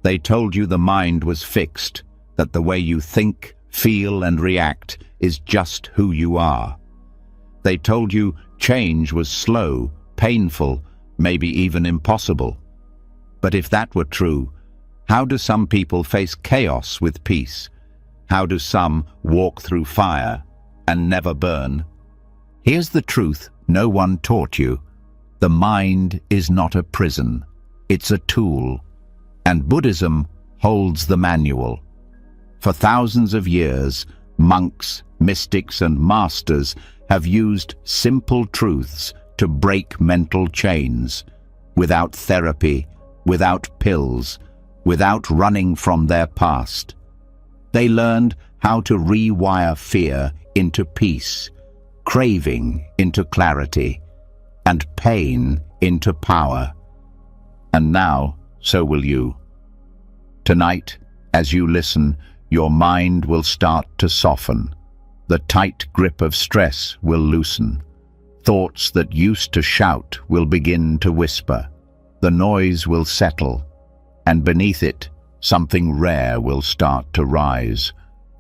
They told you the mind was fixed, that the way you think, feel, and react is just who you are. They told you change was slow, painful, maybe even impossible. But if that were true, how do some people face chaos with peace? How do some walk through fire and never burn? Here's the truth no one taught you. The mind is not a prison. It's a tool. And Buddhism holds the manual. For thousands of years, monks, mystics, and masters have used simple truths to break mental chains, without therapy, without pills, without running from their past. They learned how to rewire fear into peace, craving into clarity, and pain into power. And now, so will you. Tonight, as you listen, your mind will start to soften. The tight grip of stress will loosen. Thoughts that used to shout will begin to whisper. The noise will settle, and beneath it, something rare will start to rise.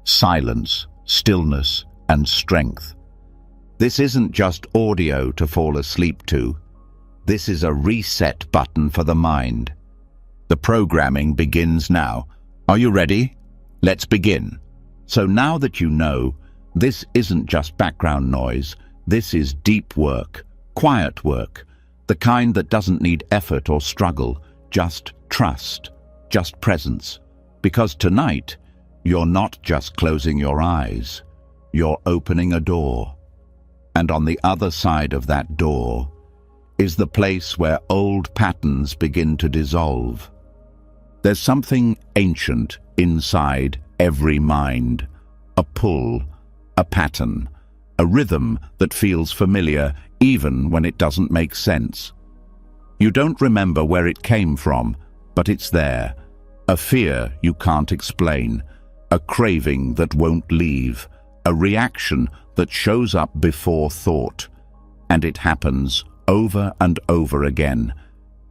Silence, stillness, and strength. This isn't just audio to fall asleep to. This is a reset button for the mind. The programming begins now. Are you ready? Let's begin. So now that you know, this isn't just background noise. This is deep work, quiet work, the kind that doesn't need effort or struggle, just trust, just presence. Because tonight, you're not just closing your eyes, you're opening a door. And on the other side of that door is the place where old patterns begin to dissolve. There's something ancient inside every mind, a pull, a pattern, a rhythm that feels familiar even when it doesn't make sense. You don't remember where it came from, but it's there. A fear you can't explain, a craving that won't leave, a reaction that shows up before thought. And it happens over and over again,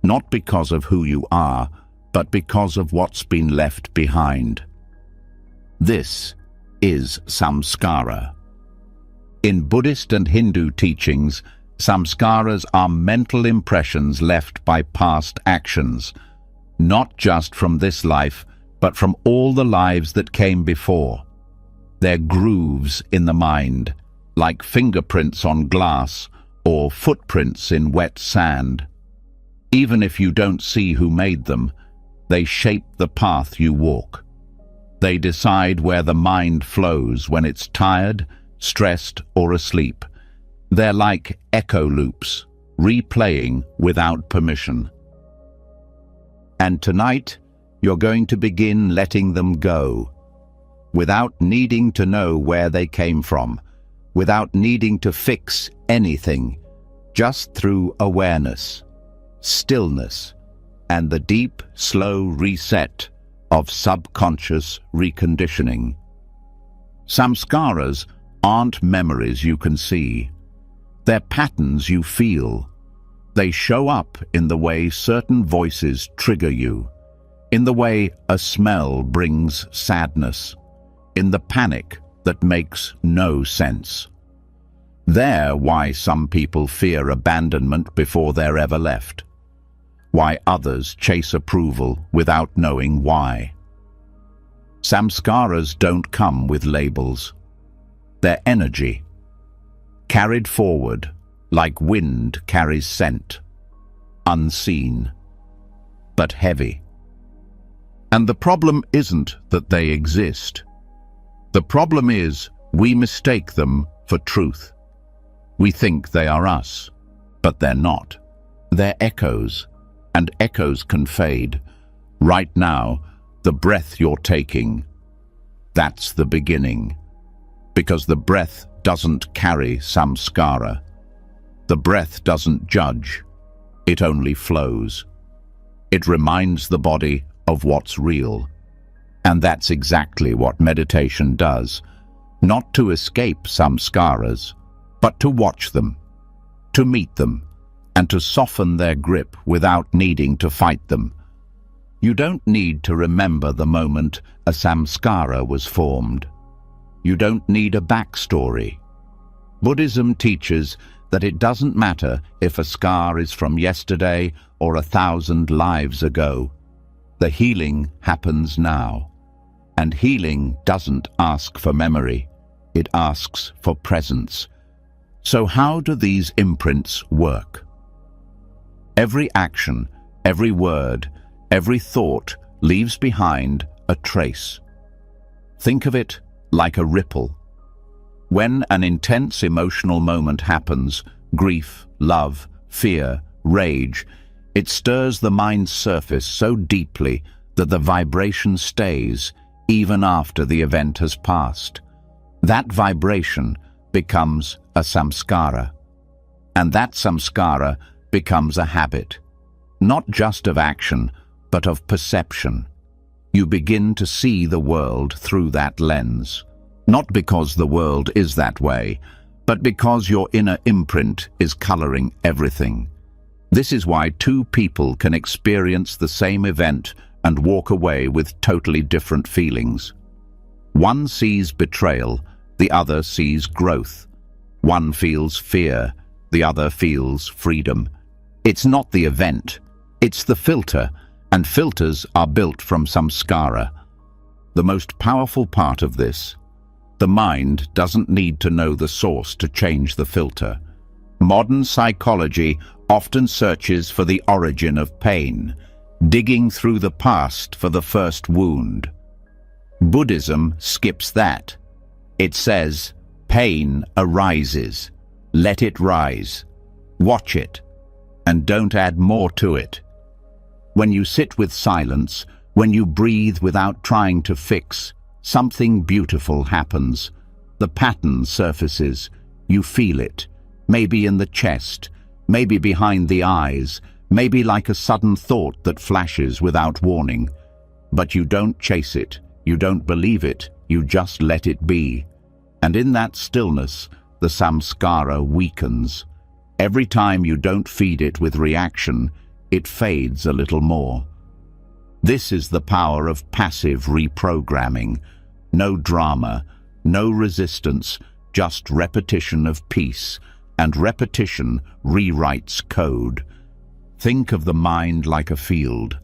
not because of who you are, but because of what's been left behind. This is samscara. In Buddhist and Hindu teachings, samskaras are mental impressions left by past actions, not just from this life, but from all the lives that came before. They're grooves in the mind, like fingerprints on glass or footprints in wet sand. Even if you don't see who made them, they shape the path you walk. They decide where the mind flows when it's tired, stressed, or asleep. They're like echo loops, replaying without permission. And tonight, you're going to begin letting them go, without needing to know where they came from, without needing to fix anything, just through awareness, stillness, and the deep, slow reset of subconscious reconditioning. Samskaras aren't memories you can see. They're patterns you feel. They show up in the way certain voices trigger you, in the way a smell brings sadness, in the panic that makes no sense. They're why some people fear abandonment before they're ever left, why others chase approval without knowing why. Samskaras don't come with labels. They're energy, carried forward like wind carries scent, unseen, but heavy. And the problem isn't that they exist. The problem is we mistake them for truth. We think they are us, but they're not. They're echoes, and echoes can fade. Right now, the breath you're taking, that's the beginning. Because the breath doesn't carry samskara. The breath doesn't judge, it only flows. It reminds the body of what's real. And that's exactly what meditation does. Not to escape samskaras, but to watch them, to meet them, and to soften their grip without needing to fight them. You don't need to remember the moment a samskara was formed. You don't need a backstory. Buddhism teaches that it doesn't matter if a scar is from yesterday or 1,000 lives ago. The healing happens now. And healing doesn't ask for memory. It asks for presence. So how do these imprints work? Every action, every word, every thought leaves behind a trace. Think of it like a ripple. When an intense emotional moment happens, grief, love, fear, rage, it stirs the mind's surface so deeply that the vibration stays even after the event has passed. That vibration becomes a samskara. And that samskara becomes a habit, not just of action, but of perception. You begin to see the world through that lens, not because the world is that way, but because your inner imprint is coloring everything. This is why two people can experience the same event and walk away with totally different feelings. One sees betrayal, the other sees growth. One feels fear, the other feels freedom. It's not the event, it's the filter, and filters are built from samskara. The most powerful part of this: the mind doesn't need to know the source to change the filter. Modern psychology often searches for the origin of pain, digging through the past for the first wound. Buddhism skips that. It says, pain arises. Let it rise. Watch it, and don't add more to it. When you sit with silence, when you breathe without trying to fix, something beautiful happens. The pattern surfaces. You feel it, maybe in the chest, maybe behind the eyes, maybe like a sudden thought that flashes without warning. But you don't chase it, you don't believe it, you just let it be. And in that stillness, the samskara weakens. Every time you don't feed it with reaction, it fades a little more. This is the power of passive reprogramming. No drama, no resistance, just repetition of peace, and repetition rewrites code. Think of the mind like a field.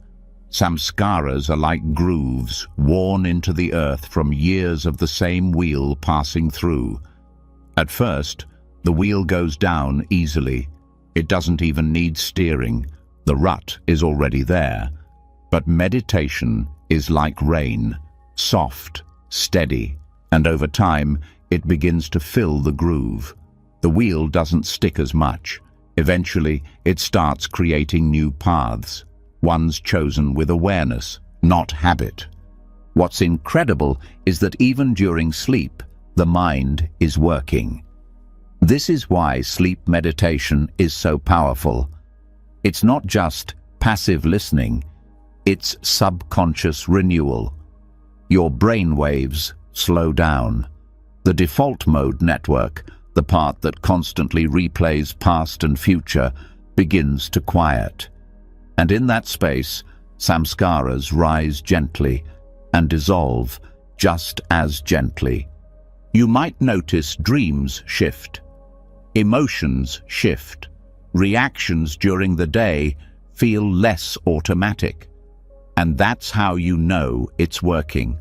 Samskaras are like grooves worn into the earth from years of the same wheel passing through. At first, the wheel goes down easily. It doesn't even need steering. The rut is already there. But meditation is like rain, soft, steady, and over time it begins to fill the groove. The wheel doesn't stick as much. Eventually, it starts creating new paths, ones chosen with awareness, not habit. What's incredible is that even during sleep, the mind is working. This is why sleep meditation is so powerful. It's not just passive listening, it's subconscious renewal. Your brain waves slow down. The default mode network, the part that constantly replays past and future, begins to quiet. And in that space, samskaras rise gently and dissolve just as gently. You might notice dreams shift, emotions shift, reactions during the day feel less automatic. And that's how you know it's working.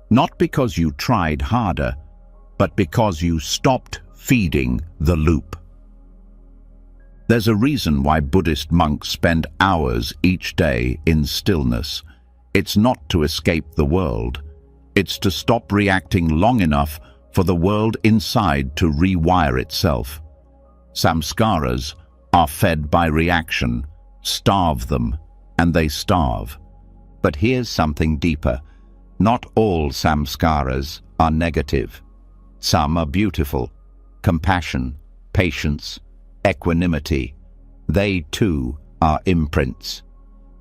Not because you tried harder, but because you stopped feeding the loop. There's a reason why Buddhist monks spend hours each day in stillness. It's not to escape the world. It's to stop reacting long enough for the world inside to rewire itself. Samskaras are fed by reaction. Starve them, and they starve. But here's something deeper. Not all samskaras are negative. Some are beautiful. Compassion, patience, equanimity. They too are imprints.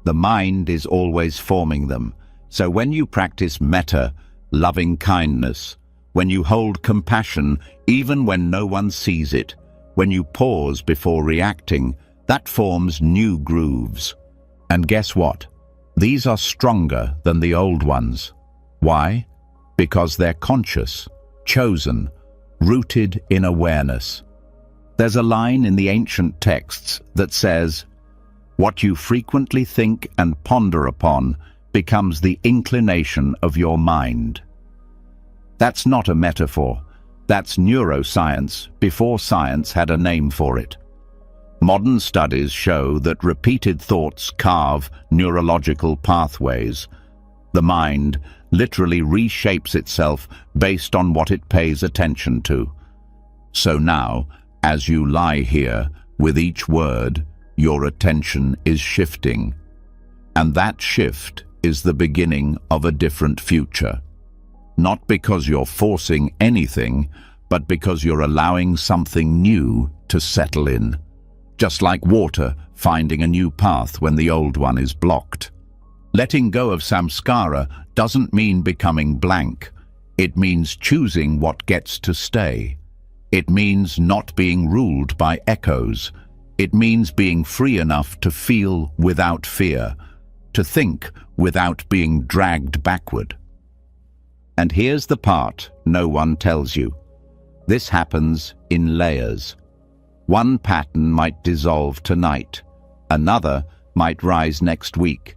The mind is always forming them. So when you practice metta, loving kindness, when you hold compassion even when no one sees it, when you pause before reacting, that forms new grooves. And guess what? These are stronger than the old ones. Why? Because they're conscious, chosen, rooted in awareness. There's a line in the ancient texts that says, "What you frequently think and ponder upon becomes the inclination of your mind." That's not a metaphor. That's neuroscience before science had a name for it. Modern studies show that repeated thoughts carve neurological pathways. The mind literally reshapes itself based on what it pays attention to. So now, as you lie here, with each word, your attention is shifting. And that shift is the beginning of a different future. Not because you're forcing anything, but because you're allowing something new to settle in. Just like water finding a new path when the old one is blocked. Letting go of samscara doesn't mean becoming blank. It means choosing what gets to stay. It means not being ruled by echoes. It means being free enough to feel without fear, to think without being dragged backward. And here's the part no one tells you. This happens in layers. One pattern might dissolve tonight, another might rise next week.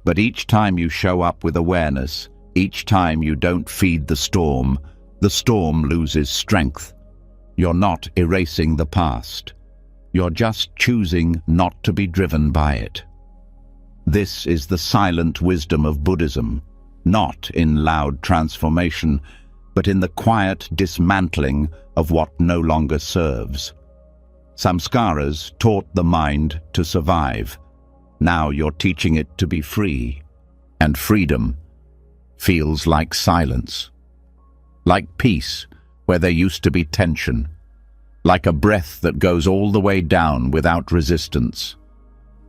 But each time you show up with awareness, each time you don't feed the storm loses strength. You're not erasing the past. You're just choosing not to be driven by it. This is the silent wisdom of Buddhism, not in loud transformation, but in the quiet dismantling of what no longer serves. Samskaras taught the mind to survive. Now you're teaching it to be free. And freedom feels like silence. Like peace, where there used to be tension. Like a breath that goes all the way down without resistance.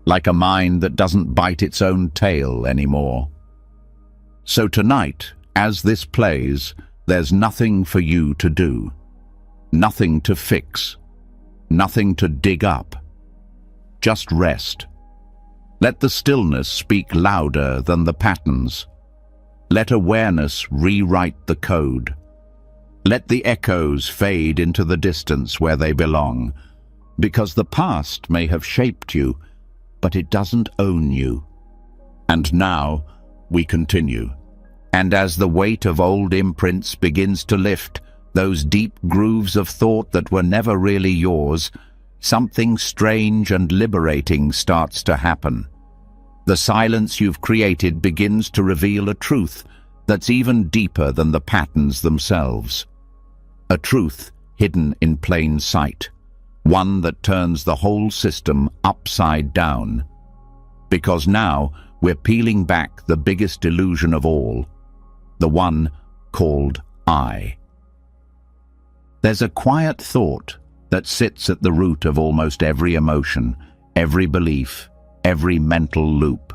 Like a mind that doesn't bite its own tail anymore. So tonight, as this plays, there's nothing for you to do. Nothing to fix. Nothing to dig up. Just rest. Let the stillness speak louder than the patterns. Let awareness rewrite the code. Let the echoes fade into the distance where they belong, because the past may have shaped you, but it doesn't own you. And now we continue. And as the weight of old imprints begins to lift, those deep grooves of thought that were never really yours, something strange and liberating starts to happen. The silence you've created begins to reveal a truth that's even deeper than the patterns themselves. A truth hidden in plain sight, one that turns the whole system upside down. Because now we're peeling back the biggest illusion of all, the one called I. There's a quiet thought that sits at the root of almost every emotion, every belief, every mental loop.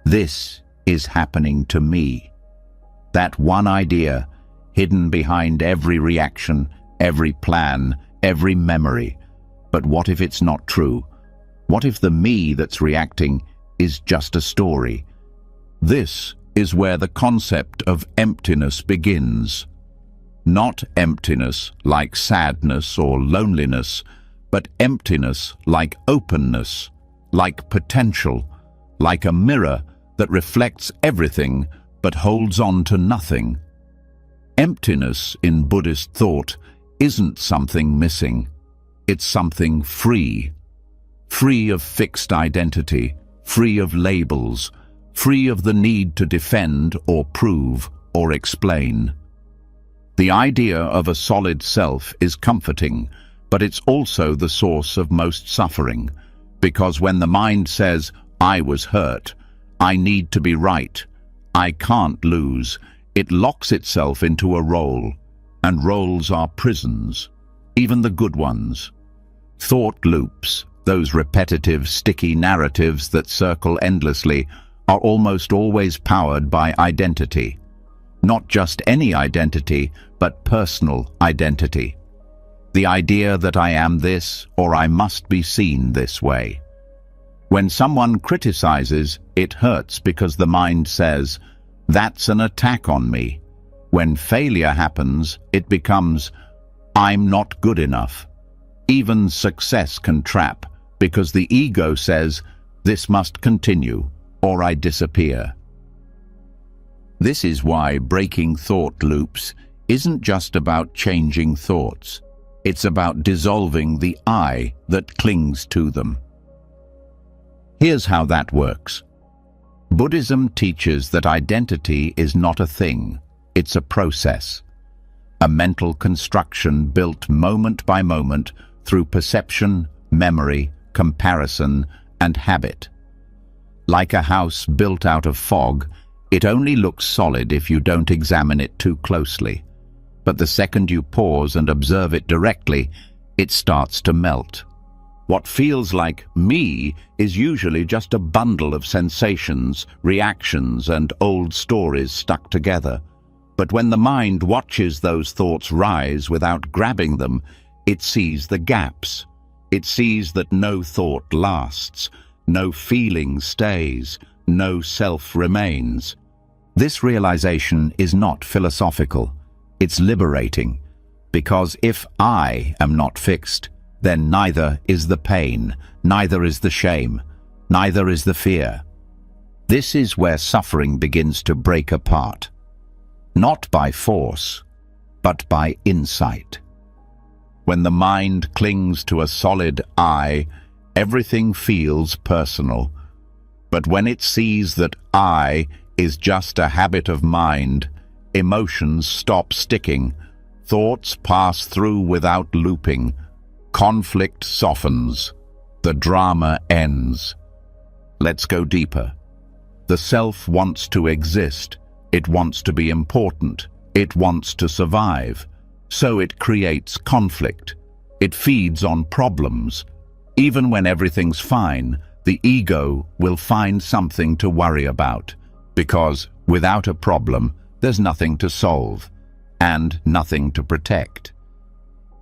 This is happening to me. That one idea, hidden behind every reaction, every plan, every memory. But what if it's not true? What if the me that's reacting is just a story? This is where the concept of emptiness begins. Not emptiness like sadness or loneliness, but emptiness like openness, like potential, like a mirror that reflects everything but holds on to nothing. Emptiness in Buddhist thought isn't something missing. It's something free. Free of fixed identity, free of labels, free of the need to defend or prove or explain. The idea of a solid self is comforting, but it's also the source of most suffering, because when the mind says, "I was hurt, I need to be right, I can't lose," it locks itself into a role, and roles are prisons, even the good ones. Thought loops, those repetitive, sticky narratives that circle endlessly, are almost always powered by identity. Not just any identity, but personal identity. The idea that I am this or I must be seen this way. When someone criticizes, it hurts because the mind says, "That's an attack on me." When failure happens, it becomes, "I'm not good enough." Even success can trap because the ego says, "This must continue or I disappear." This is why breaking thought loops isn't just about changing thoughts. It's about dissolving the I that clings to them. Here's how that works. Buddhism teaches that identity is not a thing, it's a process. A mental construction built moment by moment through perception, memory, comparison, and habit. Like a house built out of fog, it only looks solid if you don't examine it too closely. But the second you pause and observe it directly, it starts to melt. What feels like me is usually just a bundle of sensations, reactions, and old stories stuck together. But when the mind watches those thoughts rise without grabbing them, it sees the gaps. It sees that no thought lasts, no feeling stays, no self remains. This realization is not philosophical. It's liberating, because if I am not fixed, then neither is the pain, neither is the shame, neither is the fear. This is where suffering begins to break apart. Not by force, but by insight. When the mind clings to a solid I, everything feels personal. But when it sees that I is just a habit of mind, emotions stop sticking, thoughts pass through without looping, conflict softens, the drama ends. Let's go deeper. The self wants to exist. It wants to be important. It wants to survive. So it creates conflict. It feeds on problems. Even when everything's fine, the ego will find something to worry about, because without a problem, there's nothing to solve and nothing to protect.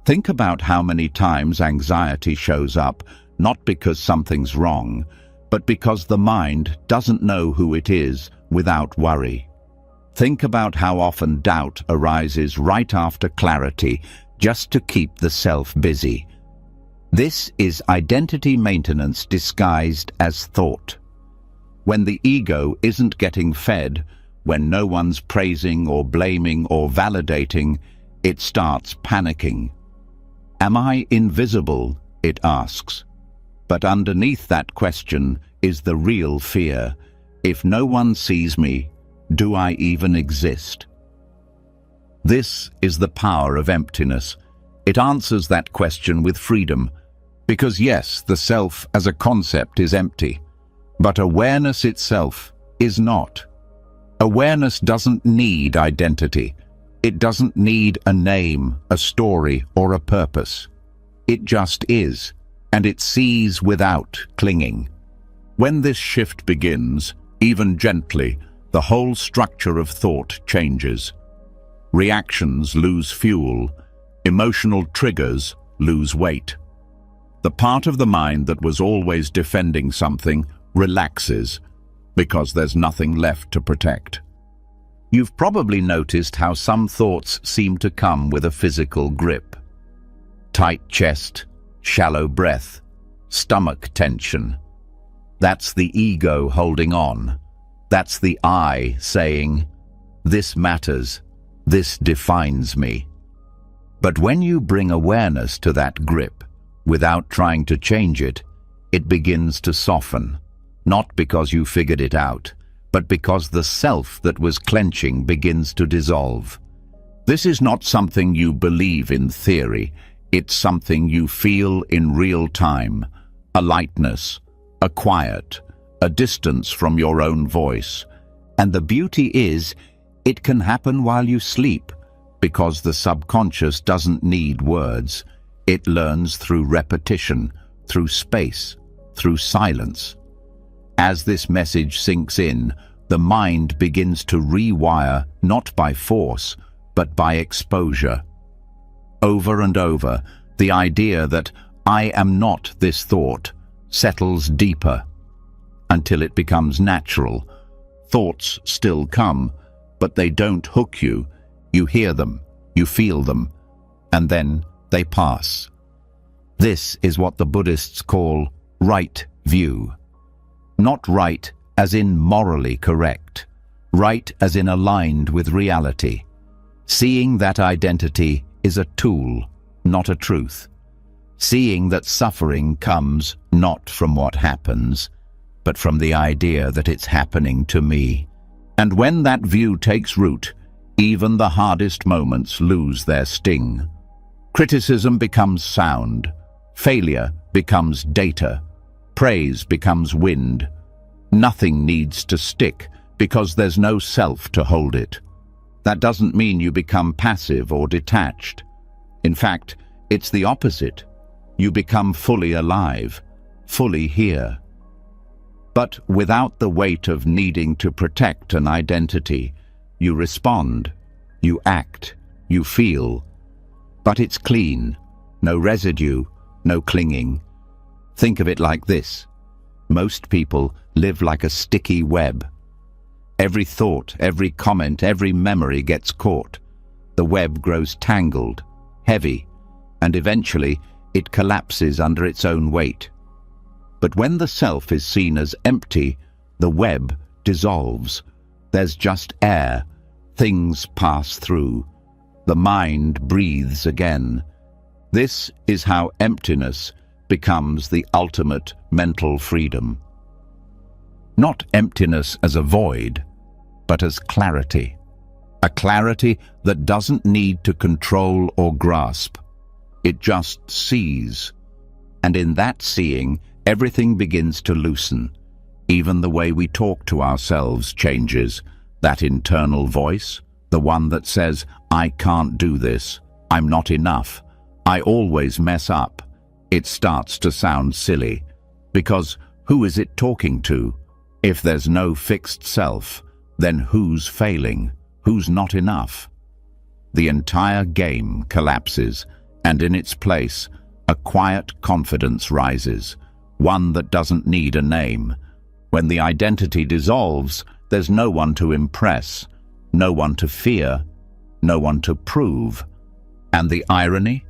Think about how many times anxiety shows up, not because something's wrong, but because the mind doesn't know who it is without worry. Think about how often doubt arises right after clarity, just to keep the self busy. This is identity maintenance disguised as thought. When the ego isn't getting fed, when no one's praising or blaming or validating, it starts panicking. Am I invisible? It asks. But underneath that question is the real fear. If no one sees me, do I even exist? This is the power of emptiness. It answers that question with freedom, because yes, the self as a concept is empty, but awareness itself is not. Awareness doesn't need identity. It doesn't need a name, a story, or a purpose. It just is, and it sees without clinging. When this shift begins, even gently, the whole structure of thought changes. Reactions lose fuel, emotional triggers lose weight. The part of the mind that was always defending something relaxes, because there's nothing left to protect. You've probably noticed how some thoughts seem to come with a physical grip. Tight chest, shallow breath, stomach tension. That's the ego holding on. That's the I saying, "This matters, this defines me." But when you bring awareness to that grip, without trying to change it, it begins to soften, not because you figured it out, but because the self that was clenching begins to dissolve. This is not something you believe in theory, it's something you feel in real time, a lightness, a quiet, a distance from your own voice. And the beauty is, it can happen while you sleep, because the subconscious doesn't need words. It learns through repetition, through space, through silence. As this message sinks in, the mind begins to rewire not by force, but by exposure. Over and over, the idea that I am not this thought settles deeper until it becomes natural. Thoughts still come, but they don't hook you. You hear them, you feel them, and then they pass. This is what the Buddhists call right view. Not right as in morally correct, right as in aligned with reality. Seeing that identity is a tool, not a truth. Seeing that suffering comes not from what happens, but from the idea that it's happening to me. And when that view takes root, even the hardest moments lose their sting. Criticism becomes sound, failure becomes data, praise becomes wind. Nothing needs to stick because there's no self to hold it. That doesn't mean you become passive or detached. In fact, it's the opposite. You become fully alive, fully here. But without the weight of needing to protect an identity, you respond, you act, you feel. But it's clean, no residue, no clinging. Think of it like this. Most people live like a sticky web. Every thought, every comment, every memory gets caught. The web grows tangled, heavy, and eventually it collapses under its own weight. But when the self is seen as empty, the web dissolves. There's just air. Things pass through. The mind breathes again. This is how emptiness becomes the ultimate mental freedom. Not emptiness as a void, but as clarity. A clarity that doesn't need to control or grasp. It just sees. And in that seeing, everything begins to loosen. Even the way we talk to ourselves changes. That internal voice, the one that says, I can't do this, I'm not enough, I always mess up. It starts to sound silly. Because who is it talking to? If there's no fixed self, then who's failing? Who's not enough? The entire game collapses, and in its place, a quiet confidence rises, one that doesn't need a name. When the identity dissolves, there's no one to impress, no one to fear, no one to prove. And the irony?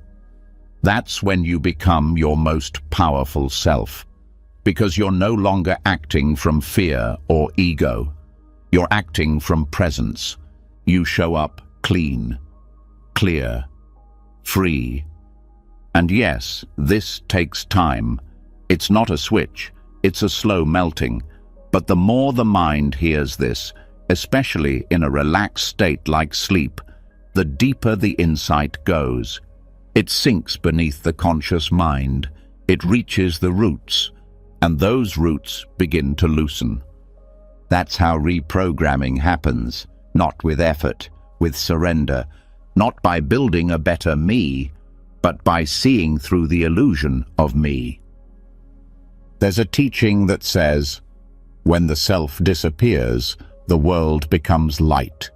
That's when you become your most powerful self, because you're no longer acting from fear or ego. You're acting from presence. You show up clean, clear, free. And yes, this takes time. It's not a switch, it's a slow melting. But the more the mind hears this, especially in a relaxed state like sleep, the deeper the insight goes. It sinks beneath the conscious mind. It reaches the roots, and those roots begin to loosen. That's how reprogramming happens, not with effort, with surrender, not by building a better me, but by seeing through the illusion of me. There's a teaching that says, when the self disappears, the world becomes light.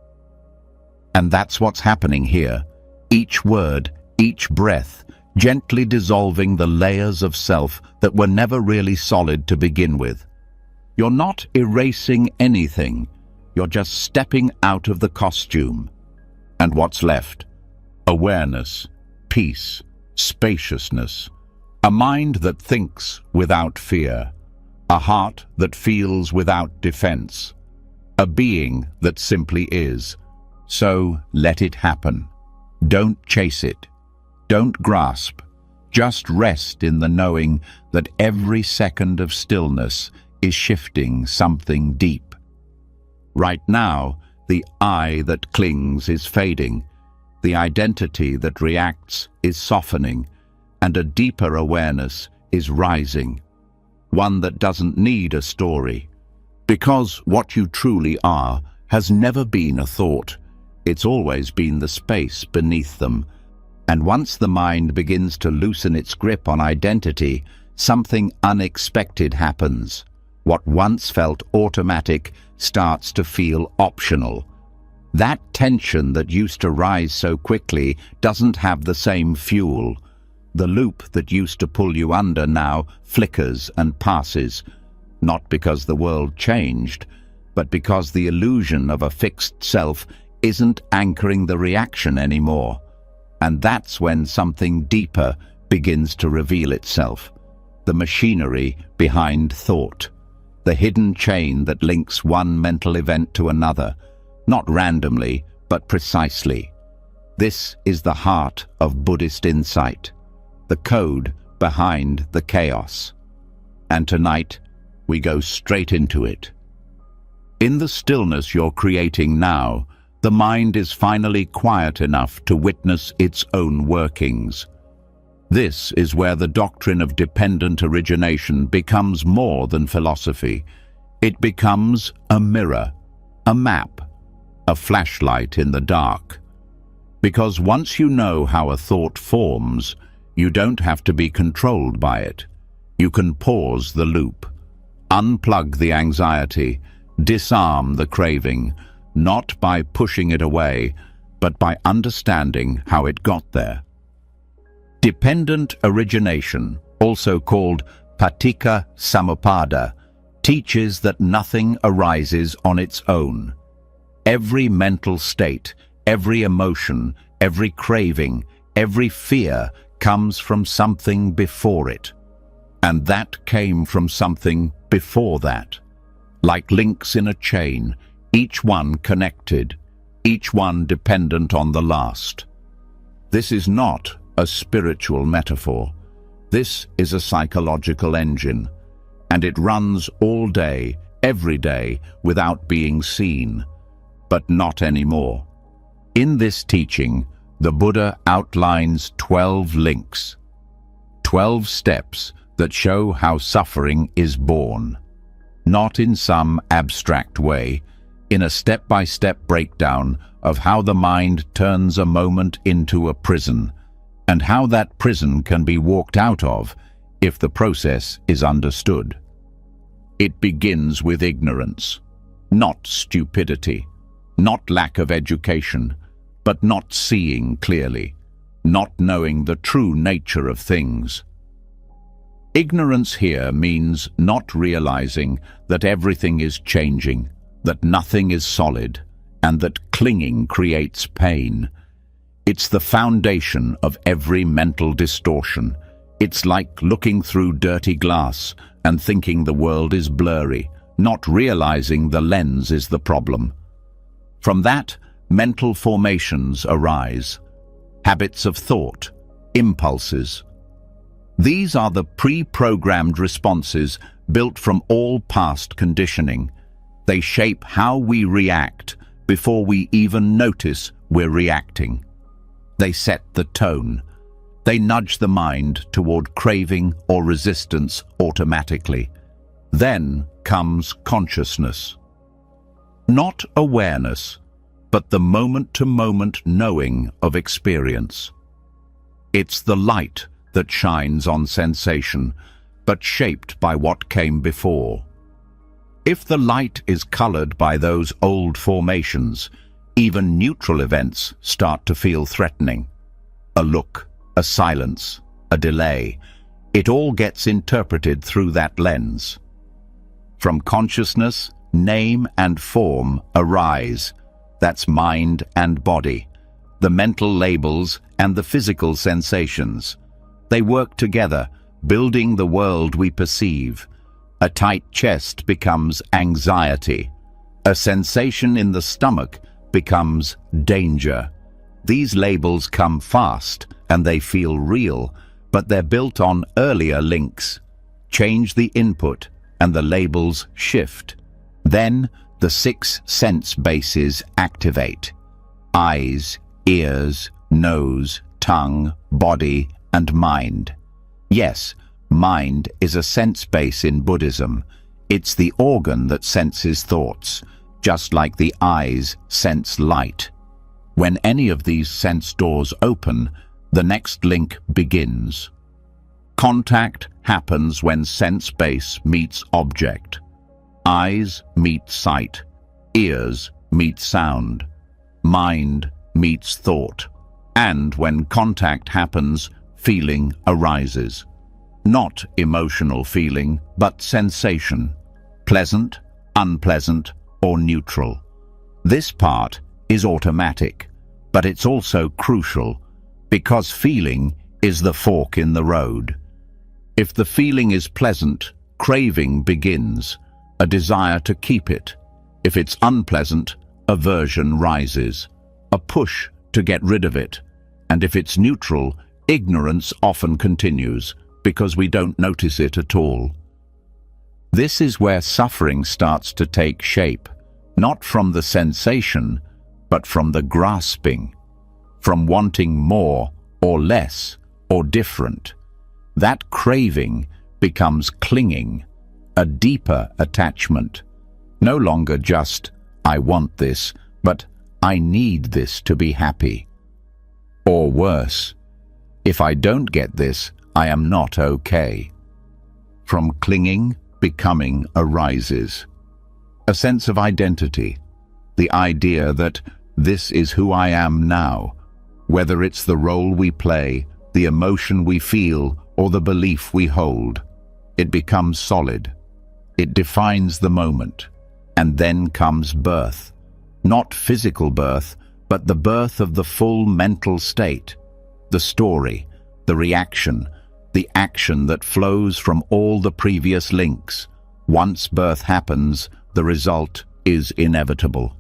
And that's what's happening here. Each word, each breath, gently dissolving the layers of self that were never really solid to begin with. You're not erasing anything. You're just stepping out of the costume. And what's left? Awareness, peace, spaciousness. A mind that thinks without fear. A heart that feels without defense. A being that simply is. So let it happen. Don't chase it. Don't grasp. Just rest in the knowing that every second of stillness is shifting something deep. Right now, the I that clings is fading. The identity that reacts is softening, and a deeper awareness is rising. One that doesn't need a story. Because what you truly are has never been a thought. It's always been the space beneath them. And once the mind begins to loosen its grip on identity, something unexpected happens. What once felt automatic starts to feel optional. That tension that used to rise so quickly doesn't have the same fuel. The loop that used to pull you under now flickers and passes. not because the world changed, but because the illusion of a fixed self isn't anchoring the reaction anymore. And that's when something deeper begins to reveal itself. The machinery behind thought. The hidden chain that links one mental event to another, not randomly, but precisely. This is the heart of Buddhist insight, the code behind the chaos. And tonight, we go straight into it. In the stillness you're creating now, the mind is finally quiet enough to witness its own workings. This is where the doctrine of dependent origination becomes more than philosophy. It becomes a mirror, a map, a flashlight in the dark. Because once you know how a thought forms, you don't have to be controlled by it. You can pause the loop, unplug the anxiety, disarm the craving, not by pushing it away, but by understanding how it got there. Dependent origination, also called paticca samuppada, teaches that nothing arises on its own. Every mental state, every emotion, every craving, every fear comes from something before it. And that came from something before that. Like links in a chain, each one connected, each one dependent on the last. This is not a spiritual metaphor. This is a psychological engine, and it runs all day, every day, without being seen. But not anymore. In this teaching, the Buddha outlines 12 links, 12 steps that show how suffering is born. Not in some abstract way, in a step-by-step breakdown of how the mind turns a moment into a prison, and how that prison can be walked out of if the process is understood. It begins with ignorance, not stupidity, not lack of education, but not seeing clearly, not knowing the true nature of things. Ignorance here means not realizing that everything is changing, that nothing is solid, and that clinging creates pain. It's the foundation of every mental distortion. It's like looking through dirty glass and thinking the world is blurry, not realizing the lens is the problem. From that, mental formations arise, habits of thought, impulses. These are the pre-programmed responses built from all past conditioning. They shape how we react before we even notice we're reacting. They set the tone. They nudge the mind toward craving or resistance automatically. Then comes consciousness. Not awareness, but the moment-to-moment knowing of experience. It's the light that shines on sensation, but shaped by what came before. If the light is colored by those old formations, even neutral events start to feel threatening. A look, a silence, a delay, it all gets interpreted through that lens. From consciousness, name and form arise. That's mind and body, the mental labels and the physical sensations. They work together, building the world we perceive. A tight chest becomes anxiety. A sensation in the stomach becomes danger. These labels come fast and they feel real, but they're built on earlier links. Change the input and the labels shift. Then the 6 sense bases activate. Eyes, ears, nose, tongue, body, and mind. Yes, mind is a sense base in Buddhism. It's the organ that senses thoughts, just like the eyes sense light. When any of these sense doors open, the next link begins. Contact happens when sense base meets object. Eyes meet sight. Ears meet sound. Mind meets thought. And when contact happens, feeling arises. Not emotional feeling, but sensation. pleasant, unpleasant, or neutral. This part is automatic, but it's also crucial because feeling is the fork in the road. If the feeling is pleasant, craving begins, a desire to keep it. If it's unpleasant, aversion rises, a push to get rid of it. And if it's neutral, ignorance often continues because we don't notice it at all. This is where suffering starts to take shape, not from the sensation, but from the grasping, from wanting more or less or different. That craving becomes clinging, a deeper attachment. No longer just, I want this, but I need this to be happy. Or worse, if I don't get this, I am not okay. From clinging, becoming arises a sense of identity, the idea that this is who I am now, whether it's the role we play, the emotion we feel, or the belief we hold. It becomes solid. It defines the moment. And then comes birth. Not physical birth, but the birth of the full mental state, the story, the reaction, the action that flows from all the previous links. Once birth happens, the result is inevitable.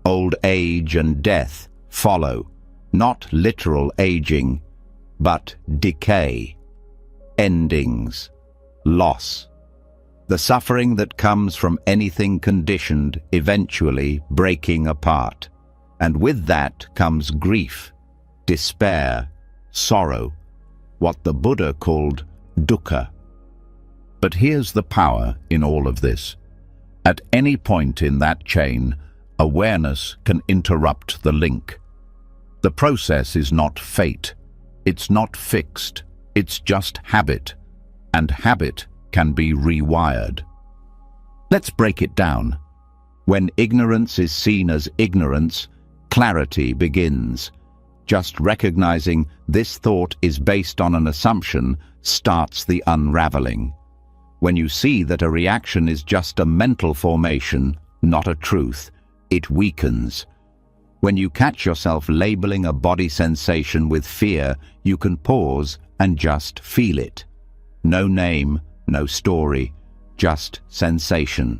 Old age and death follow, not literal aging, but decay, endings, loss. The suffering that comes from anything conditioned eventually breaking apart. And with that comes grief, despair, sorrow, what the Buddha called dukkha. But here's the power in all of this. At any point in that chain, awareness can interrupt the link. The process is not fate. It's not fixed. It's just habit. And habit can be rewired. Let's break it down. When ignorance is seen as ignorance, clarity begins. Just recognizing this thought is based on an assumption starts the unraveling. When you see that a reaction is just a mental formation, not a truth, it weakens. When you catch yourself labeling a body sensation with fear, you can pause and just feel it. No name, no story, just sensation.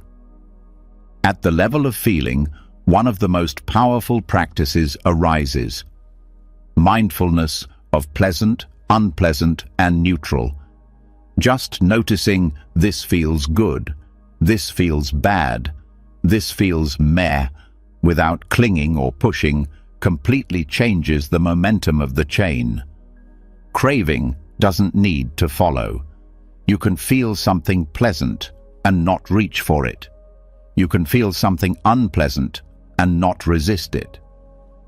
At the level of feeling, one of the most powerful practices arises. Mindfulness of pleasant, unpleasant, and neutral. Just noticing this feels good, this feels bad, this feels meh, without clinging or pushing, completely changes the momentum of the chain. Craving doesn't need to follow. You can feel something pleasant and not reach for it. You can feel something unpleasant and not resist it.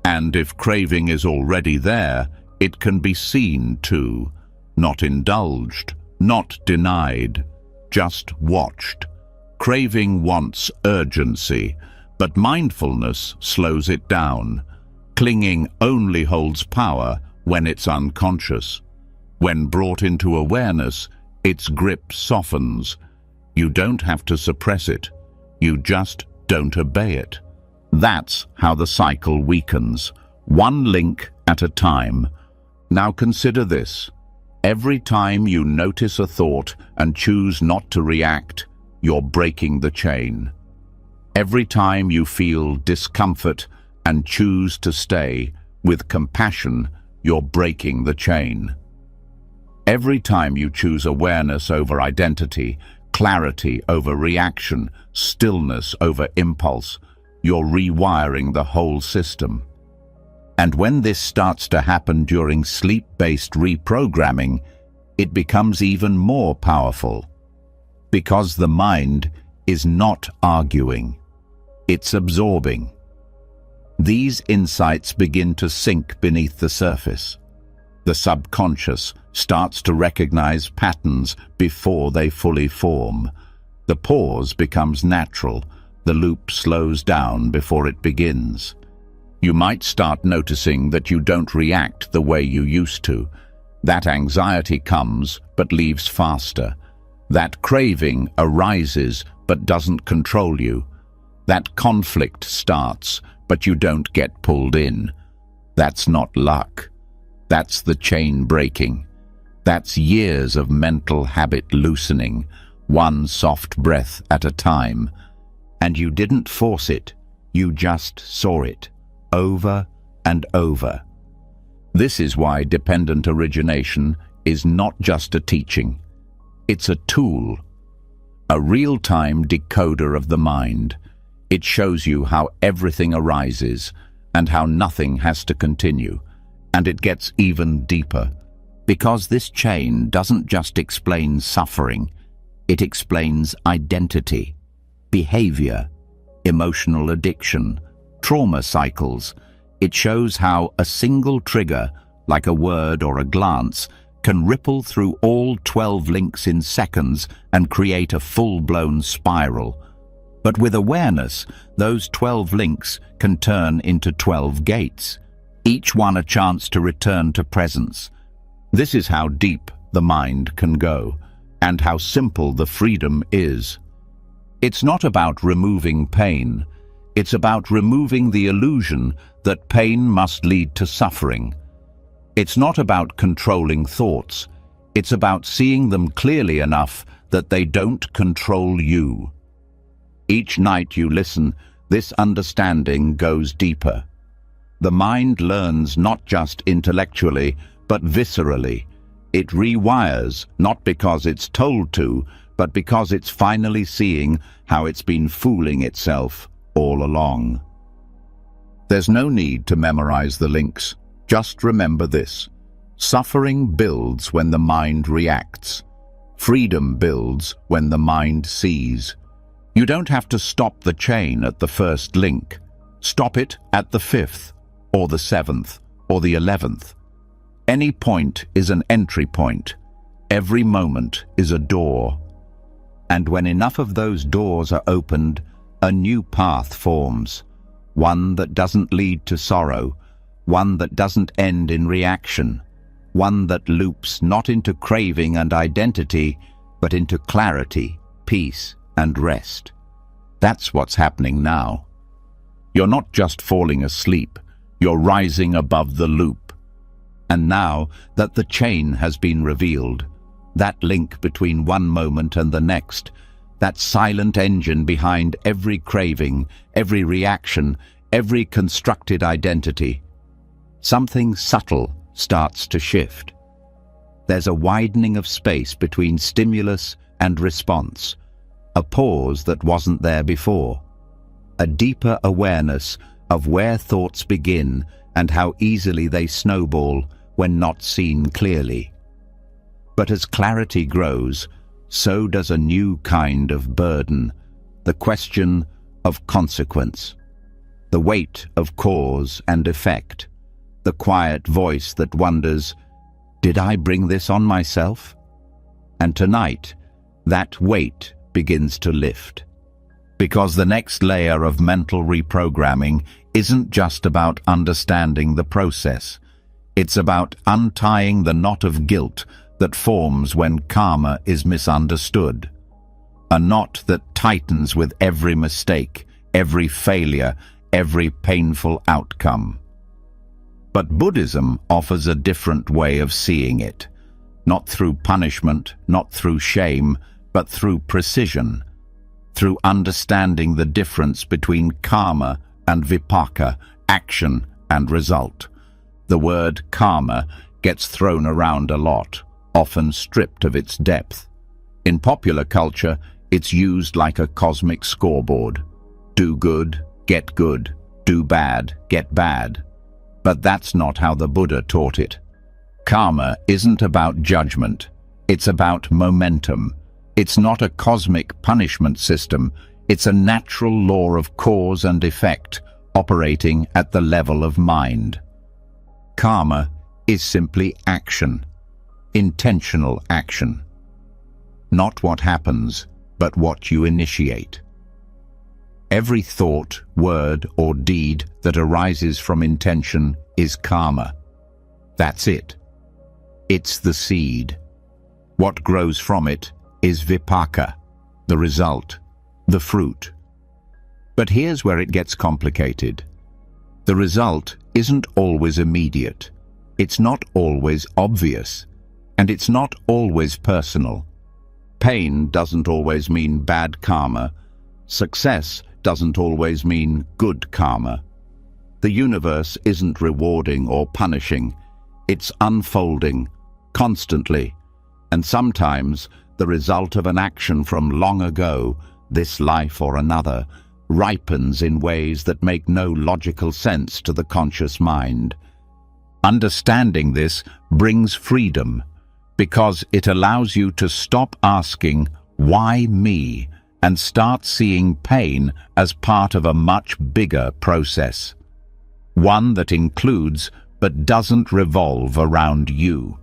And if craving is already there, it can be seen too, not indulged, not denied, just watched. Craving wants urgency, but mindfulness slows it down. Clinging only holds power when it's unconscious. When brought into awareness, its grip softens. You don't have to suppress it. You just don't obey it. That's how the cycle weakens, one link at a time. Now consider this. Every time you notice a thought and choose not to react, you're breaking the chain. Every time you feel discomfort and choose to stay with compassion, you're breaking the chain. Every time you choose awareness over identity, clarity over reaction, stillness over impulse, you're rewiring the whole system. And when this starts to happen during sleep-based reprogramming, it becomes even more powerful. Because the mind is not arguing, it's absorbing. These insights begin to sink beneath the surface. The subconscious starts to recognize patterns before they fully form. The pause becomes natural. The loop slows down before it begins. You might start noticing that you don't react the way you used to. That anxiety comes but leaves faster. That craving arises but doesn't control you. That conflict starts, but you don't get pulled in. That's not luck. That's the chain breaking. That's years of mental habit loosening, one soft breath at a time. And you didn't force it, you just saw it, over and over. This is why dependent origination is not just a teaching. It's a tool, a real-time decoder of the mind. It shows you how everything arises and how nothing has to continue, and it gets even deeper. Because this chain doesn't just explain suffering, it explains identity, behavior, emotional addiction, trauma cycles. It shows how a single trigger, like a word or a glance, can ripple through all 12 links in seconds and create a full-blown spiral. But with awareness, those 12 links can turn into 12 gates, each one a chance to return to presence. This is how deep the mind can go, and how simple the freedom is. It's not about removing pain. It's about removing the illusion that pain must lead to suffering. It's not about controlling thoughts. It's about seeing them clearly enough that they don't control you. Each night you listen, this understanding goes deeper. The mind learns not just intellectually, but viscerally. It rewires, not because it's told to, but because it's finally seeing how it's been fooling itself all along. There's no need to memorize the links. Just remember this. Suffering builds when the mind reacts. Freedom builds when the mind sees. You don't have to stop the chain at the first link. Stop it at the 5th, or the 7th, or the 11th. Any point is an entry point. Every moment is a door. And when enough of those doors are opened, a new path forms. One that doesn't lead to sorrow, one that doesn't end in reaction, one that loops not into craving and identity, but into clarity, peace, and rest. That's what's happening now. You're not just falling asleep, you're rising above the loop. And now that the chain has been revealed, that link between one moment and the next, that silent engine behind every craving, every reaction, every constructed identity, something subtle starts to shift. There's a widening of space between stimulus and response, a pause that wasn't there before, a deeper awareness of where thoughts begin and how easily they snowball when not seen clearly. But as clarity grows, so does a new kind of burden, the question of consequence, the weight of cause and effect, the quiet voice that wonders, did I bring this on myself? And tonight, that weight begins to lift. Because the next layer of mental reprogramming isn't just about understanding the process. It's about untying the knot of guilt that forms when karma is misunderstood. A knot that tightens with every mistake, every failure, every painful outcome. But Buddhism offers a different way of seeing it. Not through punishment, not through shame, but through precision. Through understanding the difference between karma and vipaka, action and result. The word karma gets thrown around a lot, often stripped of its depth. In popular culture, it's used like a cosmic scoreboard. Do good, get good. Do bad, get bad. But that's not how the Buddha taught it. Karma isn't about judgment. It's about momentum. It's not a cosmic punishment system. It's a natural law of cause and effect, operating at the level of mind. Karma is simply action, intentional action. Not what happens, but what you initiate. Every thought, word, or deed that arises from intention is karma. That's it. It's the seed. What grows from it is vipaka, the result, the fruit. But here's where it gets complicated. The result isn't always immediate. It's not always obvious. And it's not always personal. Pain doesn't always mean bad karma. Success doesn't always mean good karma. The universe isn't rewarding or punishing. It's unfolding, constantly. And sometimes the result of an action from long ago, this life or another, ripens in ways that make no logical sense to the conscious mind. Understanding this brings freedom, because it allows you to stop asking, "Why me?" and start seeing pain as part of a much bigger process. One that includes but doesn't revolve around you.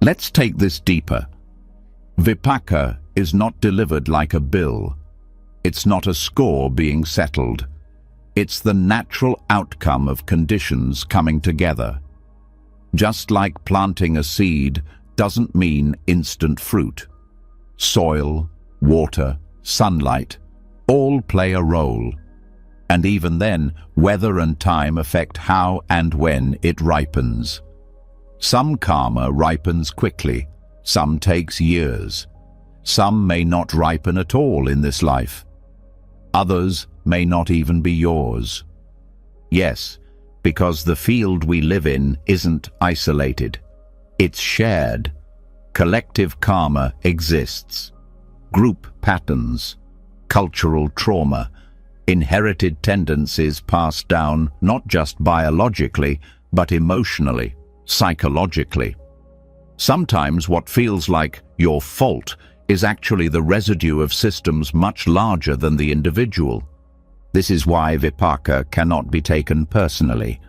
Let's take this deeper. Vipaka is not delivered like a bill. It's not a score being settled. It's the natural outcome of conditions coming together. Just like planting a seed doesn't mean instant fruit. Soil, water, sunlight, all play a role. And even then, weather and time affect how and when it ripens. Some karma ripens quickly, some takes years. Some may not ripen at all in this life. Others may not even be yours. Yes, because the field we live in isn't isolated. It's shared. Collective karma exists. Group patterns, cultural trauma, inherited tendencies passed down not just biologically, but emotionally, psychologically. Sometimes what feels like your fault is actually the residue of systems much larger than the individual. This is why vipaka cannot be taken personally,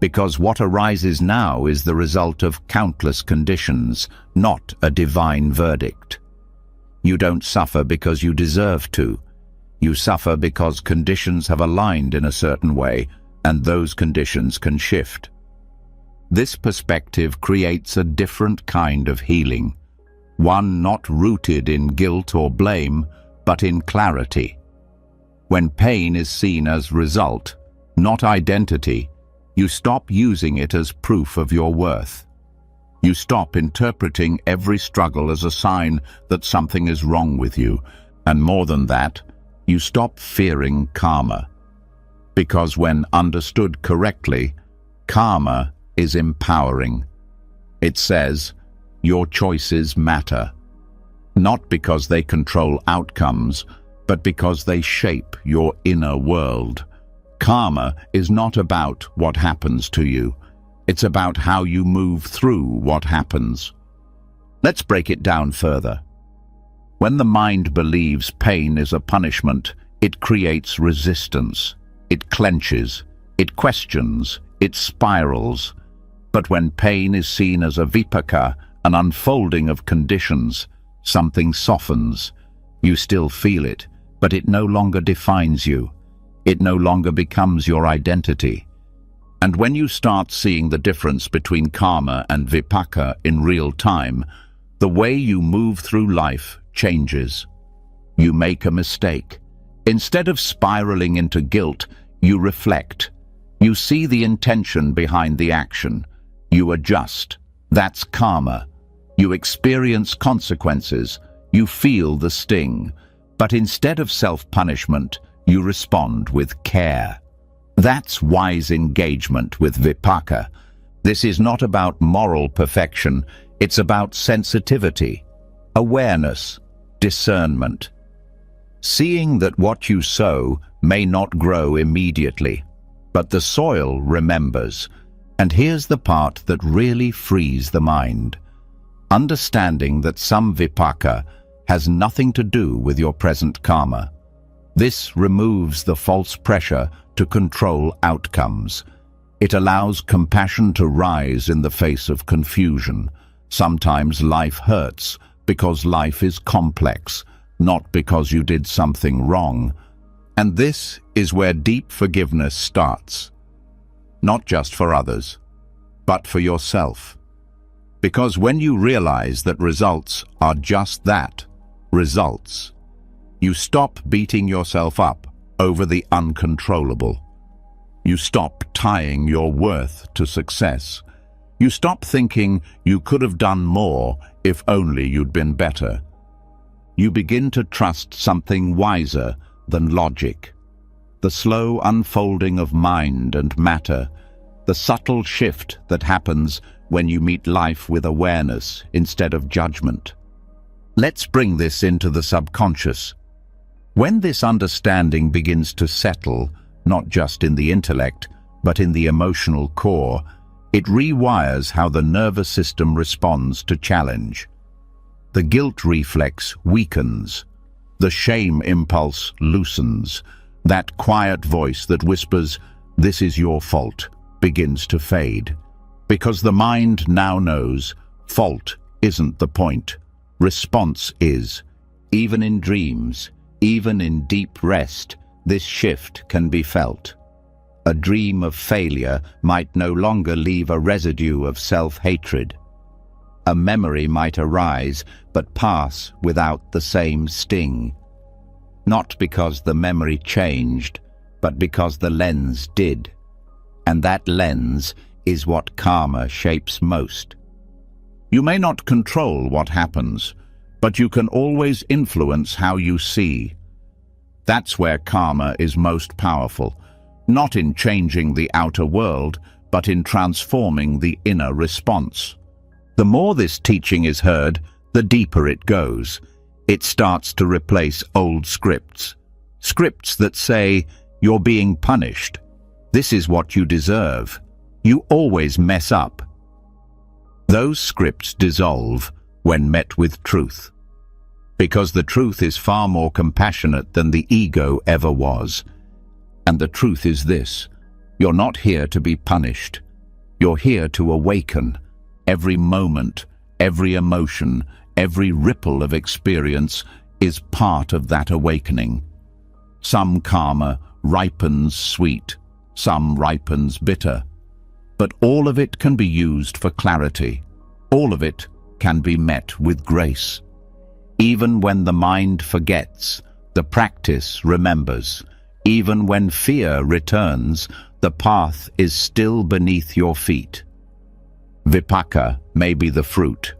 because what arises now is the result of countless conditions, not a divine verdict. You don't suffer because you deserve to. You suffer because conditions have aligned in a certain way, and those conditions can shift. This perspective creates a different kind of healing, one not rooted in guilt or blame, but in clarity. When pain is seen as result, not identity, you stop using it as proof of your worth. You stop interpreting every struggle as a sign that something is wrong with you, and more than that, you stop fearing karma. Because when understood correctly, karma is empowering. It says, your choices matter, not because they control outcomes, but because they shape your inner world. Karma is not about what happens to you. It's about how you move through what happens. Let's break it down further. When the mind believes pain is a punishment, it creates resistance. It clenches, it questions, it spirals. But when pain is seen as a vipaka, an unfolding of conditions, something softens. You still feel it, but it no longer defines you. It no longer becomes your identity. And when you start seeing the difference between karma and vipaka in real time, the way you move through life changes. You make a mistake. Instead of spiraling into guilt, you reflect. You see the intention behind the action. You adjust. That's karma. You experience consequences. You feel the sting. But instead of self-punishment, you respond with care. That's wise engagement with vipaka. This is not about moral perfection. It's about sensitivity, awareness, discernment. Seeing that what you sow may not grow immediately, but the soil remembers. And here's the part that really frees the mind. Understanding that some vipaka has nothing to do with your present karma. This removes the false pressure to control outcomes. It allows compassion to rise in the face of confusion. Sometimes life hurts because life is complex, not because you did something wrong. And this is where deep forgiveness starts. Not just for others, but for yourself. Because when you realize that results are just that, results, You stop beating yourself up over the uncontrollable. You stop tying your worth to success. You stop thinking you could have done more if only you'd been better. You begin to trust something wiser than logic. The slow unfolding of mind and matter, the subtle shift that happens when you meet life with awareness instead of judgment. Let's bring this into the subconscious. When this understanding begins to settle, not just in the intellect, but in the emotional core, it rewires how the nervous system responds to challenge. The guilt reflex weakens. The shame impulse loosens. That quiet voice that whispers, "This is your fault," begins to fade. Because the mind now knows, fault isn't the point. Response is. Even in dreams, even in deep rest, this shift can be felt. A dream of failure might no longer leave a residue of self-hatred. A memory might arise, but pass without the same sting. Not because the memory changed, but because the lens did. And that lens is what karma shapes most. You may not control what happens, but you can always influence how you see. That's where karma is most powerful, not in changing the outer world, but in transforming the inner response. The more this teaching is heard, the deeper it goes. It starts to replace old scripts. Scripts that say, "You're being punished. This is what you deserve. You always mess up." Those scripts dissolve when met with truth. Because the truth is far more compassionate than the ego ever was. And the truth is this: you're not here to be punished. You're here to awaken. Every moment, every emotion, every ripple of experience is part of that awakening. Some karma ripens sweet, some ripens bitter. But all of it can be used for clarity. All of it can be met with grace. Even when the mind forgets, the practice remembers. Even when fear returns, the path is still beneath your feet. Vipaka may be the fruit,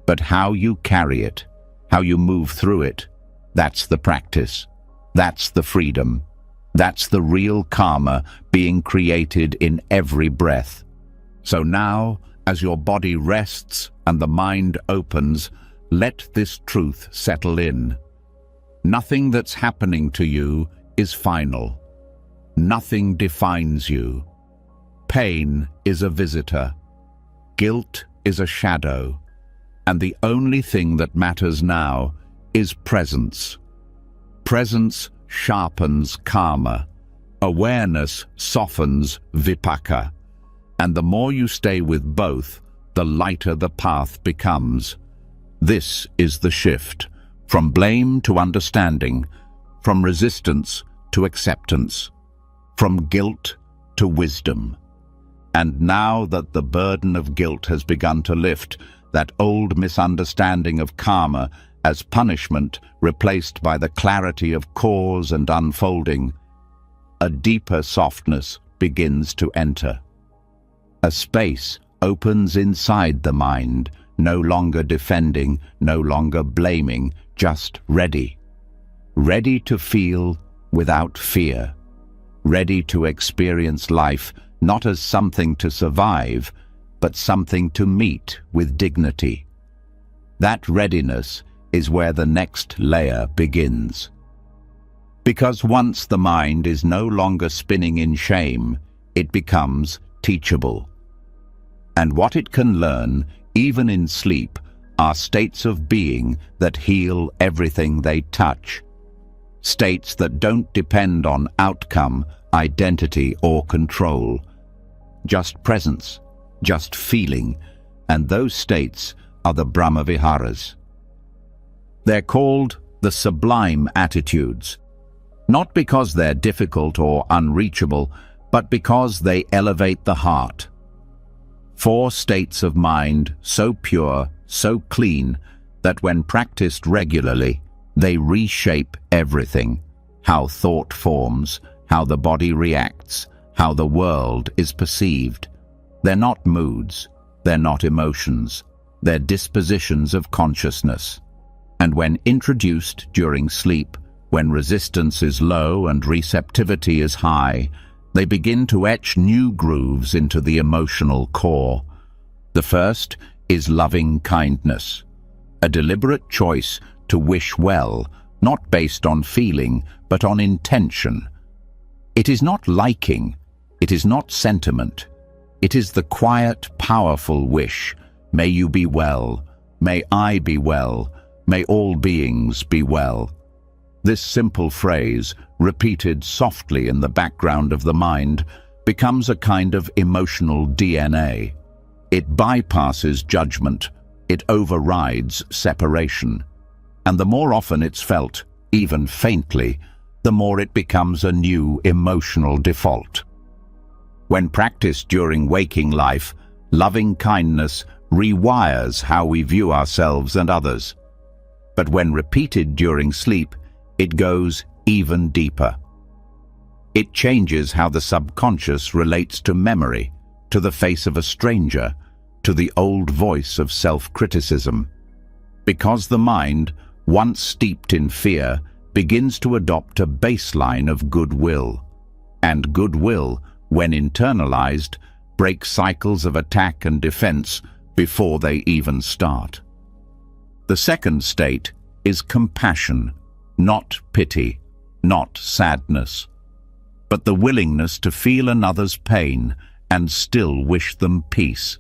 but how you carry it, how you move through it, that's the practice. That's the freedom. That's the real karma being created in every breath. So now, as your body rests and the mind opens, let this truth settle in. Nothing that's happening to you is final. Nothing defines you. Pain is a visitor. Guilt is a shadow. And the only thing that matters now is presence. Presence sharpens karma. Awareness softens vipaka. And the more you stay with both, the lighter the path becomes. This is the shift, from blame to understanding, from resistance to acceptance, from guilt to wisdom. And now that the burden of guilt has begun to lift, that old misunderstanding of karma as punishment replaced by the clarity of cause and unfolding, a deeper softness begins to enter. A space opens inside the mind, no longer defending, no longer blaming, just ready. Ready to feel without fear. Ready to experience life not as something to survive, but something to meet with dignity. That readiness is where the next layer begins. Because once the mind is no longer spinning in shame, it becomes teachable. And what it can learn, even in sleep, are states of being that heal everything they touch. States that don't depend on outcome, identity, or control. Just presence, just feeling, and those states are the Brahma viharas. They're called the sublime attitudes, not because they're difficult or unreachable, but because they elevate the heart. 4 states of mind so pure, so clean, that when practiced regularly, They reshape everything: how thought forms, how the body reacts, how the world is perceived. They're not moods, they're not emotions, they're dispositions of consciousness. And when introduced during sleep, when resistance is low and receptivity is high, they begin to etch new grooves into the emotional core. The first is loving kindness, a deliberate choice to wish well, not based on feeling, but on intention. It is not liking, it is not sentiment. It is the quiet, powerful wish: may you be well, may I be well, may all beings be well. This simple phrase, repeated softly in the background of the mind, becomes a kind of emotional DNA. It bypasses judgment, it overrides separation. And the more often it's felt, even faintly, the more it becomes a new emotional default. When practiced during waking life, loving kindness rewires how we view ourselves and others. But when repeated during sleep, it goes even deeper. It changes how the subconscious relates to memory, to the face of a stranger, to the old voice of self-criticism. Because the mind, once steeped in fear, begins to adopt a baseline of goodwill. And goodwill, when internalized, breaks cycles of attack and defense before they even start. The second state is compassion, not pity, not sadness, but the willingness to feel another's pain and still wish them peace.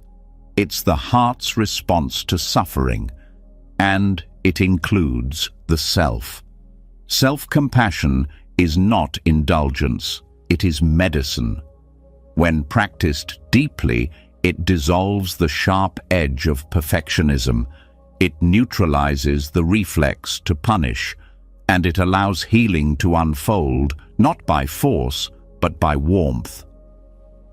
It's the heart's response to suffering, and it includes the self. Self-compassion is not indulgence, it is medicine. When practiced deeply, it dissolves the sharp edge of perfectionism. It neutralizes the reflex to punish, and it allows healing to unfold, not by force, but by warmth.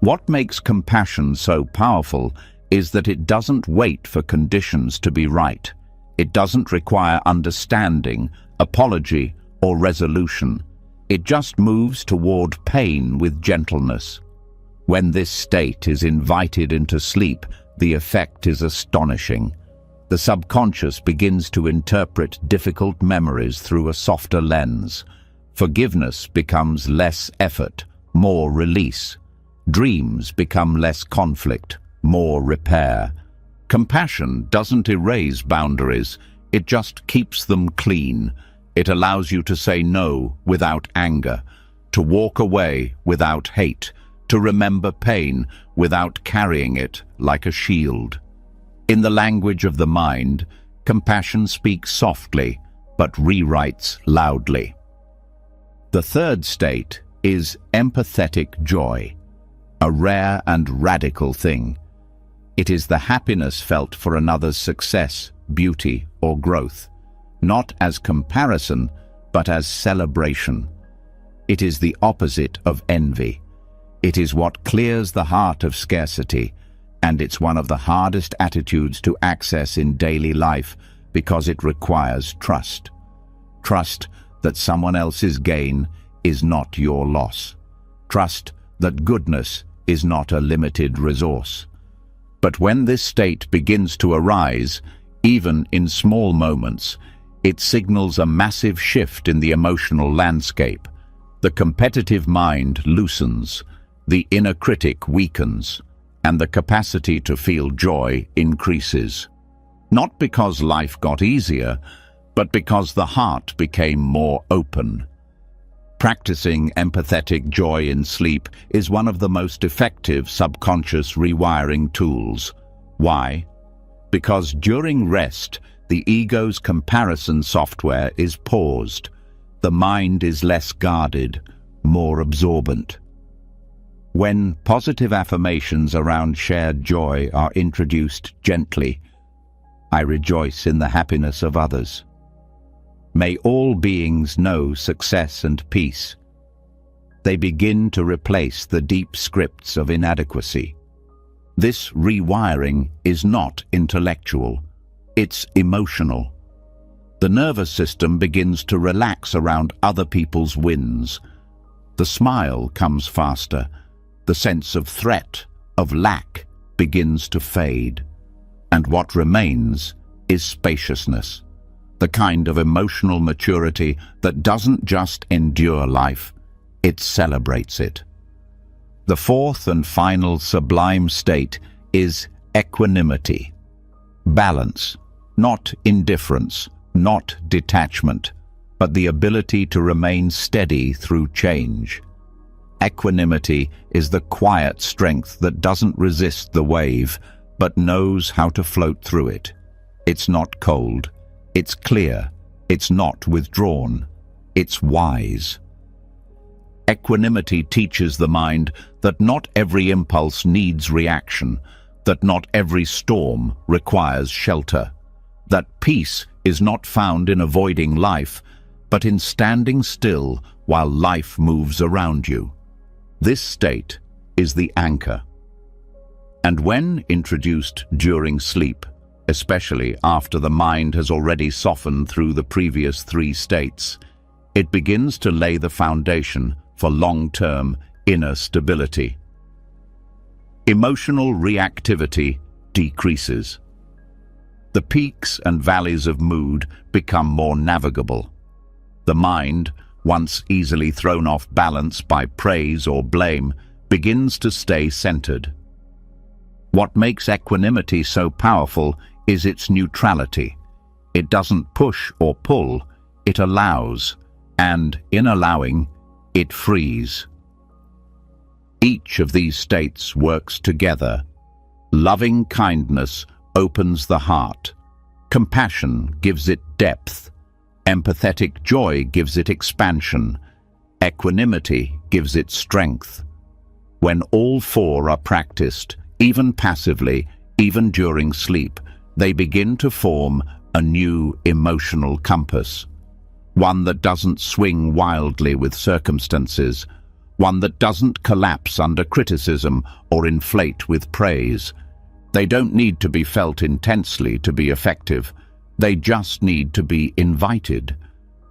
What makes compassion so powerful is that it doesn't wait for conditions to be right. It doesn't require understanding, apology, or resolution. It just moves toward pain with gentleness. When this state is invited into sleep, the effect is astonishing. The subconscious begins to interpret difficult memories through a softer lens. Forgiveness becomes less effort, more release. Dreams become less conflict, more repair. Compassion doesn't erase boundaries, it just keeps them clean. It allows you to say no without anger, to walk away without hate, to remember pain without carrying it like a shield. In the language of the mind, compassion speaks softly, but rewrites loudly. The third state is empathetic joy, a rare and radical thing. It is the happiness felt for another's success, beauty, or growth, not as comparison, but as celebration. It is the opposite of envy. It is what clears the heart of scarcity, and it's one of the hardest attitudes to access in daily life because it requires trust. Trust that someone else's gain is not your loss. Trust that goodness is not a limited resource. But when this state begins to arise, even in small moments, it signals a massive shift in the emotional landscape. The competitive mind loosens, the inner critic weakens, and the capacity to feel joy increases. Not because life got easier, but because the heart became more open. Practicing empathetic joy in sleep is one of the most effective subconscious rewiring tools. Why? Because during rest, the ego's comparison software is paused. The mind is less guarded, more absorbent. When positive affirmations around shared joy are introduced gently, I rejoice in the happiness of others. May all beings know success and peace. They begin to replace the deep scripts of inadequacy. This rewiring is not intellectual, it's emotional. The nervous system begins to relax around other people's wins. The smile comes faster. The sense of threat, of lack, begins to fade. And what remains is spaciousness, the kind of emotional maturity that doesn't just endure life, it celebrates it. The fourth and final sublime state is equanimity. Balance, not indifference, not detachment, but the ability to remain steady through change. Equanimity is the quiet strength that doesn't resist the wave, but knows how to float through it. It's not cold, it's clear, it's not withdrawn, it's wise. Equanimity teaches the mind that not every impulse needs reaction, that not every storm requires shelter, that peace is not found in avoiding life, but in standing still while life moves around you. This state is the anchor. And when introduced during sleep, especially after the mind has already softened through the previous three states, it begins to lay the foundation for long-term inner stability. Emotional reactivity decreases. The peaks and valleys of mood become more navigable. The mind, once easily thrown off balance by praise or blame, begins to stay centered. What makes equanimity so powerful is its neutrality. It doesn't push or pull, it allows, and in allowing, it frees. Each of these states works together. Loving kindness opens the heart. Compassion gives it depth. Empathetic joy gives it expansion. Equanimity gives it strength. When all four are practiced, even passively, even during sleep, they begin to form a new emotional compass. One that doesn't swing wildly with circumstances, one that doesn't collapse under criticism or inflate with praise. They don't need to be felt intensely to be effective. They just need to be invited.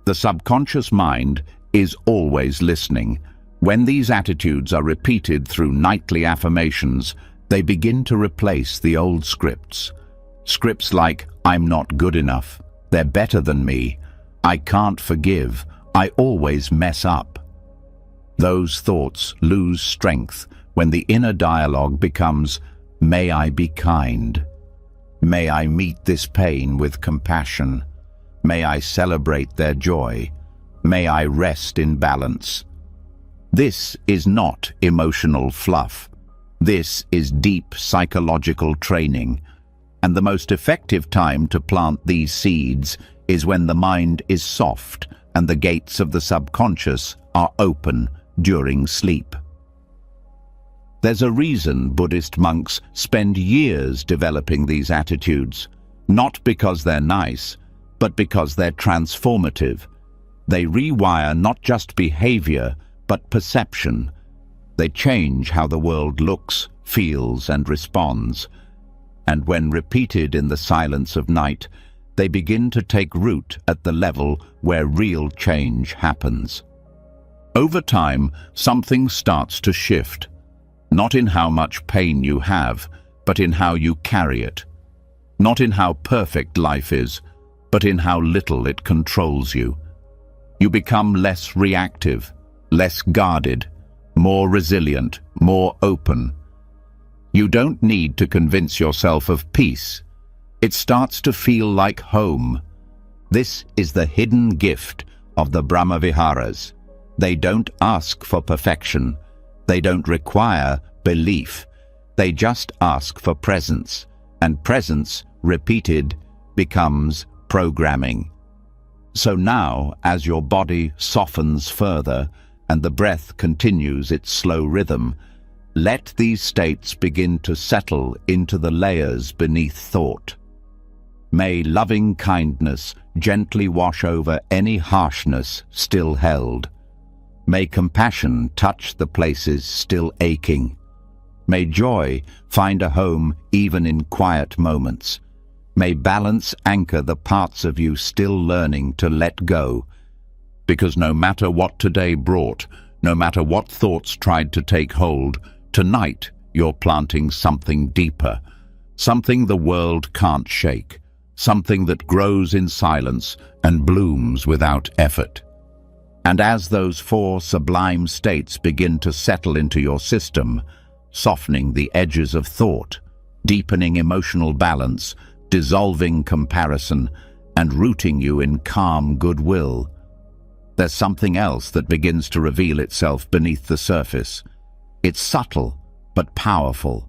The subconscious mind is always listening. When these attitudes are repeated through nightly affirmations, they begin to replace the old scripts. Scripts like, I'm not good enough, they're better than me, I can't forgive, I always mess up. Those thoughts lose strength when the inner dialogue becomes, may I be kind. May I meet this pain with compassion. May I celebrate their joy. May I rest in balance. This is not emotional fluff. This is deep psychological training. And the most effective time to plant these seeds is when the mind is soft and the gates of the subconscious are open during sleep. There's a reason Buddhist monks spend years developing these attitudes, not because they're nice, but because they're transformative. They rewire not just behavior, but perception. They change how the world looks, feels, and responds. And when repeated in the silence of night, they begin to take root at the level where real change happens. Over time, something starts to shift, not in how much pain you have, but in how you carry it. Not in how perfect life is, but in how little it controls you. You become less reactive, less guarded, more resilient, more open. You don't need to convince yourself of peace. It starts to feel like home. This is the hidden gift of the Brahma viharas. They don't ask for perfection. They don't require belief. They just ask for presence. And presence, repeated, becomes programming. So now, as your body softens further and the breath continues its slow rhythm, let these states begin to settle into the layers beneath thought. May loving kindness gently wash over any harshness still held. May compassion touch the places still aching. May joy find a home even in quiet moments. May balance anchor the parts of you still learning to let go, because no matter what today brought, no matter what thoughts tried to take hold, tonight you're planting something deeper, something the world can't shake, something that grows in silence and blooms without effort. And as those 4 sublime states begin to settle into your system, softening the edges of thought, deepening emotional balance, dissolving comparison, and rooting you in calm goodwill, there's something else that begins to reveal itself beneath the surface. It's subtle, but powerful.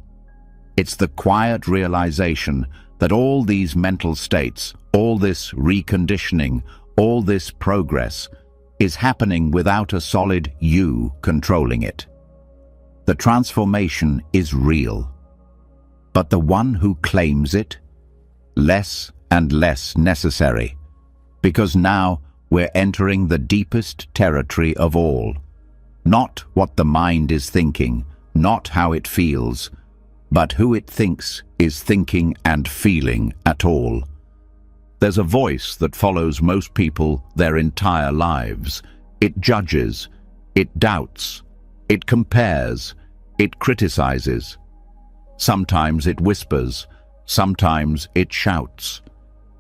It's the quiet realization that all these mental states, all this reconditioning, all this progress, is happening without a solid you controlling it. The transformation is real. But the one who claims it, less and less necessary, because now we're entering the deepest territory of all. Not what the mind is thinking, not how it feels, but who it thinks is thinking and feeling at all. There's a voice that follows most people their entire lives. It judges, it doubts, it compares, it criticizes. Sometimes it whispers, sometimes it shouts,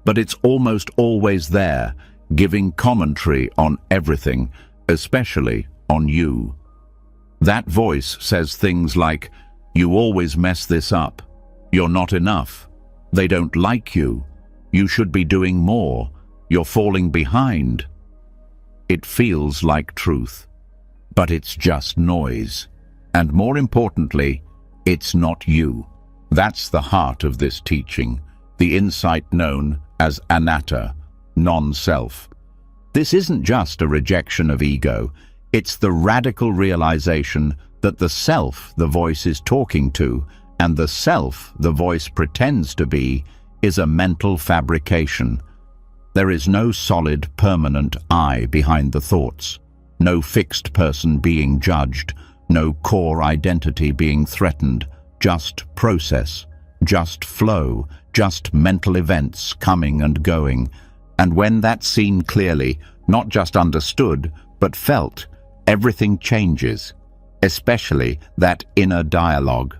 but it's almost always there, giving commentary on everything, especially on you. That voice says things like, "You always mess this up. You're not enough. They don't like you. You should be doing more. You're falling behind." It feels like truth, but it's just noise. And more importantly, it's not you. That's the heart of this teaching, the insight known as anatta, non-self. This isn't just a rejection of ego, it's the radical realization that the self the voice is talking to and the self the voice pretends to be is a mental fabrication. There is no solid, permanent I behind the thoughts, no fixed person being judged, no core identity being threatened, just process, just flow, just mental events coming and going. And when that's seen clearly, not just understood, but felt, everything changes, especially that inner dialogue.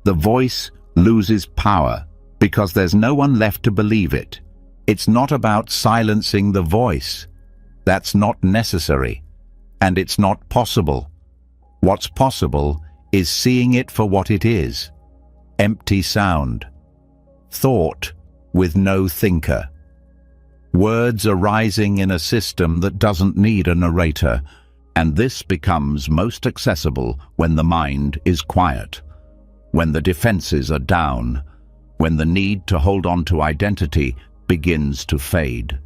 The voice loses power because there's no one left to believe it. It's not about silencing the voice. That's not necessary, and it's not possible. What's possible is seeing it for what it is: empty sound, thought with no thinker. Words arising in a system that doesn't need a narrator, and this becomes most accessible when the mind is quiet, when the defenses are down, when the need to hold on to identity begins to fade.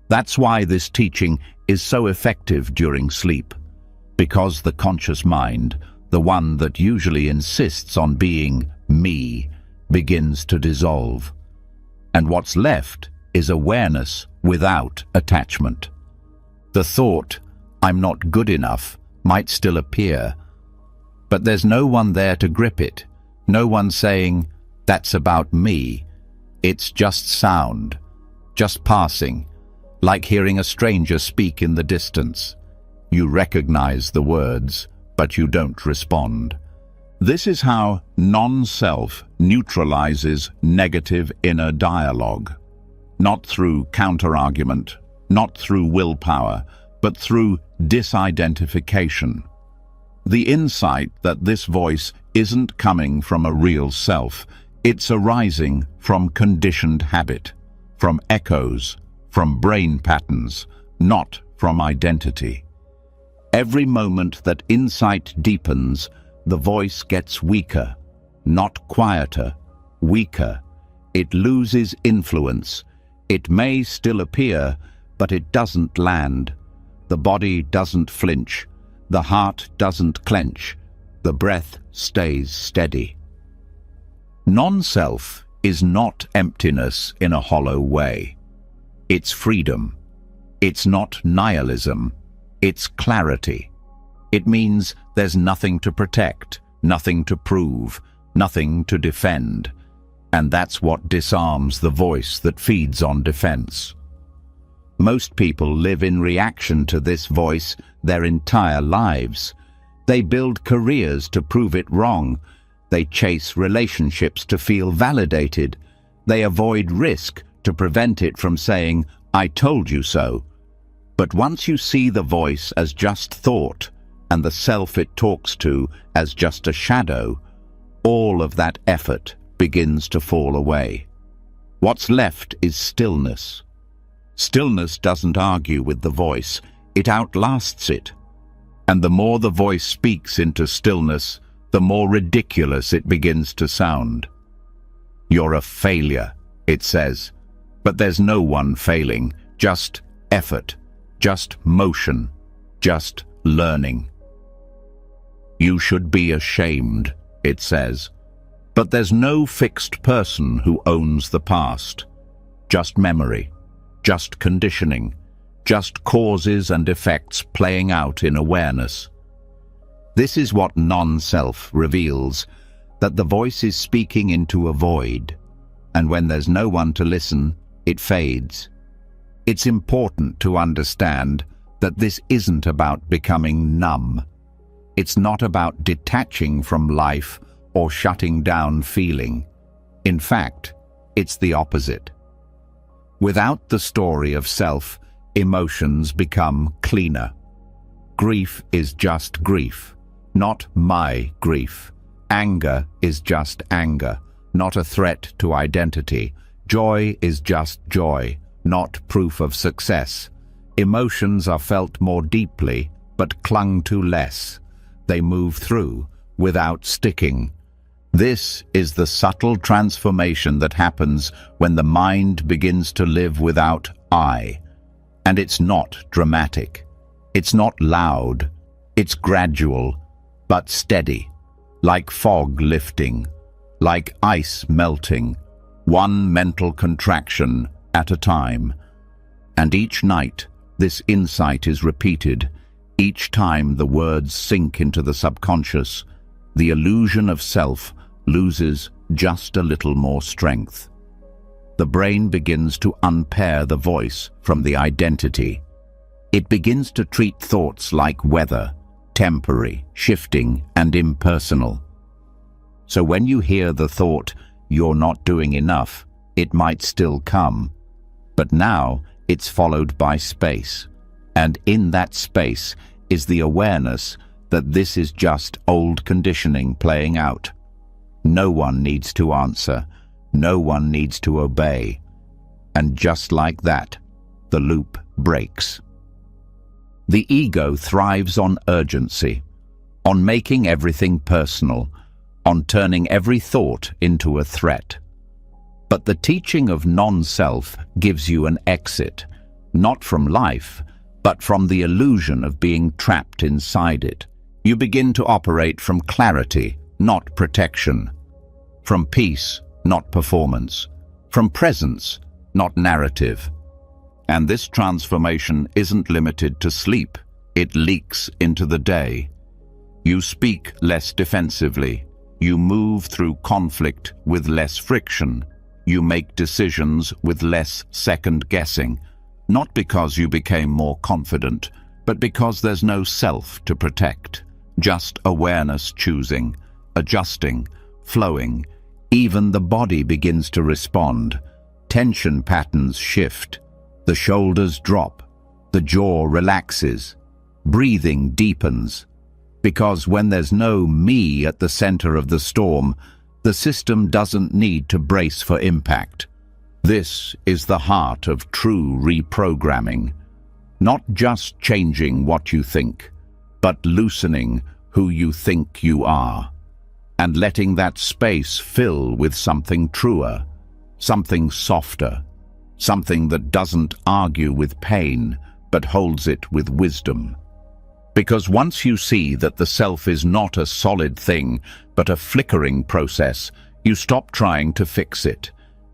That's why this teaching is so effective during sleep, because the conscious mind, the one that usually insists on being me, begins to dissolve. And what's left is awareness without attachment. The thought, "I'm not good enough," might still appear, but there's no one there to grip it, no one saying, "That's about me." It's just sound, just passing, like hearing a stranger speak in the distance. You recognize the words, but you don't respond. This is how non-self neutralizes negative inner dialogue. Not through counter-argument, not through willpower, but through disidentification. The insight that this voice isn't coming from a real self, it's arising from conditioned habit, from echoes, from brain patterns, not from identity. Every moment that insight deepens, the voice gets weaker, not quieter, weaker. It loses influence. It may still appear, but it doesn't land. The body doesn't flinch. The heart doesn't clench. The breath stays steady. Non-self is not emptiness in a hollow way. It's freedom. It's not nihilism. It's clarity. It means there's nothing to protect, nothing to prove, nothing to defend. And that's what disarms the voice that feeds on defense. Most people live in reaction to this voice their entire lives. They build careers to prove it wrong. They chase relationships to feel validated. They avoid risk to prevent it from saying, "I told you so." But once you see the voice as just thought and the self it talks to as just a shadow, all of that effort begins to fall away. What's left is stillness. Stillness doesn't argue with the voice, it outlasts it. And the more the voice speaks into stillness, the more ridiculous it begins to sound. "You're a failure," it says. But there's no one failing, just effort, just motion, just learning. "You should be ashamed," it says. But there's no fixed person who owns the past. Just memory, just conditioning, just causes and effects playing out in awareness. This is what non-self reveals, that the voice is speaking into a void, and when there's no one to listen, it fades. It's important to understand that this isn't about becoming numb. It's not about detaching from life or shutting down feeling. In fact, it's the opposite. Without the story of self, emotions become cleaner. Grief is just grief, not my grief. Anger is just anger, not a threat to identity. Joy is just joy, not proof of success. Emotions are felt more deeply, but clung to less. They move through, without sticking. This is the subtle transformation that happens when the mind begins to live without I. And it's not dramatic. It's not loud. It's gradual, but steady. Like fog lifting, like ice melting, one mental contraction at a time. And each night, this insight is repeated. Each time the words sink into the subconscious, the illusion of self loses just a little more strength. The brain begins to unpair the voice from the identity. It begins to treat thoughts like weather, temporary, shifting, and impersonal. So when you hear the thought, "You're not doing enough," it might still come. But now it's followed by space. And in that space is the awareness that this is just old conditioning playing out. No one needs to answer. No one needs to obey. And just like that, the loop breaks. The ego thrives on urgency, on making everything personal, on turning every thought into a threat. But the teaching of non-self gives you an exit, not from life, but from the illusion of being trapped inside it. You begin to operate from clarity, not protection. From peace, not performance. From presence, not narrative. And this transformation isn't limited to sleep. It leaks into the day. You speak less defensively. You move through conflict with less friction. You make decisions with less second-guessing. Not because you became more confident, but because there's no self to protect. Just awareness choosing, adjusting, flowing. Even the body begins to respond. Tension patterns shift. The shoulders drop. The jaw relaxes. Breathing deepens. Because when there's no me at the center of the storm, the system doesn't need to brace for impact. This is the heart of true reprogramming. Not just changing what you think, but loosening who you think you are. And letting that space fill with something truer, something softer, something that doesn't argue with pain, but holds it with wisdom. Because once you see that the self is not a solid thing, but a flickering process, you stop trying to fix it,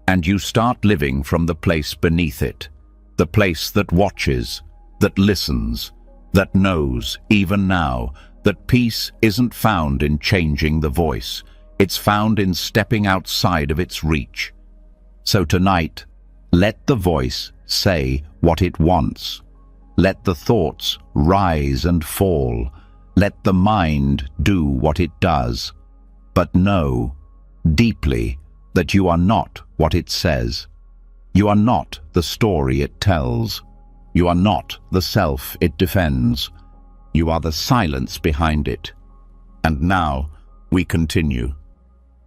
and you start living from the place beneath it, the place that watches, that listens, that knows, even now, that peace isn't found in changing the voice. It's found in stepping outside of its reach. So tonight, let the voice say what it wants. Let the thoughts rise and fall. Let the mind do what it does. But know, deeply, that you are not what it says. You are not the story it tells. You are not the self it defends. You are the silence behind it. And now, we continue.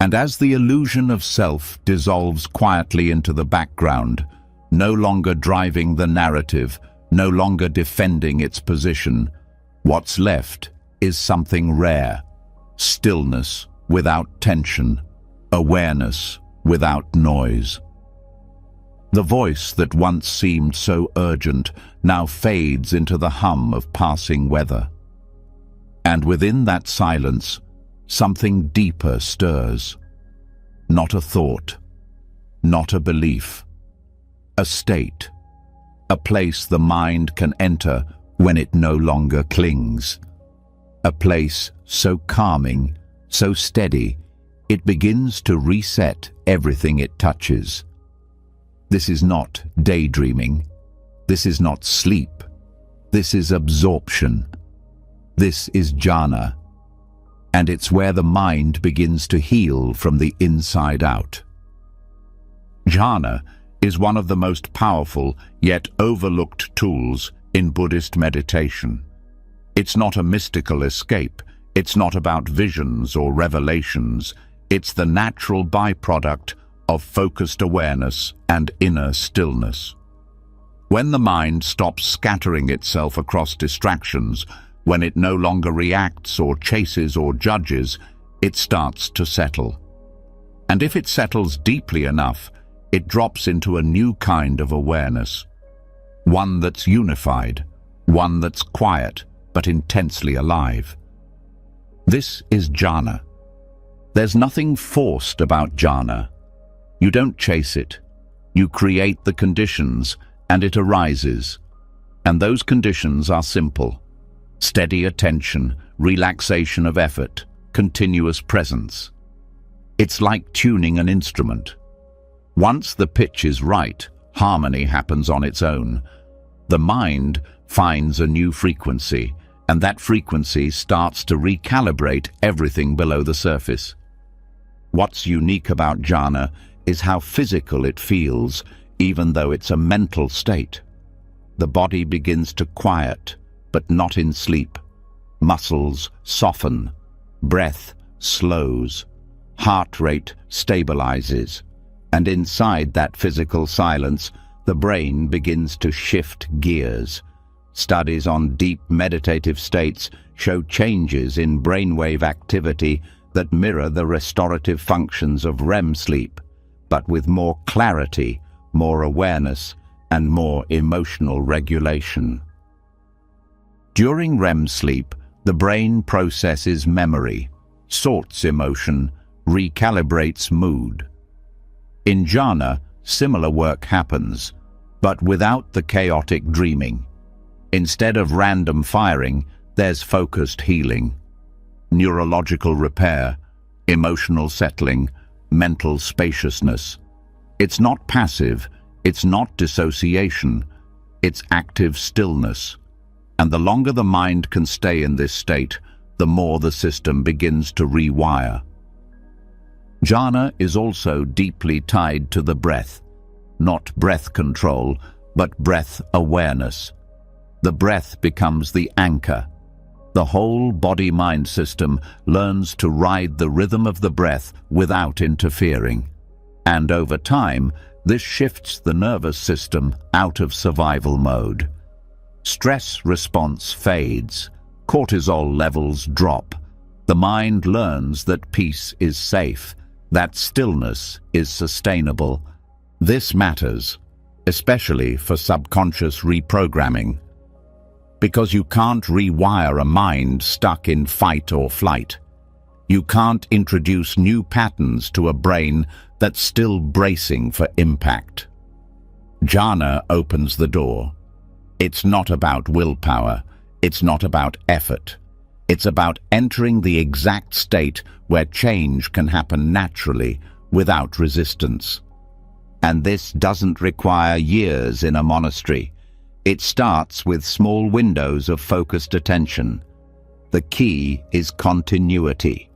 And as the illusion of self dissolves quietly into the background, no longer driving the narrative, no longer defending its position, what's left is something rare: stillness without tension, awareness without noise. The voice that once seemed so urgent now fades into the hum of passing weather. And within that silence, something deeper stirs. Not a thought, not a belief, a state, a place the mind can enter when it no longer clings. A place so calming, so steady, it begins to reset everything it touches. This is not daydreaming. This is not sleep. This is absorption. This is jhana. And it's where the mind begins to heal from the inside out. Jhana is one of the most powerful yet overlooked tools in Buddhist meditation. It's not a mystical escape. It's not about visions or revelations. It's the natural byproduct of focused awareness and inner stillness. When the mind stops scattering itself across distractions, when it no longer reacts or chases or judges, it starts to settle. And if it settles deeply enough, it drops into a new kind of awareness. One that's unified, one that's quiet but intensely alive. This is jhana. There's nothing forced about jhana. You don't chase it. You create the conditions, and it arises. And those conditions are simple: steady attention, relaxation of effort, continuous presence. It's like tuning an instrument. Once the pitch is right, harmony happens on its own. The mind finds a new frequency, and that frequency starts to recalibrate everything below the surface. What's unique about jhana is how physical it feels, even though it's a mental state. The body begins to quiet, but not in sleep. Muscles soften, breath slows, heart rate stabilizes, and inside that physical silence, the brain begins to shift gears. Studies on deep meditative states show changes in brainwave activity that mirror the restorative functions of REM sleep, but with more clarity, more awareness, and more emotional regulation. During REM sleep, the brain processes memory, sorts emotion, recalibrates mood. In jhana, similar work happens, but without the chaotic dreaming. Instead of random firing, there's focused healing, neurological repair, emotional settling, mental spaciousness. It's not passive, it's not dissociation, it's active stillness. And the longer the mind can stay in this state, the more the system begins to rewire. Jhana is also deeply tied to the breath, not breath control, but breath awareness. The breath becomes the anchor. The whole body-mind system learns to ride the rhythm of the breath without interfering. And over time, this shifts the nervous system out of survival mode. Stress response fades, cortisol levels drop. The mind learns that peace is safe, that stillness is sustainable. This matters, especially for subconscious reprogramming, because you can't rewire a mind stuck in fight or flight. You can't introduce new patterns to a brain that's still bracing for impact. Jhana opens the door. It's not about willpower. It's not about effort. It's about entering the exact state where change can happen naturally, without resistance. And this doesn't require years in a monastery. It starts with small windows of focused attention. The key is continuity.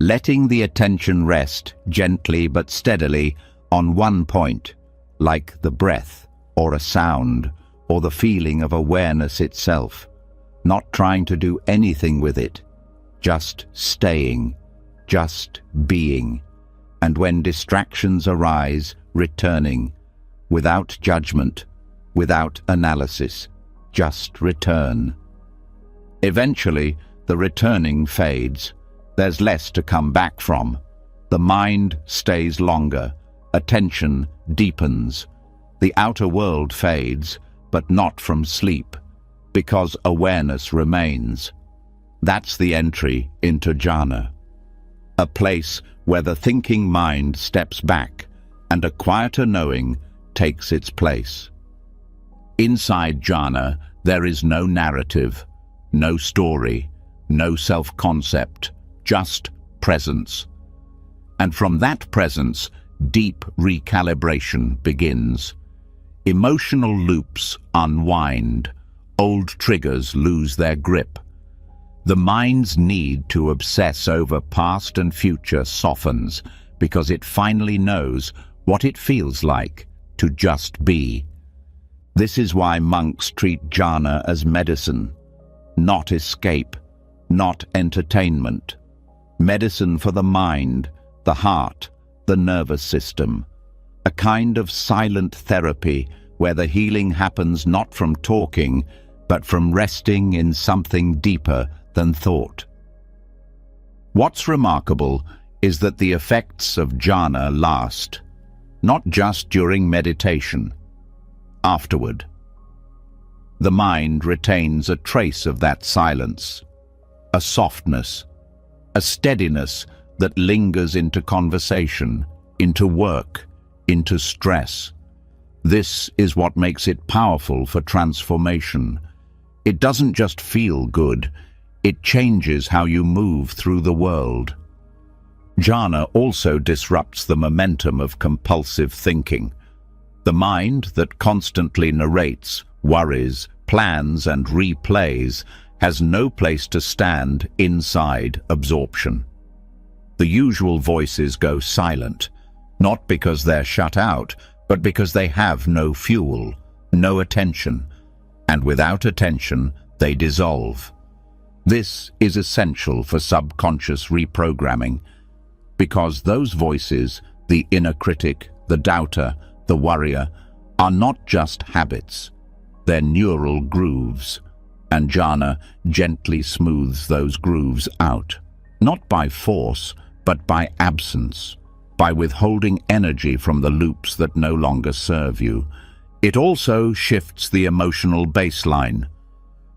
Letting the attention rest gently but steadily on one point, like the breath, or a sound, or the feeling of awareness itself. Not trying to do anything with it, just staying, just being. And when distractions arise, returning, without judgment, without analysis, just return. Eventually, the returning fades. There's less to come back from. The mind stays longer, attention deepens. The outer world fades, but not from sleep, because awareness remains. That's the entry into jhana, a place where the thinking mind steps back and a quieter knowing takes its place. Inside jhana, there is no narrative, no story, no self-concept, just presence. And from that presence, deep recalibration begins. Emotional loops unwind, old triggers lose their grip. The mind's need to obsess over past and future softens because it finally knows what it feels like to just be. This is why monks treat jhana as medicine, not escape, not entertainment. Medicine for the mind, the heart, the nervous system. A kind of silent therapy where the healing happens not from talking, but from resting in something deeper than thought. What's remarkable is that the effects of jhana last, not just during meditation, afterward. The mind retains a trace of that silence, a softness, a steadiness that lingers into conversation, into work, into stress. This is what makes it powerful for transformation. It doesn't just feel good, it changes how you move through the world. Jhana also disrupts the momentum of compulsive thinking. The mind that constantly narrates, worries, plans and replays has no place to stand inside absorption. The usual voices go silent, not because they're shut out, but because they have no fuel, no attention, and without attention, they dissolve. This is essential for subconscious reprogramming, because those voices, the inner critic, the doubter, the worrier, are not just habits, they're neural grooves, and jhana gently smooths those grooves out, not by force, but by absence, by withholding energy from the loops that no longer serve you. It also shifts the emotional baseline.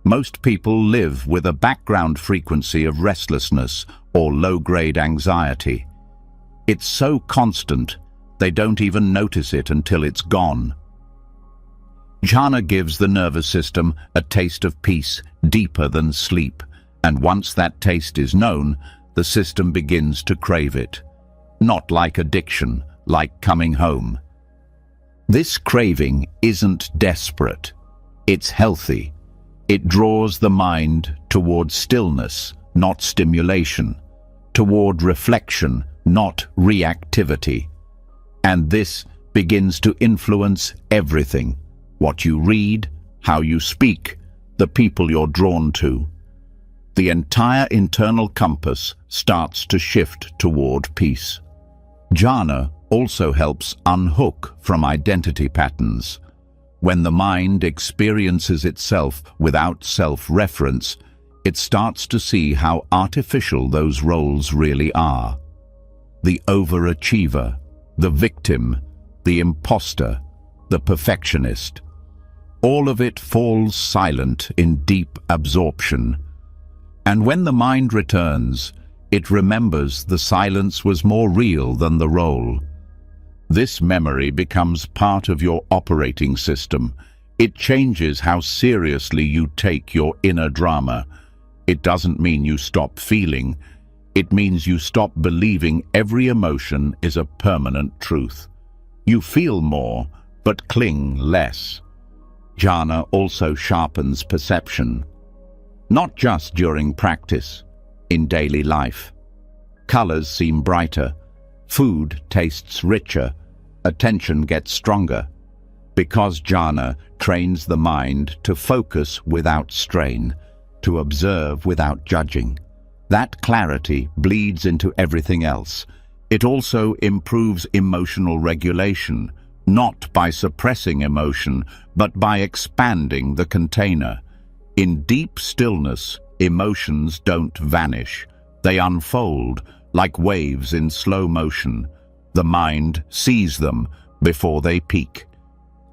Most people live with a background frequency of restlessness or low-grade anxiety. It's so constant, they don't even notice it until it's gone. Jhana gives the nervous system a taste of peace deeper than sleep, and once that taste is known, the system begins to crave it. Not like addiction, like coming home. This craving isn't desperate, it's healthy. It draws the mind toward stillness, not stimulation, toward reflection, not reactivity. And this begins to influence everything: what you read, how you speak, the people you're drawn to. The entire internal compass starts to shift toward peace. Jhana also helps unhook from identity patterns. When the mind experiences itself without self-reference, it starts to see how artificial those roles really are. The overachiever, the victim, the imposter, the perfectionist. All of it falls silent in deep absorption. And when the mind returns, it remembers the silence was more real than the role. This memory becomes part of your operating system. It changes how seriously you take your inner drama. It doesn't mean you stop feeling. It means you stop believing every emotion is a permanent truth. You feel more, but cling less. Jhana also sharpens perception, not just during practice, in daily life. Colors seem brighter, food tastes richer, attention gets stronger, because jhana trains the mind to focus without strain, to observe without judging. That clarity bleeds into everything else. It also improves emotional regulation, not by suppressing emotion, but by expanding the container. In deep stillness, emotions don't vanish. They unfold like waves in slow motion. The mind sees them before they peak.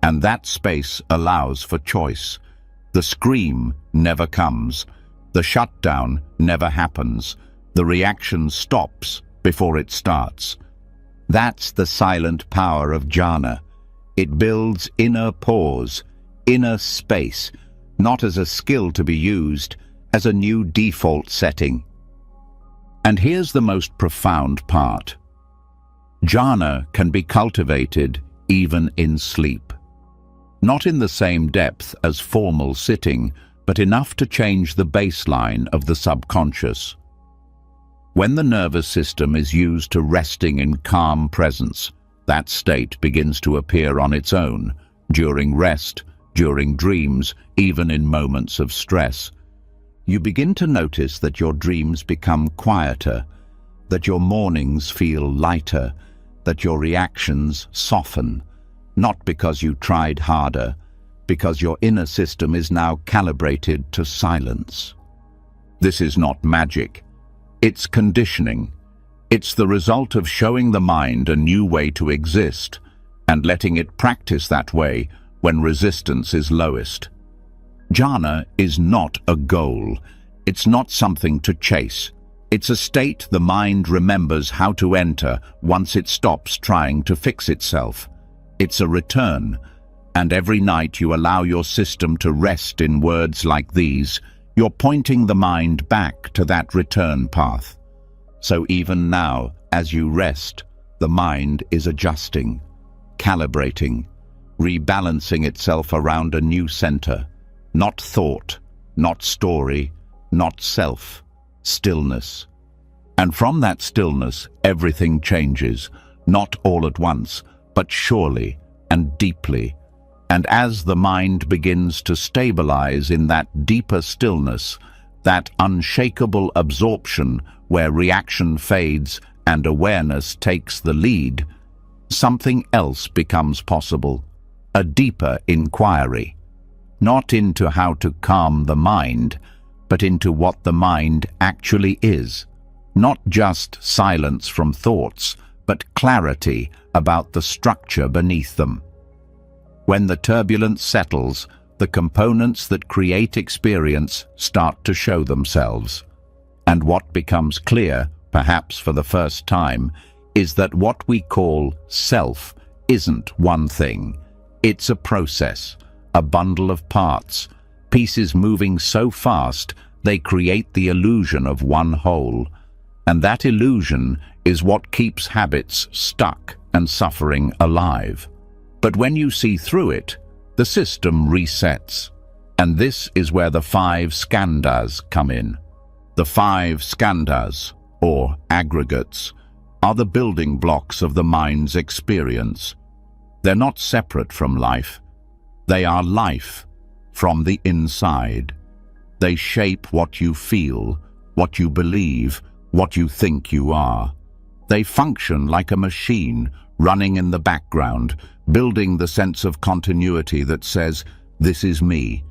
And that space allows for choice. The scream never comes. The shutdown never happens. The reaction stops before it starts. That's the silent power of jhana. It builds inner pause, inner space, not as a skill to be used, as a new default setting. And here's the most profound part. Jhana can be cultivated even in sleep. Not in the same depth as formal sitting, but enough to change the baseline of the subconscious. When the nervous system is used to resting in calm presence, that state begins to appear on its own, during rest, during dreams, even in moments of stress. You begin to notice that your dreams become quieter, that your mornings feel lighter, that your reactions soften, not because you tried harder, because your inner system is now calibrated to silence. This is not magic. It's conditioning. It's the result of showing the mind a new way to exist and letting it practice that way when resistance is lowest. Jhana is not a goal. It's not something to chase. It's a state the mind remembers how to enter once it stops trying to fix itself. It's a return, and every night you allow your system to rest in words like these, you're pointing the mind back to that return path. So even now, as you rest, the mind is adjusting, calibrating, rebalancing itself around a new center. Not thought, not story, not self, stillness. And from that stillness, everything changes, not all at once, but surely and deeply. And as the mind begins to stabilize in that deeper stillness, that unshakable absorption where reaction fades and awareness takes the lead, something else becomes possible, a deeper inquiry. Not into how to calm the mind, but into what the mind actually is. Not just silence from thoughts, but clarity about the structure beneath them. When the turbulence settles, the components that create experience start to show themselves. And what becomes clear, perhaps for the first time, is that what we call self isn't one thing. It's a process, a bundle of parts, pieces moving so fast they create the illusion of one whole. And that illusion is what keeps habits stuck and suffering alive. But when you see through it, the system resets. And this is where the 5 scandas come in. The 5 scandas, or aggregates, are the building blocks of the mind's experience. They're not separate from life. They are life from the inside. They shape what you feel, what you believe, what you think you are. They function like a machine running in the background, building the sense of continuity that says, "This is me."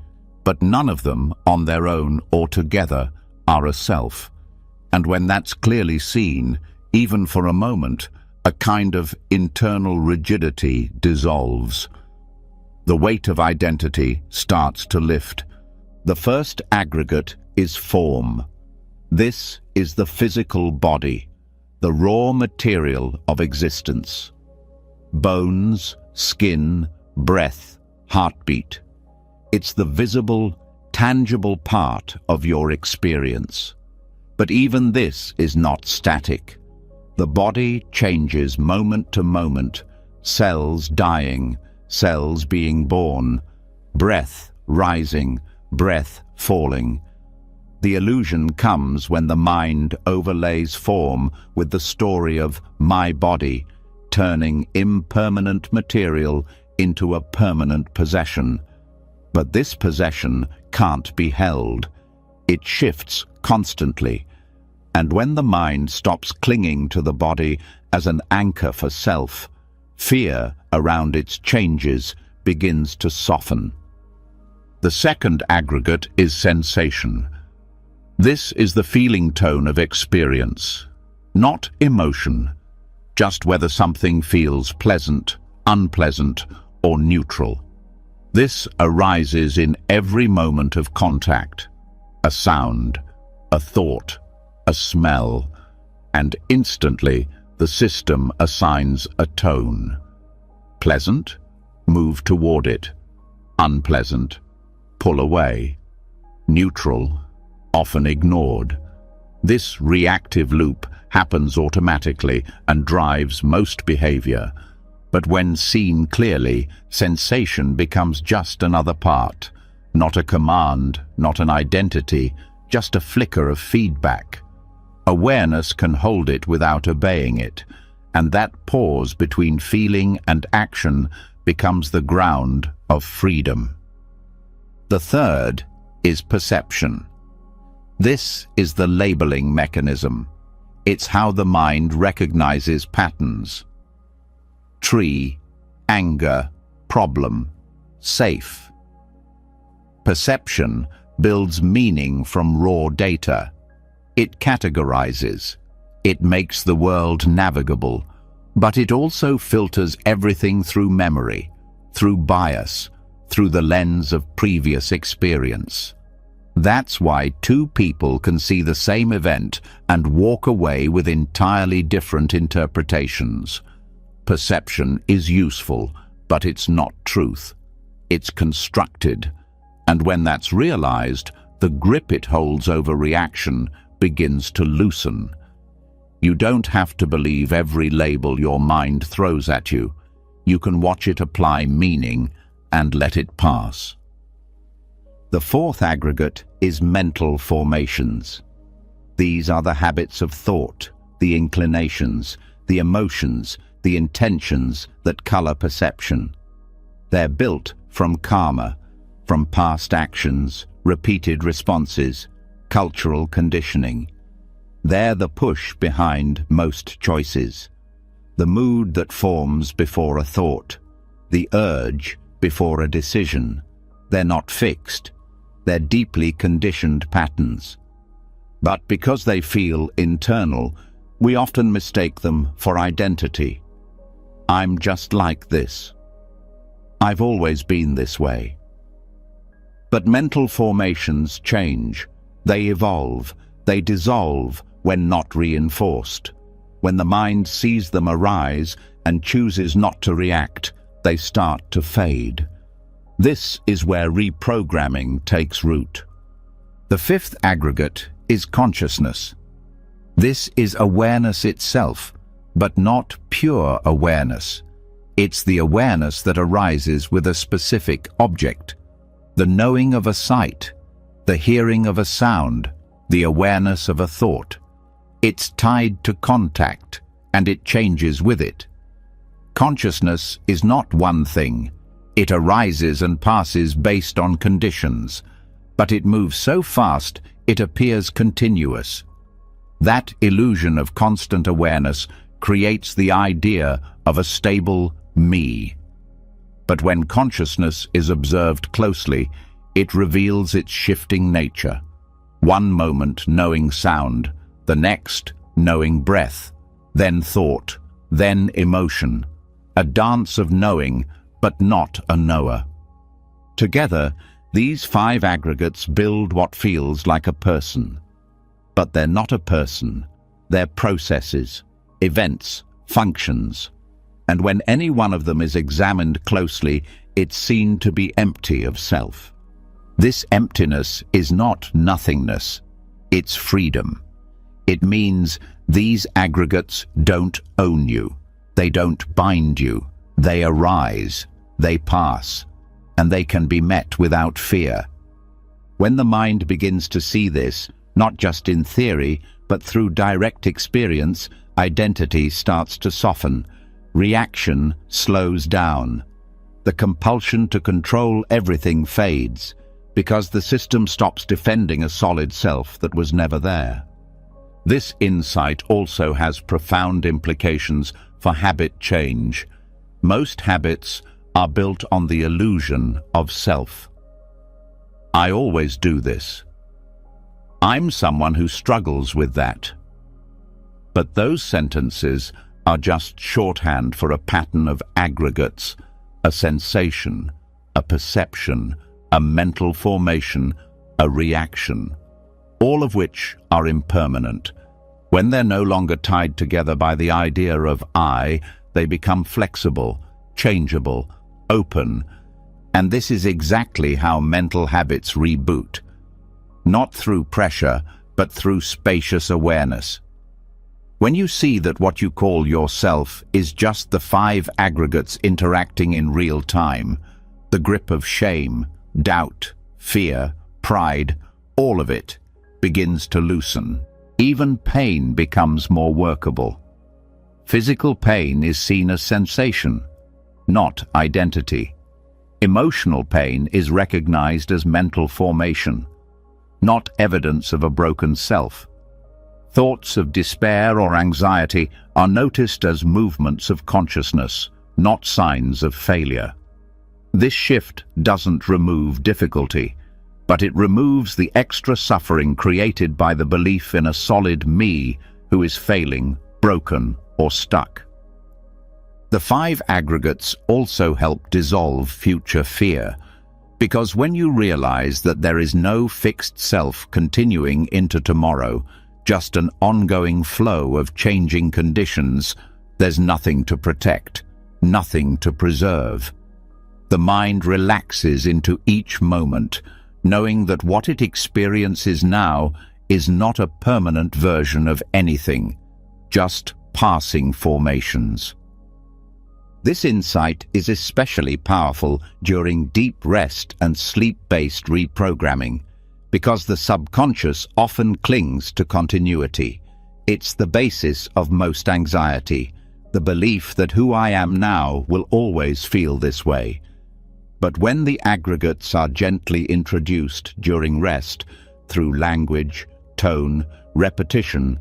But none of them, on their own or together, are a self. And when that's clearly seen, even for a moment, a kind of internal rigidity dissolves. The weight of identity starts to lift. The first aggregate is form. This is the physical body, the raw material of existence. Bones, skin, breath, heartbeat. It's the visible, tangible part of your experience. But even this is not static. The body changes moment to moment, cells dying, cells being born, breath rising, breath falling. The illusion comes when the mind overlays form with the story of my body, turning impermanent material into a permanent possession. But this possession can't be held. It shifts constantly. And when the mind stops clinging to the body as an anchor for self, fear around its changes begins to soften. The second aggregate is sensation. This is the feeling tone of experience, not emotion, just whether something feels pleasant, unpleasant, or neutral. This arises in every moment of contact, a sound, a thought, a smell, and instantly the system assigns a tone. Pleasant? Move toward it. Unpleasant? Pull away. Neutral? Often ignored. This reactive loop happens automatically and drives most behavior. But when seen clearly, sensation becomes just another part, not a command, not an identity, just a flicker of feedback. Awareness can hold it without obeying it, and that pause between feeling and action becomes the ground of freedom. The third is perception. This is the labeling mechanism. It's how the mind recognizes patterns. Tree, anger, problem, safe. Perception builds meaning from raw data. It categorizes. It makes the world navigable, but it also filters everything through memory, through bias, through the lens of previous experience. That's why two people can see the same event and walk away with entirely different interpretations. Perception is useful, but it's not truth. It's constructed, and when that's realized, the grip it holds over reaction begins to loosen. You don't have to believe every label your mind throws at you. You can watch it apply meaning and let it pass. The fourth aggregate is mental formations. These are the habits of thought, the inclinations, the emotions, the intentions that color perception. They're built from karma, from past actions, repeated responses, cultural conditioning. They're the push behind most choices, the mood that forms before a thought, the urge before a decision. They're not fixed. They're deeply conditioned patterns. But because they feel internal, we often mistake them for identity. I'm just like this. I've always been this way. But mental formations change. They evolve. They dissolve when not reinforced. When the mind sees them arise and chooses not to react, they start to fade. This is where reprogramming takes root. The fifth aggregate is consciousness. This is awareness itself, but not pure awareness. It's the awareness that arises with a specific object, the knowing of a sight, the hearing of a sound, the awareness of a thought. It's tied to contact, and it changes with it. Consciousness is not one thing. It arises and passes based on conditions, but it moves so fast it appears continuous. That illusion of constant awareness creates the idea of a stable me. But when consciousness is observed closely, it reveals its shifting nature. One moment knowing sound, the next knowing breath, then thought, then emotion. A dance of knowing, but not a knower. Together, these five aggregates build what feels like a person. But they're not a person. They're processes, events, functions. And when any one of them is examined closely, it's seen to be empty of self. This emptiness is not nothingness, it's freedom. It means these aggregates don't own you, they don't bind you, they arise, they pass, and they can be met without fear. When the mind begins to see this, not just in theory, but through direct experience, identity starts to soften, reaction slows down. The compulsion to control everything fades, because the system stops defending a solid self that was never there. This insight also has profound implications for habit change. Most habits are built on the illusion of self. I always do this. I'm someone who struggles with that. But those sentences are just shorthand for a pattern of aggregates, a sensation, a perception, a mental formation, a reaction, all of which are impermanent. When they're no longer tied together by the idea of I, they become flexible, changeable, open, and this is exactly how mental habits reboot. Not through pressure, but through spacious awareness. When you see that what you call yourself is just the 5 aggregates interacting in real time, the grip of shame, doubt, fear, pride, all of it begins to loosen. Even pain becomes more workable. Physical pain is seen as sensation, not identity. Emotional pain is recognized as mental formation, not evidence of a broken self. Thoughts of despair or anxiety are noticed as movements of consciousness, not signs of failure. This shift doesn't remove difficulty, but it removes the extra suffering created by the belief in a solid me who is failing, broken, or stuck. The 5 aggregates also help dissolve future fear, because when you realize that there is no fixed self continuing into tomorrow, just an ongoing flow of changing conditions, there's nothing to protect, nothing to preserve. The mind relaxes into each moment, knowing that what it experiences now is not a permanent version of anything, just passing formations. This insight is especially powerful during deep rest and sleep-based reprogramming, because the subconscious often clings to continuity. It's the basis of most anxiety, the belief that who I am now will always feel this way. But when the aggregates are gently introduced during rest, through language, tone, repetition,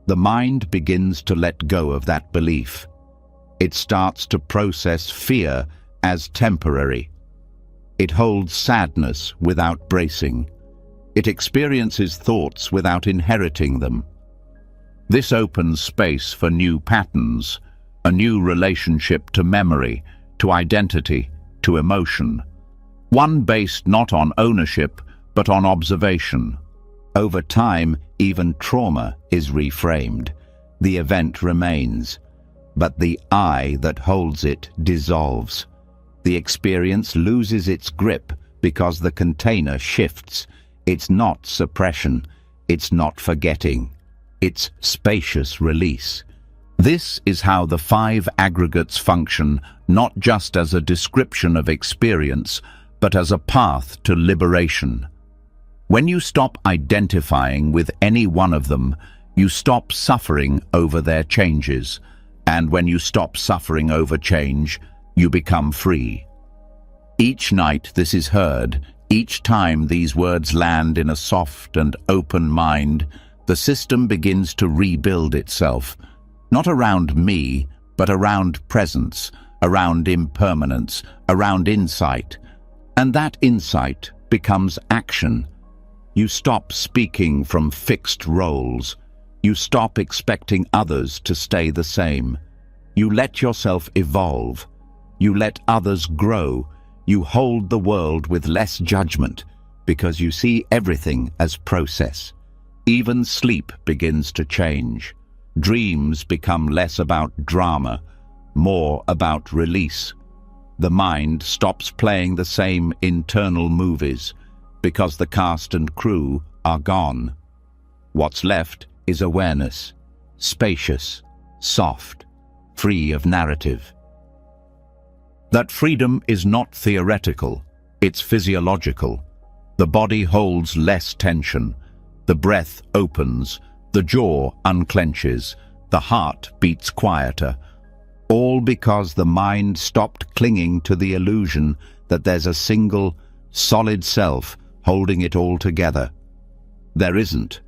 the mind begins to let go of that belief. It starts to process fear as temporary. It holds sadness without bracing. It experiences thoughts without inheriting them. This opens space for new patterns, a new relationship to memory, to identity, to emotion. One based not on ownership, but on observation. Over time, even trauma is reframed. The event remains, but the I that holds it dissolves. The experience loses its grip because the container shifts. It's not suppression, it's not forgetting, it's spacious release. This is how the 5 aggregates function, not just as a description of experience, but as a path to liberation. When you stop identifying with any one of them, you stop suffering over their changes. And when you stop suffering over change, you become free. Each night this is heard, each time these words land in a soft and open mind, the system begins to rebuild itself, not around me, but around presence, around impermanence, around insight. And that insight becomes action. You stop speaking from fixed roles. You stop expecting others to stay the same. You let yourself evolve. You let others grow. You hold the world with less judgment because you see everything as process. Even sleep begins to change. Dreams become less about drama, more about release. The mind stops playing the same internal movies. because the cast and crew are gone. What's left is awareness, spacious, soft, free of narrative. That freedom is not theoretical, it's physiological. The body holds less tension, the breath opens, the jaw unclenches, the heart beats quieter, all because the mind stopped clinging to the illusion that there's a single, solid self holding it all together. There isn't.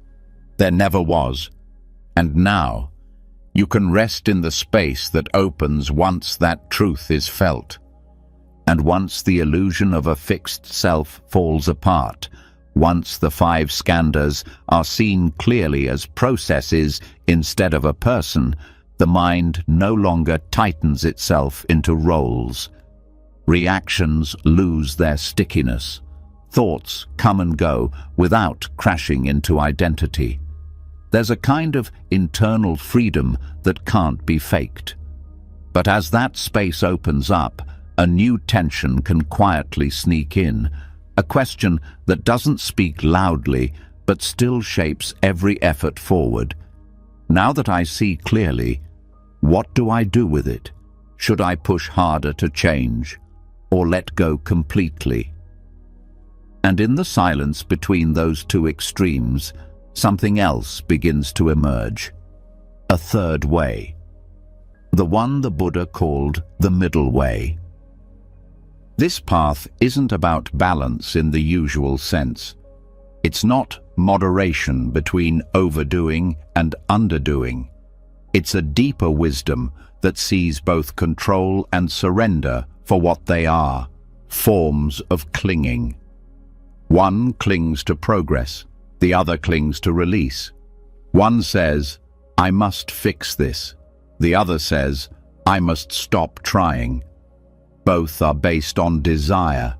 There never was. And now, you can rest in the space that opens once that truth is felt. And once the illusion of a fixed self falls apart, once the 5 scandas are seen clearly as processes instead of a person, the mind no longer tightens itself into roles. Reactions lose their stickiness. Thoughts come and go without crashing into identity. There's a kind of internal freedom that can't be faked. But as that space opens up, a new tension can quietly sneak in, a question that doesn't speak loudly but still shapes every effort forward. Now that I see clearly, what do I do with it? Should I push harder to change, or let go completely? And in the silence between those two extremes, something else begins to emerge. A third way. The one the Buddha called the middle way. This path isn't about balance in the usual sense. It's not moderation between overdoing and underdoing. It's a deeper wisdom that sees both control and surrender for what they are, forms of clinging. One clings to progress, the other clings to release. One says, I must fix this. The other says, I must stop trying. Both are based on desire,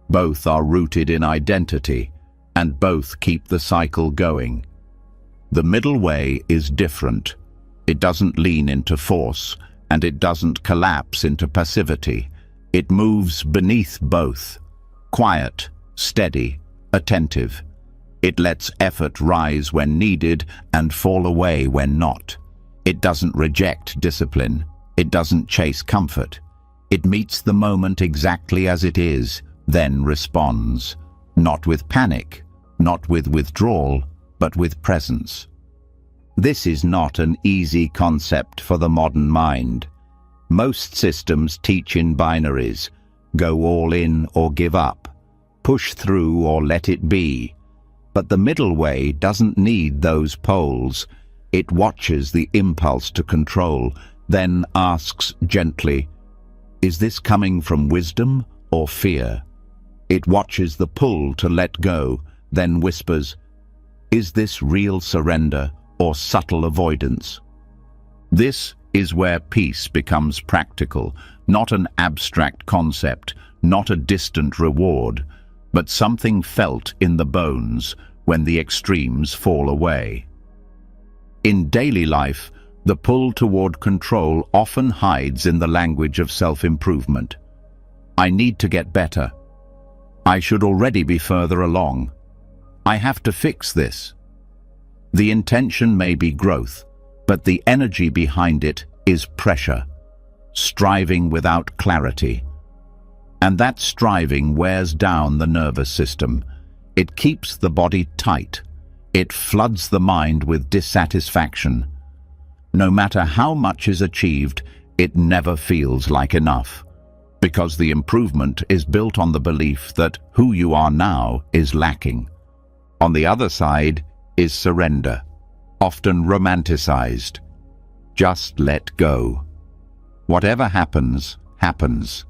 both are rooted in identity, and both keep the cycle going. The middle way is different. It doesn't lean into force, and it doesn't collapse into passivity. It moves beneath both, quiet, steady, attentive. It lets effort rise when needed and fall away when not. It doesn't reject discipline. It doesn't chase comfort. It meets the moment exactly as it is, then responds, not with panic, not with withdrawal, but with presence. This is not an easy concept for the modern mind. Most systems teach in binaries, go all in or give up, push through or let it be. But the middle way doesn't need those poles. It watches the impulse to control, then asks gently, is this coming from wisdom or fear? It watches the pull to let go, then whispers, is this real surrender or subtle avoidance? This is where peace becomes practical, not an abstract concept, not a distant reward, but something felt in the bones when the extremes fall away. In daily life, the pull toward control often hides in the language of self-improvement. I need to get better. I should already be further along. I have to fix this. The intention may be growth, but the energy behind it is pressure, striving without clarity. And that striving wears down the nervous system. It keeps the body tight. It floods the mind with dissatisfaction. No matter how much is achieved, it never feels like enough, because the improvement is built on the belief that who you are now is lacking. On the other side is surrender, often romanticized. Just let go. Whatever happens, happens.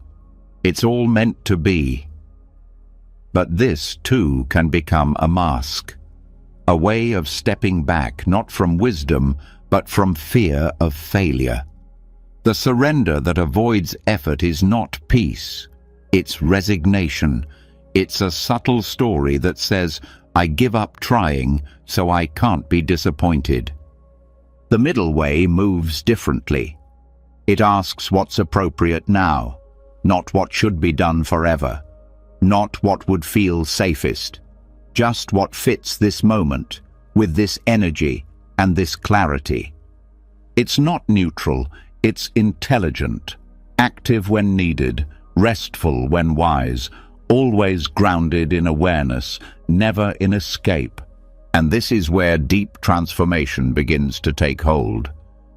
It's all meant to be. But this, too, can become a mask, a way of stepping back not from wisdom, but from fear of failure. The surrender that avoids effort is not peace, it's resignation. It's a subtle story that says, I give up trying, so I can't be disappointed. The middle way moves differently. It asks what's appropriate now, not what should be done forever, not what would feel safest. just what fits this moment, with this energy and this clarity. It's not neutral, it's intelligent, active when needed, restful when wise, always grounded in awareness, never in escape. And this is where deep transformation begins to take hold.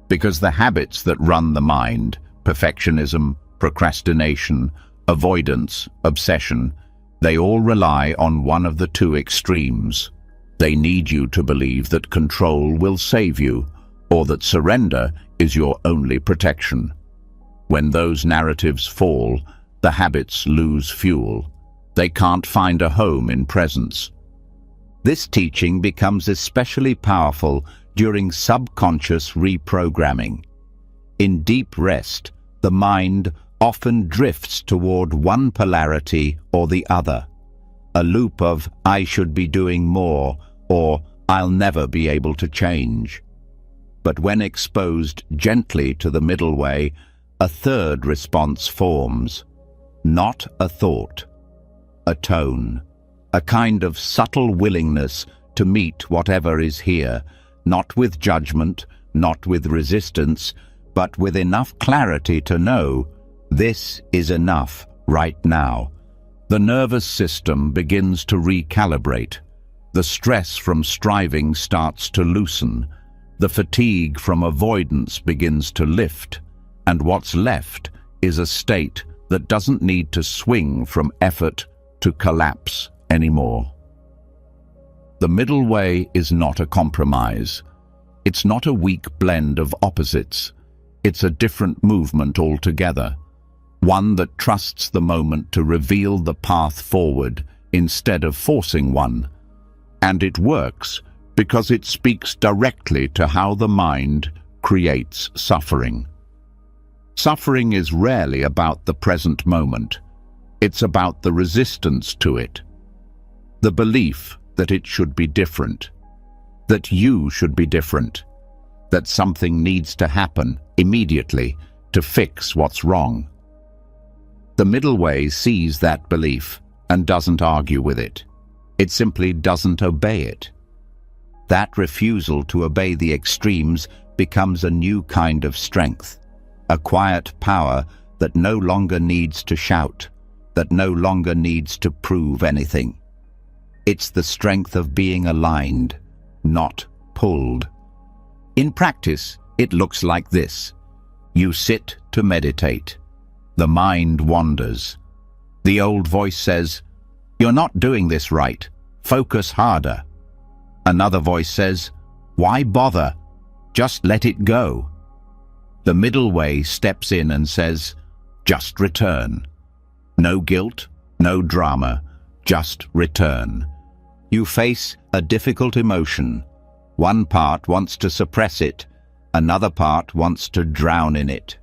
Because the habits that run the mind, perfectionism, procrastination, avoidance, obsession, they all rely on one of the two extremes. They need you to believe that control will save you, or that surrender is your only protection. When those narratives fall, the habits lose fuel. They can't find a home in presence. This teaching becomes especially powerful during subconscious reprogramming. In deep rest, the mind often drifts toward one polarity or the other, a loop of "I should be doing more" or "I'll never be able to change." But when exposed gently to the middle way, a third response forms. Not a thought, a tone, a kind of subtle willingness to meet whatever is here, not with judgment, not with resistance, but with enough clarity to know this is enough right now. The nervous system begins to recalibrate. The stress from striving starts to loosen. The fatigue from avoidance begins to lift. And what's left is a state that doesn't need to swing from effort to collapse anymore. The middle way is not a compromise. It's not a weak blend of opposites. It's a different movement altogether. One that trusts the moment to reveal the path forward instead of forcing one. And it works because it speaks directly to how the mind creates suffering. Suffering is rarely about the present moment. It's about the resistance to it. The belief that it should be different. That you should be different. That something needs to happen immediately to fix what's wrong. The middle way sees that belief and doesn't argue with it. It simply doesn't obey it. That refusal to obey the extremes becomes a new kind of strength, a quiet power that no longer needs to shout, that no longer needs to prove anything. It's the strength of being aligned, not pulled. In practice, it looks like this. You sit to meditate. The mind wanders. The old voice says, "You're not doing this right. Focus harder." Another voice says, "Why bother? Just let it go." The middle way steps in and says, "Just return." No guilt, no drama, just return. You face a difficult emotion. One part wants to suppress it, another part wants to drown in it.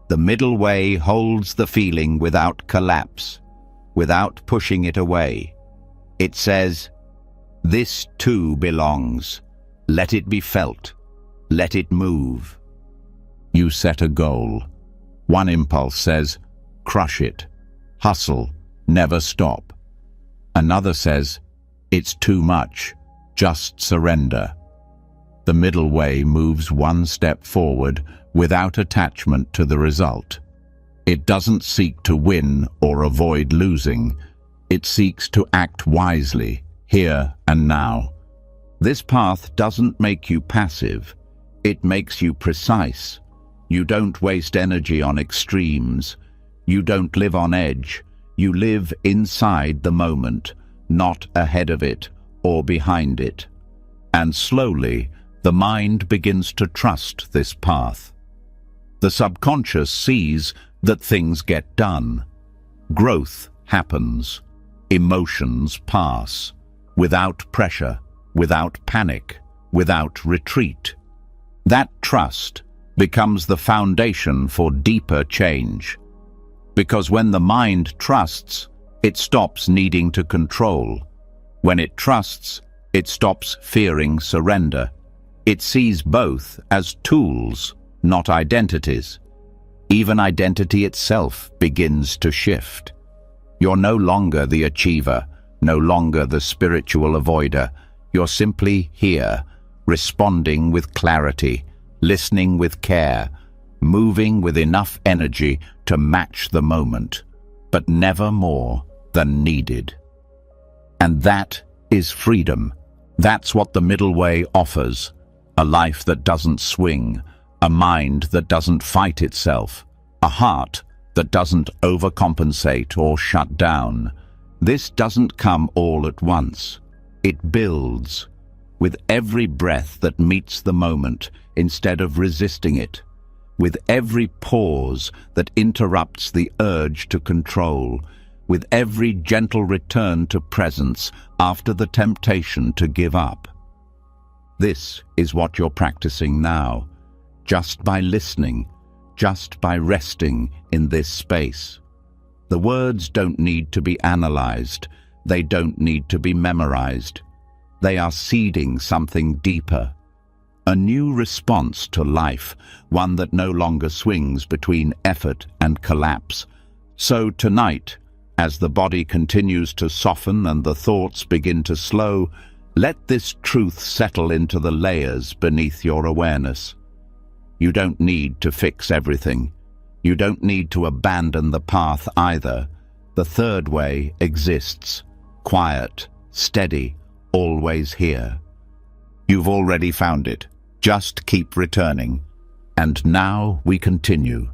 The middle way holds the feeling without collapse, without pushing it away. It says, "This too belongs. Let it be felt. Let it move." You set a goal. One impulse says, "Crush it. Hustle. Never stop." Another says, "It's too much. Just surrender." The middle way moves one step forward without attachment to the result. It doesn't seek to win or avoid losing. It seeks to act wisely, here and now. This path doesn't make you passive. It makes you precise. You don't waste energy on extremes. You don't live on edge. You live inside the moment, not ahead of it or behind it. And slowly, the mind begins to trust this path. The subconscious sees that things get done. Growth happens. Emotions pass. Without pressure, without panic, without retreat. That trust becomes the foundation for deeper change. Because when the mind trusts, it stops needing to control. When it trusts, it stops fearing surrender. It sees both as tools, not identities. Even identity itself begins to shift. You're no longer the achiever, no longer the spiritual avoider. You're simply here, responding with clarity, listening with care, moving with enough energy to match the moment, but never more than needed. And that is freedom. That's what the middle way offers. A life that doesn't swing, a mind that doesn't fight itself, a heart that doesn't overcompensate or shut down. This doesn't come all at once. It builds with every breath that meets the moment instead of resisting it, with every pause that interrupts the urge to control, with every gentle return to presence after the temptation to give up. This is what you're practicing now, just by listening, just by resting in this space. The words don't need to be analyzed. They don't need to be memorized. They are seeding something deeper, a new response to life, one that no longer swings between effort and collapse. So tonight, as the body continues to soften and the thoughts begin to slow, let this truth settle into the layers beneath your awareness. You don't need to fix everything. You don't need to abandon the path either. The third way exists, quiet, steady, always here. You've already found it. Just keep returning. And now we continue.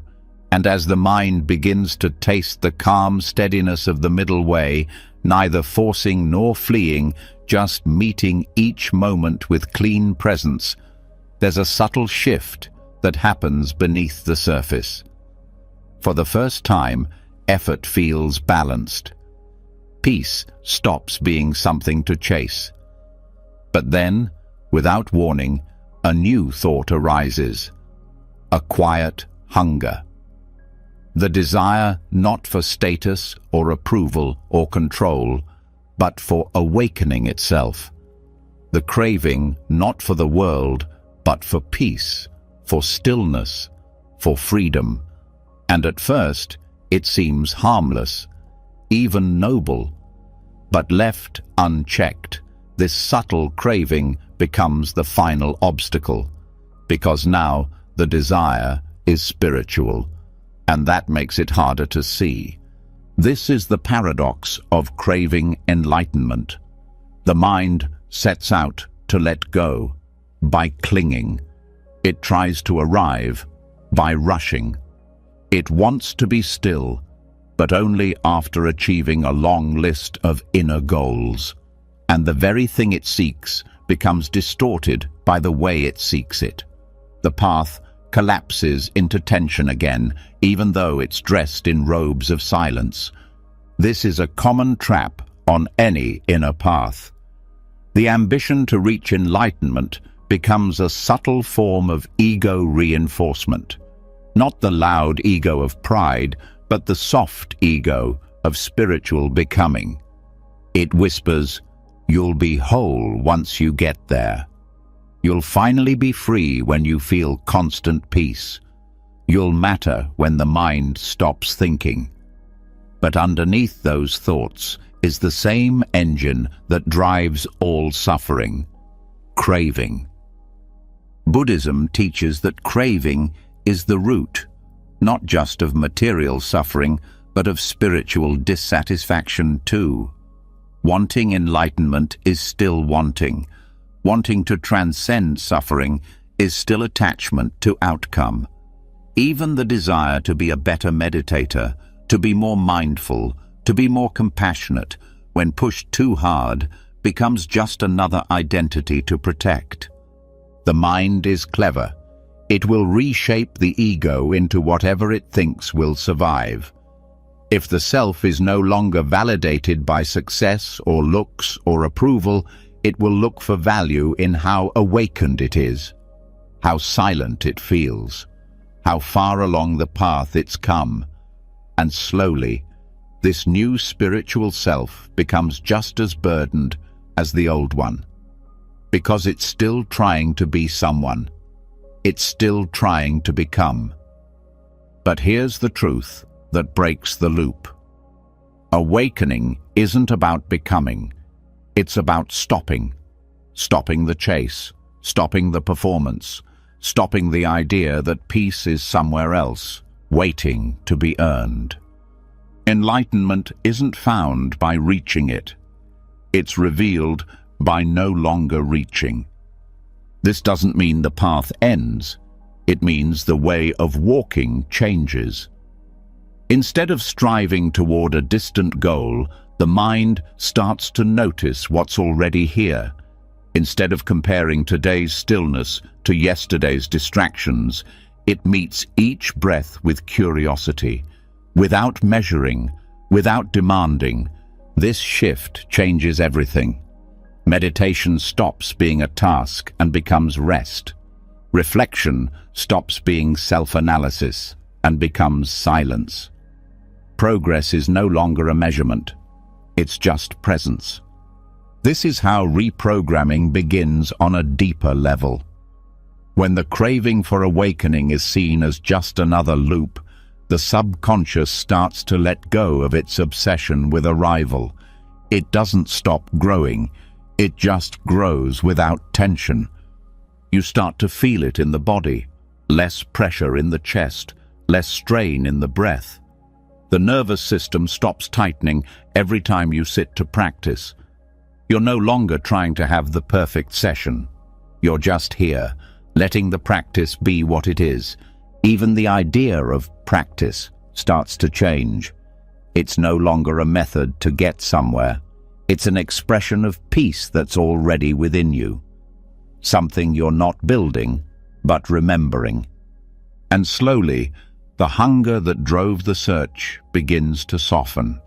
And as the mind begins to taste the calm steadiness of the middle way, neither forcing nor fleeing, just meeting each moment with clean presence, there's a subtle shift that happens beneath the surface. For the first time, effort feels balanced. Peace stops being something to chase. But then, without warning, a new thought arises, a quiet hunger. The desire not for status or approval or control, but for awakening itself. The craving not for the world, but for peace, for stillness, for freedom. And at first, it seems harmless, even noble. But left unchecked, this subtle craving becomes the final obstacle, because now the desire is spiritual, and that makes it harder to see. This is the paradox of craving enlightenment. The mind sets out to let go by clinging. It tries to arrive by rushing. It wants to be still, but only after achieving a long list of inner goals. And the very thing it seeks becomes distorted by the way it seeks it. The path collapses into tension again, even though it's dressed in robes of silence. This is a common trap on any inner path. The ambition to reach enlightenment becomes a subtle form of ego reinforcement. Not the loud ego of pride, but the soft ego of spiritual becoming. It whispers, "You'll be whole once you get there. You'll finally be free when you feel constant peace. You'll matter when the mind stops thinking." But underneath those thoughts is the same engine that drives all suffering: craving. Buddhism teaches that craving is the root, not just of material suffering, but of spiritual dissatisfaction too. Wanting enlightenment is still wanting. Wanting to transcend suffering is still attachment to outcome. Even the desire to be a better meditator, to be more mindful, to be more compassionate, when pushed too hard, becomes just another identity to protect. The mind is clever. It will reshape the ego into whatever it thinks will survive. If the self is no longer validated by success or looks or approval, it will look for value in how awakened it is, how silent it feels, how far along the path it's come. And slowly, this new spiritual self becomes just as burdened as the old one, because it's still trying to be someone. It's still trying to become. But here's the truth that breaks the loop. Awakening isn't about becoming. It's about stopping. Stopping the chase, stopping the performance, stopping the idea that peace is somewhere else, waiting to be earned. Enlightenment isn't found by reaching it. It's revealed by no longer reaching. This doesn't mean the path ends. It means the way of walking changes. Instead of striving toward a distant goal, the mind starts to notice what's already here. Instead of comparing today's stillness to yesterday's distractions, it meets each breath with curiosity, without measuring, without demanding. This shift changes everything. Meditation stops being a task and becomes rest. Reflection stops being self-analysis and becomes silence. Progress is no longer a measurement. It's just presence. This is how reprogramming begins on a deeper level. When the craving for awakening is seen as just another loop, the subconscious starts to let go of its obsession with arrival. It doesn't stop growing. It just grows without tension. You start to feel it in the body, less pressure in the chest, less strain in the breath. The nervous system stops tightening every time you sit to practice. You're no longer trying to have the perfect session. You're just here, letting the practice be what it is. Even the idea of practice starts to change. It's no longer a method to get somewhere. It's an expression of peace that's already within you. Something you're not building, but remembering. And slowly, the hunger that drove the search begins to soften.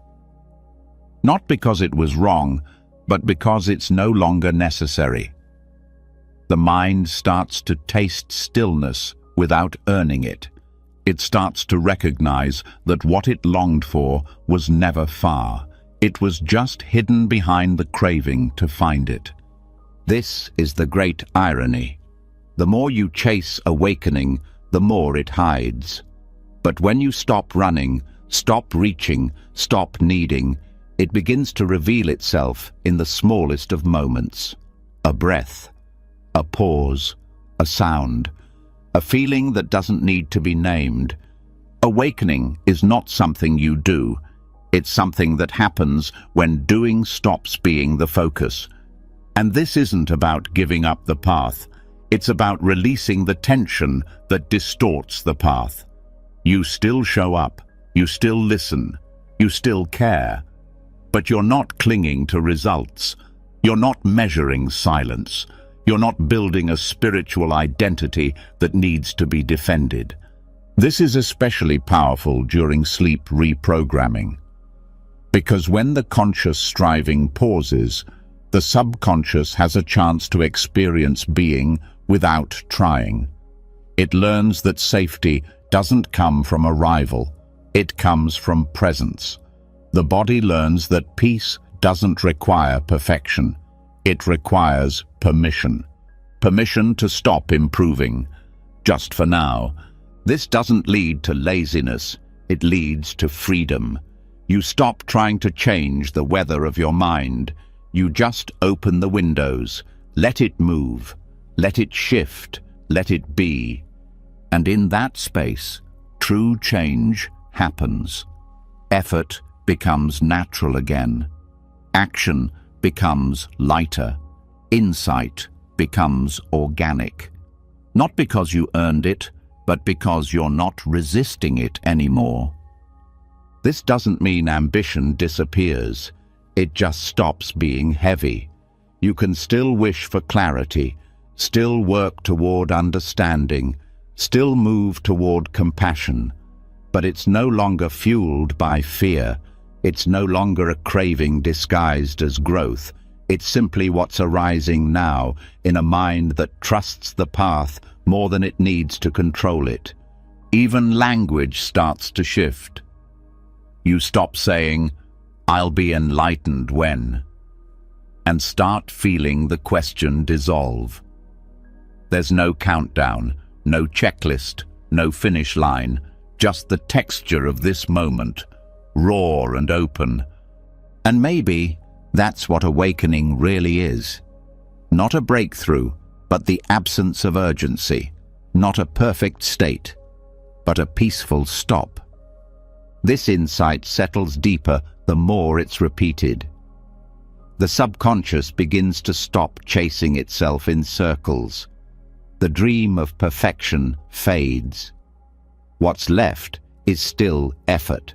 Not because it was wrong, but because it's no longer necessary. The mind starts to taste stillness without earning it. It starts to recognize that what it longed for was never far. It was just hidden behind the craving to find it. This is the great irony. The more you chase awakening, the more it hides. But when you stop running, stop reaching, stop needing, it begins to reveal itself in the smallest of moments. A breath, a pause, a sound, a feeling that doesn't need to be named. Awakening is not something you do. It's something that happens when doing stops being the focus. And this isn't about giving up the path. It's about releasing the tension that distorts the path. You still show up, you still listen, you still care. But you're not clinging to results. You're not measuring silence. You're not building a spiritual identity that needs to be defended. This is especially powerful during sleep reprogramming. Because when the conscious striving pauses, the subconscious has a chance to experience being without trying. It learns that safety doesn't come from arrival. It comes from presence. The body learns that peace doesn't require perfection. It requires permission. Permission to stop improving, just for now. This doesn't lead to laziness. It leads to freedom. You stop trying to change the weather of your mind. You just open the windows. Let it move. Let it shift. Let it be. And in that space, true change happens. Effort becomes natural again. Action becomes lighter. Insight becomes organic. Not because you earned it, but because you're not resisting it anymore. This doesn't mean ambition disappears. It just stops being heavy. You can still wish for clarity, still work toward understanding, still move toward compassion. But it's no longer fueled by fear. It's no longer a craving disguised as growth. It's simply what's arising now in a mind that trusts the path more than it needs to control it. Even language starts to shift. You stop saying, "I'll be enlightened when," and start feeling the question dissolve. There's no countdown, no checklist, no finish line, just the texture of this moment, raw and open, And maybe that's what awakening really is. Not a breakthrough, but the absence of urgency. Not a perfect state, but a peaceful stop. This insight settles deeper the more it's repeated. The subconscious begins to stop chasing itself in circles. The dream of perfection fades. What's left is still effort,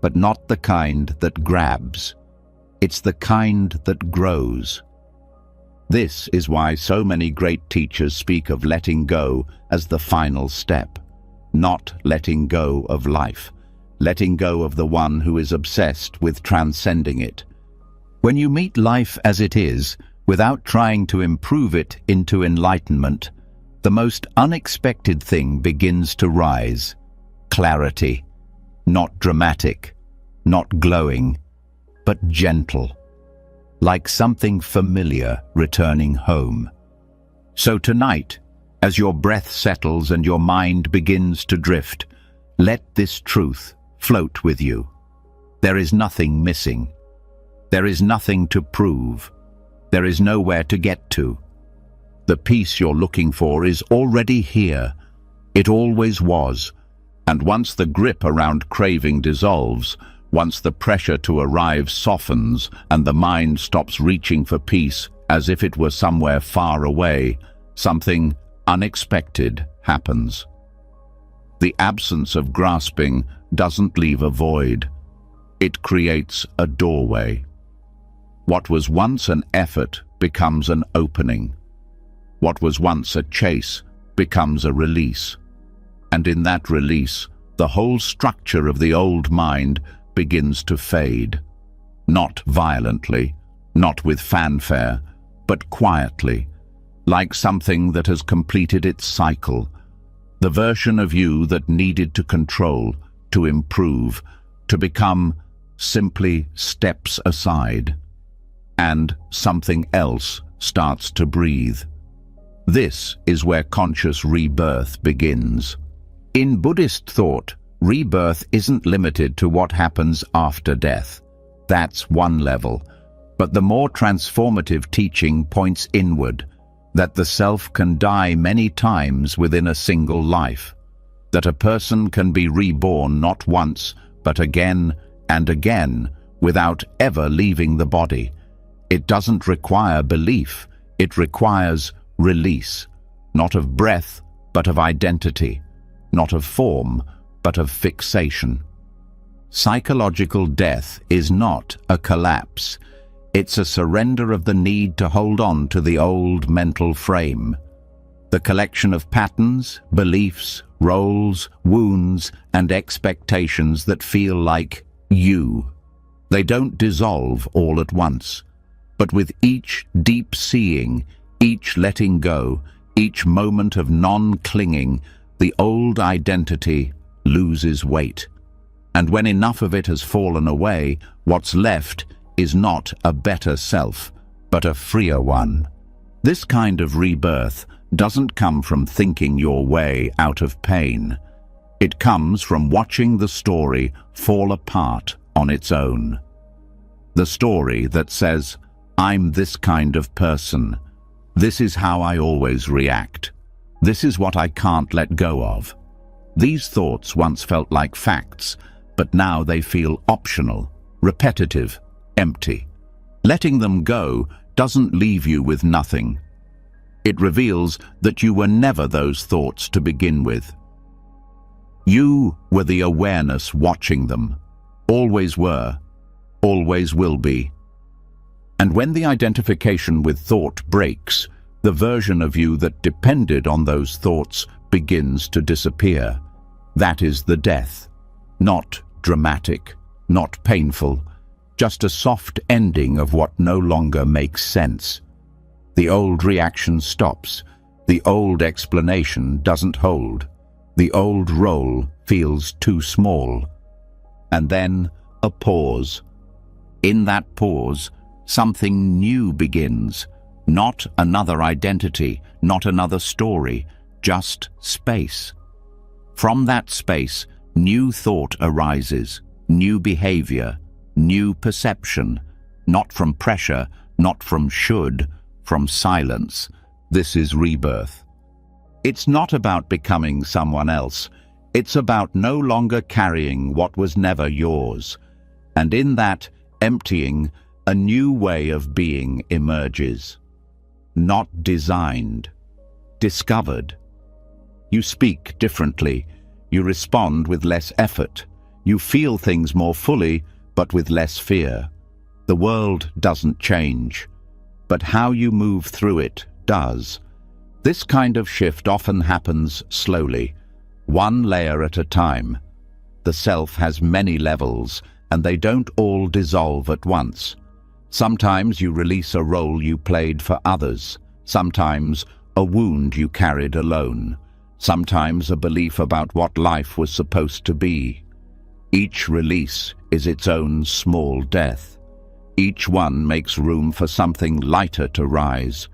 but not the kind that grabs. It's the kind that grows. This is why so many great teachers speak of letting go as the final step. Not letting go of life, letting go of the one who is obsessed with transcending it. When you meet life as it is, without trying to improve it into enlightenment, the most unexpected thing begins to rise. Clarity. Not dramatic, not glowing, but gentle. Like something familiar returning home. So tonight, as your breath settles and your mind begins to drift, let this truth float with you. There is nothing missing. There is nothing to prove. There is nowhere to get to. The peace you're looking for is already here. It always was. And once the grip around craving dissolves, once the pressure to arrive softens and the mind stops reaching for peace as if it were somewhere far away, something unexpected happens. The absence of grasping doesn't leave a void. It creates a doorway. What was once an effort becomes an opening. What was once a chase becomes a release. And in that release, the whole structure of the old mind begins to fade. Not violently, not with fanfare, but quietly, like something that has completed its cycle. The version of you that needed to control, to improve, to become, simply steps aside. And something else starts to breathe. This is where conscious rebirth begins. In Buddhist thought, rebirth isn't limited to what happens after death. That's one level. But the more transformative teaching points inward, that the self can die many times within a single life, that a person can be reborn not once, but again and again, without ever leaving the body. It doesn't require belief, it requires release, not of breath, but of identity, not of form, but of fixation. Psychological death is not a collapse. It's a surrender of the need to hold on to the old mental frame. The collection of patterns, beliefs, roles, wounds, and expectations that feel like you. They don't dissolve all at once, but with each deep seeing, each letting go, each moment of non-clinging, the old identity loses weight. And when enough of it has fallen away, what's left is not a better self, but a freer one. This kind of rebirth doesn't come from thinking your way out of pain. It comes from watching the story fall apart on its own. The story that says, I'm this kind of person. This is how I always react. This is what I can't let go of. These thoughts once felt like facts, but now they feel optional, repetitive, empty. Letting them go doesn't leave you with nothing. It reveals that you were never those thoughts to begin with. You were the awareness watching them. Always were, always will be. And when the identification with thought breaks, the version of you that depended on those thoughts begins to disappear. That is the death. Not dramatic, not painful, just a soft ending of what no longer makes sense. The old reaction stops. The old explanation doesn't hold. The old role feels too small. And then a pause. In that pause, something new begins. Not another identity, not another story, just space. From that space, new thought arises, new behavior, new perception, Not from pressure, not from should, from silence. This is rebirth. It's not about becoming someone else. It's about no longer carrying what was never yours. And in that emptying, a new way of being emerges. Not designed, discovered. You speak differently. You respond with less effort. You feel things more fully, but with less fear. The world doesn't change, but how you move through it does. This kind of shift often happens slowly, one layer at a time. The self has many levels, and they don't all dissolve at once. Sometimes you release a role you played for others, sometimes a wound you carried alone, sometimes a belief about what life was supposed to be. Each release is its own small death. Each one makes room for something lighter to rise.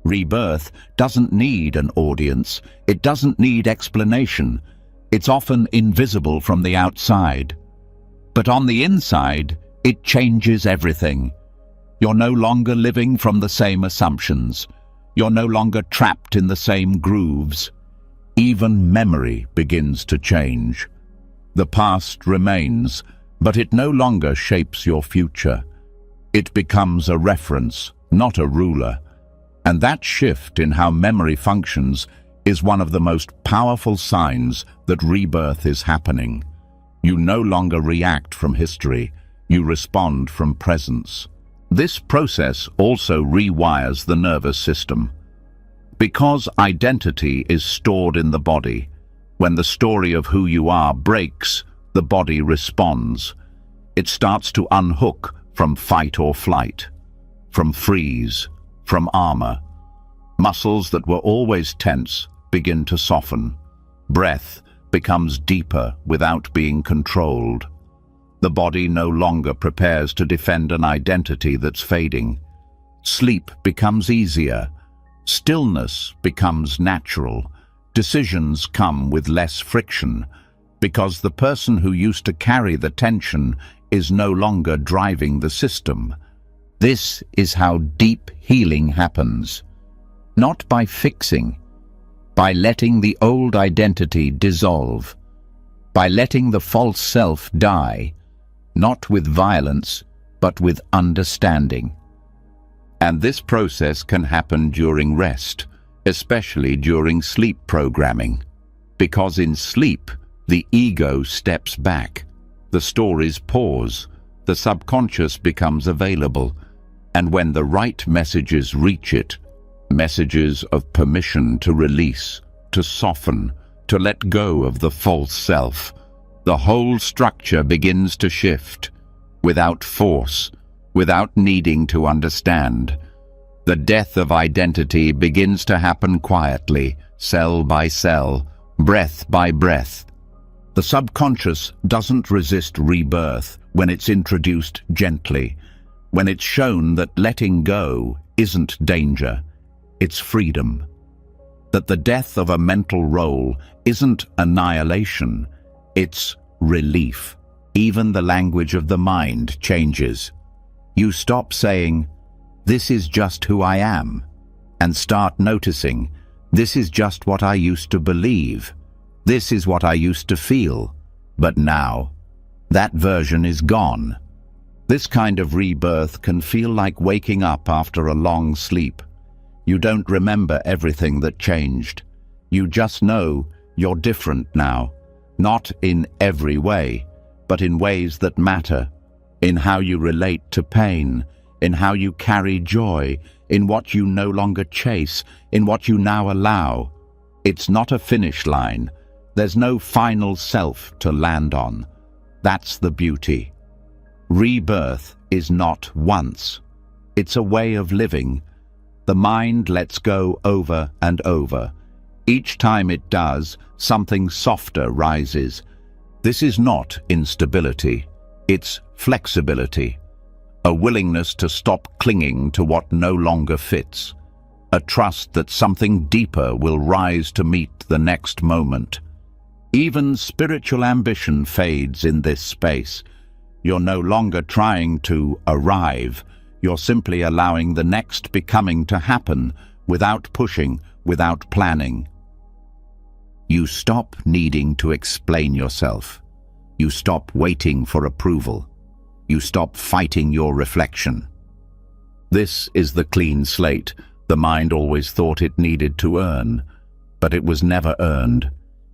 Rebirth doesn't need an audience. It doesn't need explanation. It's often invisible from the outside. But on the inside, it changes everything. You're no longer living from the same assumptions. You're no longer trapped in the same grooves. Even memory begins to change. The past remains, but it no longer shapes your future. It becomes a reference, not a ruler. And that shift in how memory functions is one of the most powerful signs that rebirth is happening. You no longer react from history, you respond from presence. This process also rewires the nervous system. Because identity is stored in the body, when the story of who you are breaks, the body responds. It starts to unhook from fight or flight, from freeze, from armor. Muscles that were always tense begin to soften. Breath becomes deeper without being controlled. The body no longer prepares to defend an identity that's fading. Sleep becomes easier. Stillness becomes natural. Decisions come with less friction, because the person who used to carry the tension is no longer driving the system. This is how deep healing happens. Not by fixing, by letting the old identity dissolve, by letting the false self die, not with violence, but with understanding. And this process can happen during rest, especially during sleep programming, because in sleep, the ego steps back, the stories pause, the subconscious becomes available, and when the right messages reach it, messages of permission to release, to soften, to let go of the false self, the whole structure begins to shift, without force, without needing to understand. The death of identity begins to happen quietly, cell by cell, breath by breath. The subconscious doesn't resist rebirth when it's introduced gently, when it's shown that letting go isn't danger, it's freedom. That the death of a mental role isn't annihilation, it's relief. Even the language of the mind changes. You stop saying, "This is just who I am," and start noticing, "This is just what I used to believe. This is what I used to feel." But now, that version is gone. This kind of rebirth can feel like waking up after a long sleep. You don't remember everything that changed. You just know you're different now, not in every way, but in ways that matter, in how you relate to pain, in how you carry joy, in what you no longer chase, in what you now allow. It's not a finish line. There's no final self to land on. That's the beauty. Rebirth is not once. It's a way of living. The mind lets go over and over. Each time it does, something softer rises. This is not instability. It's flexibility. A willingness to stop clinging to what no longer fits. A trust that something deeper will rise to meet the next moment. Even spiritual ambition fades in this space. You're no longer trying to arrive. You're simply allowing the next becoming to happen without pushing, without planning. You stop needing to explain yourself. You stop waiting for approval. You stop fighting your reflection. This is the clean slate the mind always thought it needed to earn, but it was never earned.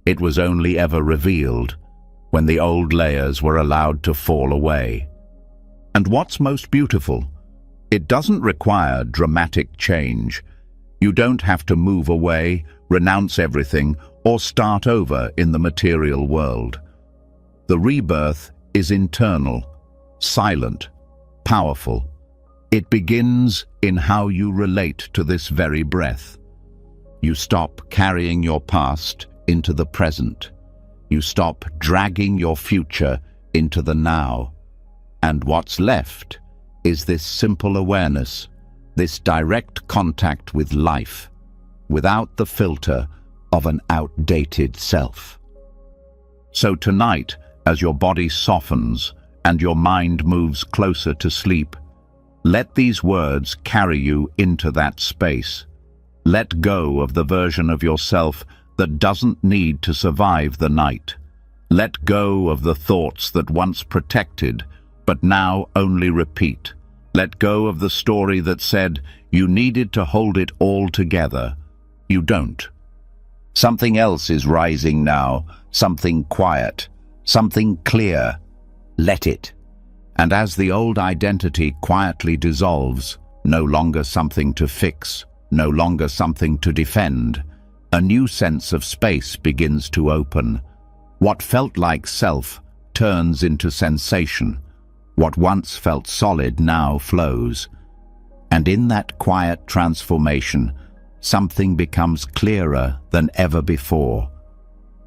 It was only ever revealed when the old layers were allowed to fall away. And what's most beautiful, it doesn't require dramatic change. You don't have to move away, renounce everything, or start over in the material world. The rebirth is internal, silent, powerful. It begins in how you relate to this very breath. You stop carrying your past into the present. You stop dragging your future into the now. And what's left is this simple awareness, this direct contact with life, without the filter of an outdated self. So tonight, as your body softens and your mind moves closer to sleep, let these words carry you into that space. Let go of the version of yourself that doesn't need to survive the night. Let go of the thoughts that once protected, but now only repeat. Let go of the story that said you needed to hold it all together. You don't. Something else is rising now, something quiet, something clear. Let it. And as the old identity quietly dissolves, no longer something to fix, no longer something to defend, a new sense of space begins to open. What felt like self turns into sensation. What once felt solid now flows. And in that quiet transformation, something becomes clearer than ever before.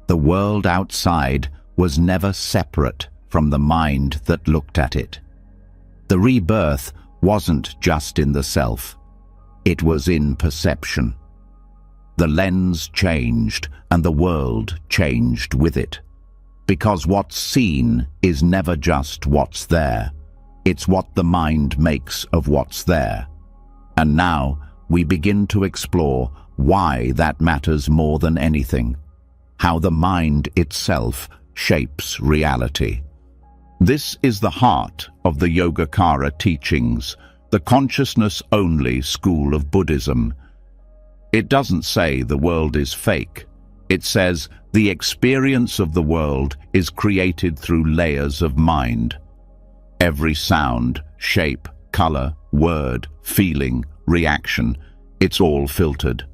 The world outside was never separate from the mind that looked at it. The rebirth wasn't just in the self. It was in perception. The lens changed and the world changed with it. Because what's seen is never just what's there. It's what the mind makes of what's there. And now we begin to explore why that matters more than anything. How the mind itself shapes reality. This is the heart of the Yogacara teachings, the consciousness-only school of Buddhism. It doesn't say the world is fake. It says the experience of the world is created through layers of mind. Every sound, shape, color, word, feeling, reaction, it's all filtered.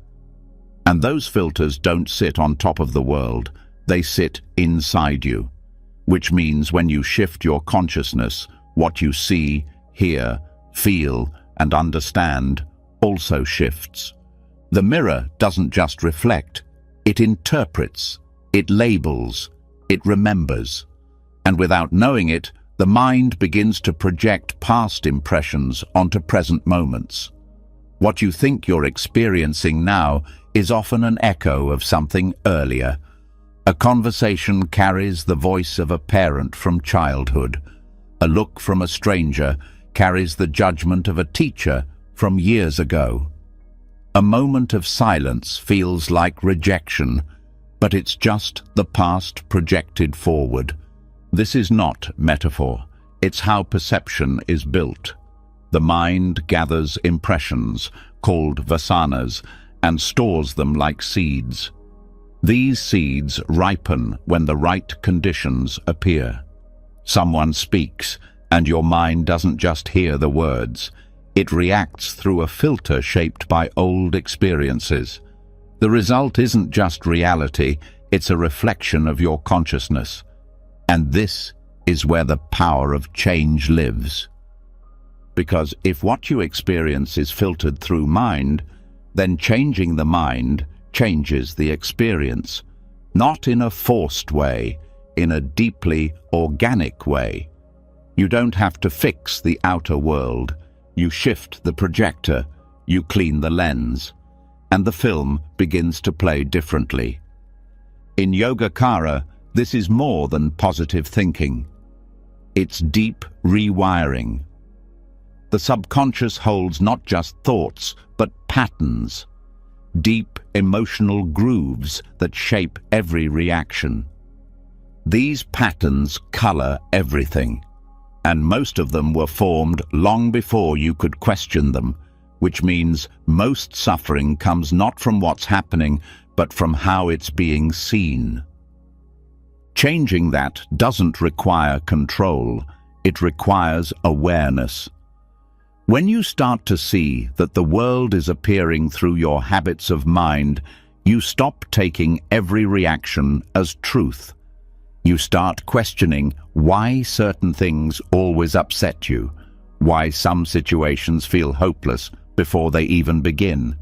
And those filters don't sit on top of the world, they sit inside you. Which means when you shift your consciousness, what you see, hear, feel, and understand also shifts. The mirror doesn't just reflect, it interprets, it labels, it remembers. And without knowing it, the mind begins to project past impressions onto present moments. What you think you're experiencing now is often an echo of something earlier. A conversation carries the voice of a parent from childhood. A look from a stranger carries the judgment of a teacher from years ago. A moment of silence feels like rejection, but it's just the past projected forward. This is not metaphor. It's how perception is built. The mind gathers impressions, called vasanas, and stores them like seeds. These seeds ripen when the right conditions appear. Someone speaks, and your mind doesn't just hear the words. It reacts through a filter shaped by old experiences. The result isn't just reality, it's a reflection of your consciousness. And this is where the power of change lives. Because if what you experience is filtered through mind, then changing the mind changes the experience, not in a forced way, in a deeply organic way. You don't have to fix the outer world. You shift the projector, you clean the lens, and the film begins to play differently. In Yogacara, this is more than positive thinking. It's deep rewiring. The subconscious holds not just thoughts, but patterns, deep emotional grooves that shape every reaction. These patterns color everything, and most of them were formed long before you could question them, which means most suffering comes not from what's happening, but from how it's being seen. Changing that doesn't require control, it requires awareness. When you start to see that the world is appearing through your habits of mind, you stop taking every reaction as truth. You start questioning why certain things always upset you, why some situations feel hopeless before they even begin.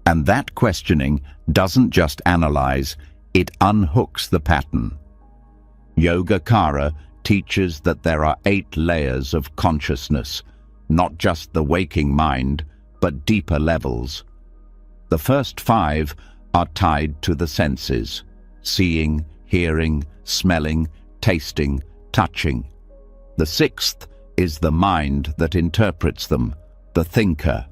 And that questioning doesn't just analyze, it unhooks the pattern. Yogacara teaches that there are 8 layers of consciousness, not just the waking mind, but deeper levels. The first 5 are tied to the senses: seeing, hearing, smelling, tasting, touching. The 6th is the mind that interprets them, the thinker.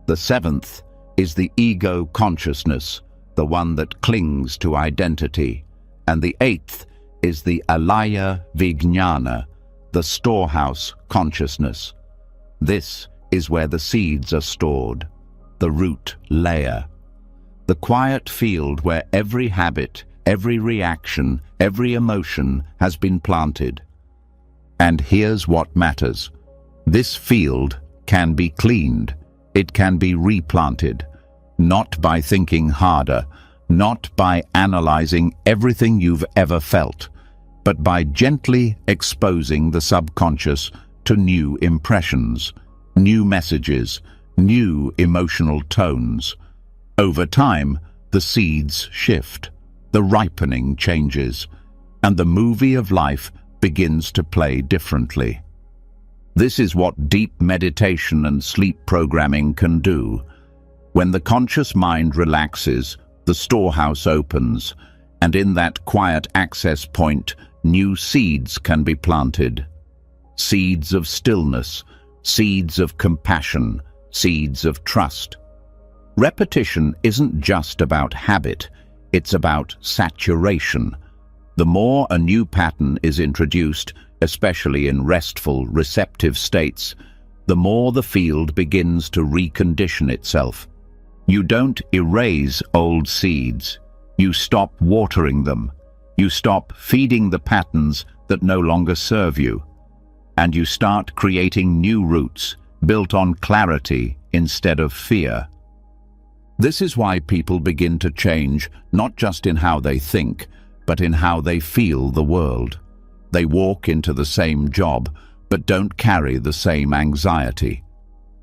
The 7th is the ego consciousness, the one that clings to identity. And the 8th is the alaya vijnana, the storehouse consciousness. This is where the seeds are stored, the root layer, the quiet field where every habit, every reaction, every emotion has been planted. And here's what matters. This field can be cleaned. It can be replanted, not by thinking harder, not by analyzing everything you've ever felt, but by gently exposing the subconscious to new impressions, new messages, new emotional tones. Over time, the seeds shift, the ripening changes, and the movie of life begins to play differently. This is what deep meditation and sleep programming can do. When the conscious mind relaxes, the storehouse opens, and in that quiet access point, new seeds can be planted. Seeds of stillness, seeds of compassion, seeds of trust. Repetition isn't just about habit, it's about saturation. The more a new pattern is introduced, especially in restful, receptive states, the more the field begins to recondition itself. You don't erase old seeds. You stop watering them. You stop feeding the patterns that no longer serve you. And you start creating new roots, built on clarity instead of fear. This is why people begin to change, not just in how they think, but in how they feel the world. They walk into the same job, but don't carry the same anxiety.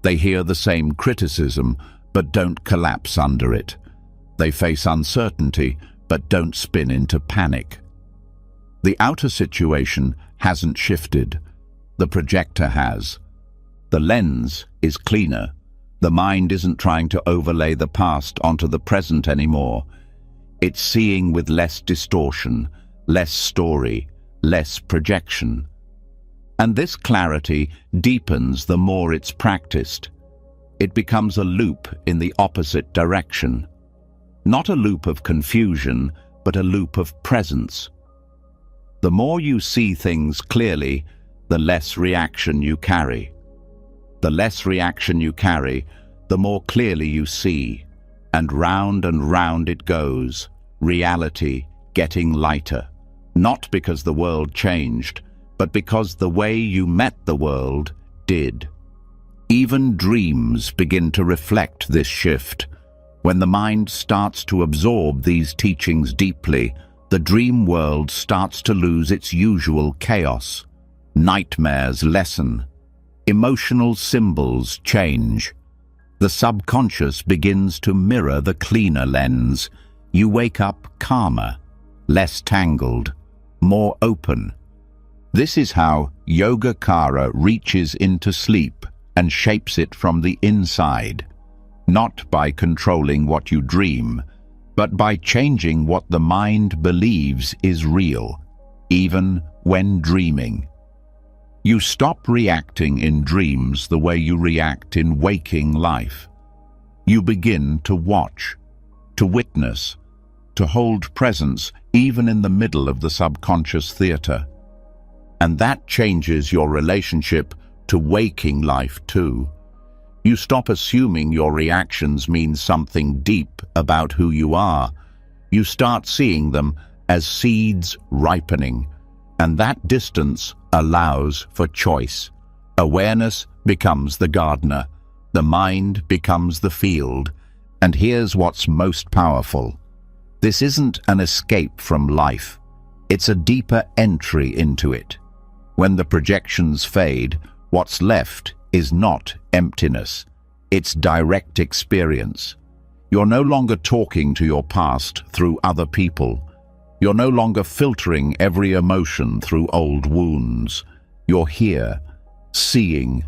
They hear the same criticism, but don't collapse under it. They face uncertainty, but don't spin into panic. The outer situation hasn't shifted. The projector has. The lens is cleaner. The mind isn't trying to overlay the past onto the present anymore. It's seeing with less distortion, less story, less projection. And this clarity deepens the more it's practiced. It becomes a loop in the opposite direction. Not a loop of confusion, but a loop of presence. The more you see things clearly, the less reaction you carry. The less reaction you carry, the more clearly you see. And round it goes, reality getting lighter. Not because the world changed, but because the way you met the world did. Even dreams begin to reflect this shift. When the mind starts to absorb these teachings deeply, the dream world starts to lose its usual chaos. Nightmares lessen. Emotional symbols change. The subconscious begins to mirror the cleaner lens. You wake up calmer, less tangled, more open. This is how Yogacara reaches into sleep and shapes it from the inside, not by controlling what you dream, but by changing what the mind believes is real, even when dreaming. You stop reacting in dreams the way you react in waking life. You begin to watch, to witness, to hold presence even in the middle of the subconscious theater. And that changes your relationship to waking life too. You stop assuming your reactions mean something deep about who you are. You start seeing them as seeds ripening, and that distance allows for choice. Awareness becomes the gardener, the mind becomes the field, and here's what's most powerful. This isn't an escape from life. It's a deeper entry into it. When the projections fade, what's left is not emptiness. It's direct experience. You're no longer talking to your past through other people. You're no longer filtering every emotion through old wounds. You're here, seeing,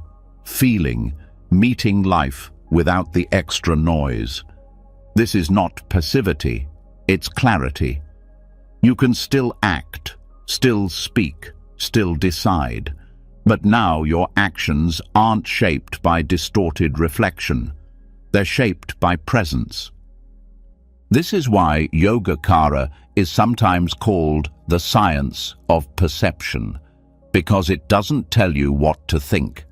feeling, meeting life without the extra noise. This is not passivity, it's clarity. You can still act, still speak, still decide, but now your actions aren't shaped by distorted reflection. They're shaped by presence. This is why Yogacara is sometimes called the science of perception, because it doesn't tell you what to think.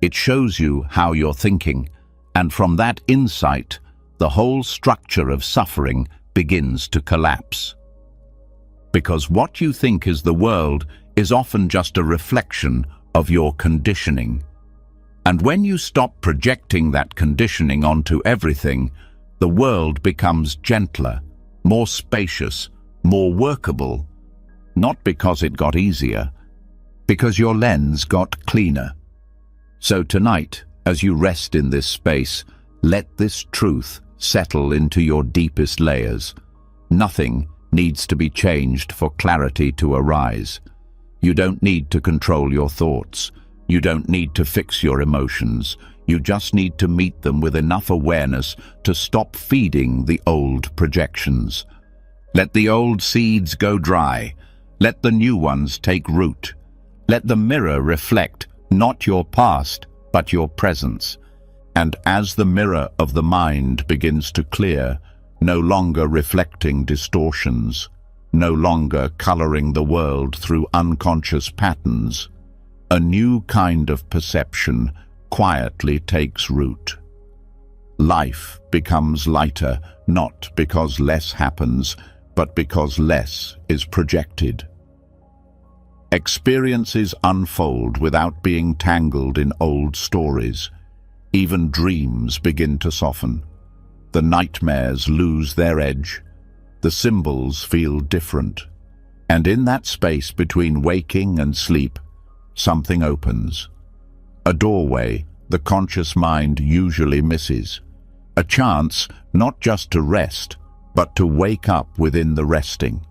It shows you how you're thinking, and from that insight, the whole structure of suffering begins to collapse. Because what you think is the world is often just a reflection of your conditioning. And when you stop projecting that conditioning onto everything, the world becomes gentler, more spacious, more workable, not because it got easier, because your lens got cleaner. So tonight, as you rest in this space, let this truth settle into your deepest layers. Nothing needs to be changed for clarity to arise. You don't need to control your thoughts. You don't need to fix your emotions. You just need to meet them with enough awareness to stop feeding the old projections. Let the old seeds go dry. Let the new ones take root. Let the mirror reflect not your past, but your presence. And as the mirror of the mind begins to clear, no longer reflecting distortions, no longer coloring the world through unconscious patterns, a new kind of perception quietly takes root. Life becomes lighter, not because less happens, but because less is projected. Experiences unfold without being tangled in old stories. Even dreams begin to soften. The nightmares lose their edge. The symbols feel different. And in that space between waking and sleep, something opens. A doorway the conscious mind usually misses. A chance not just to rest, but to wake up within the resting.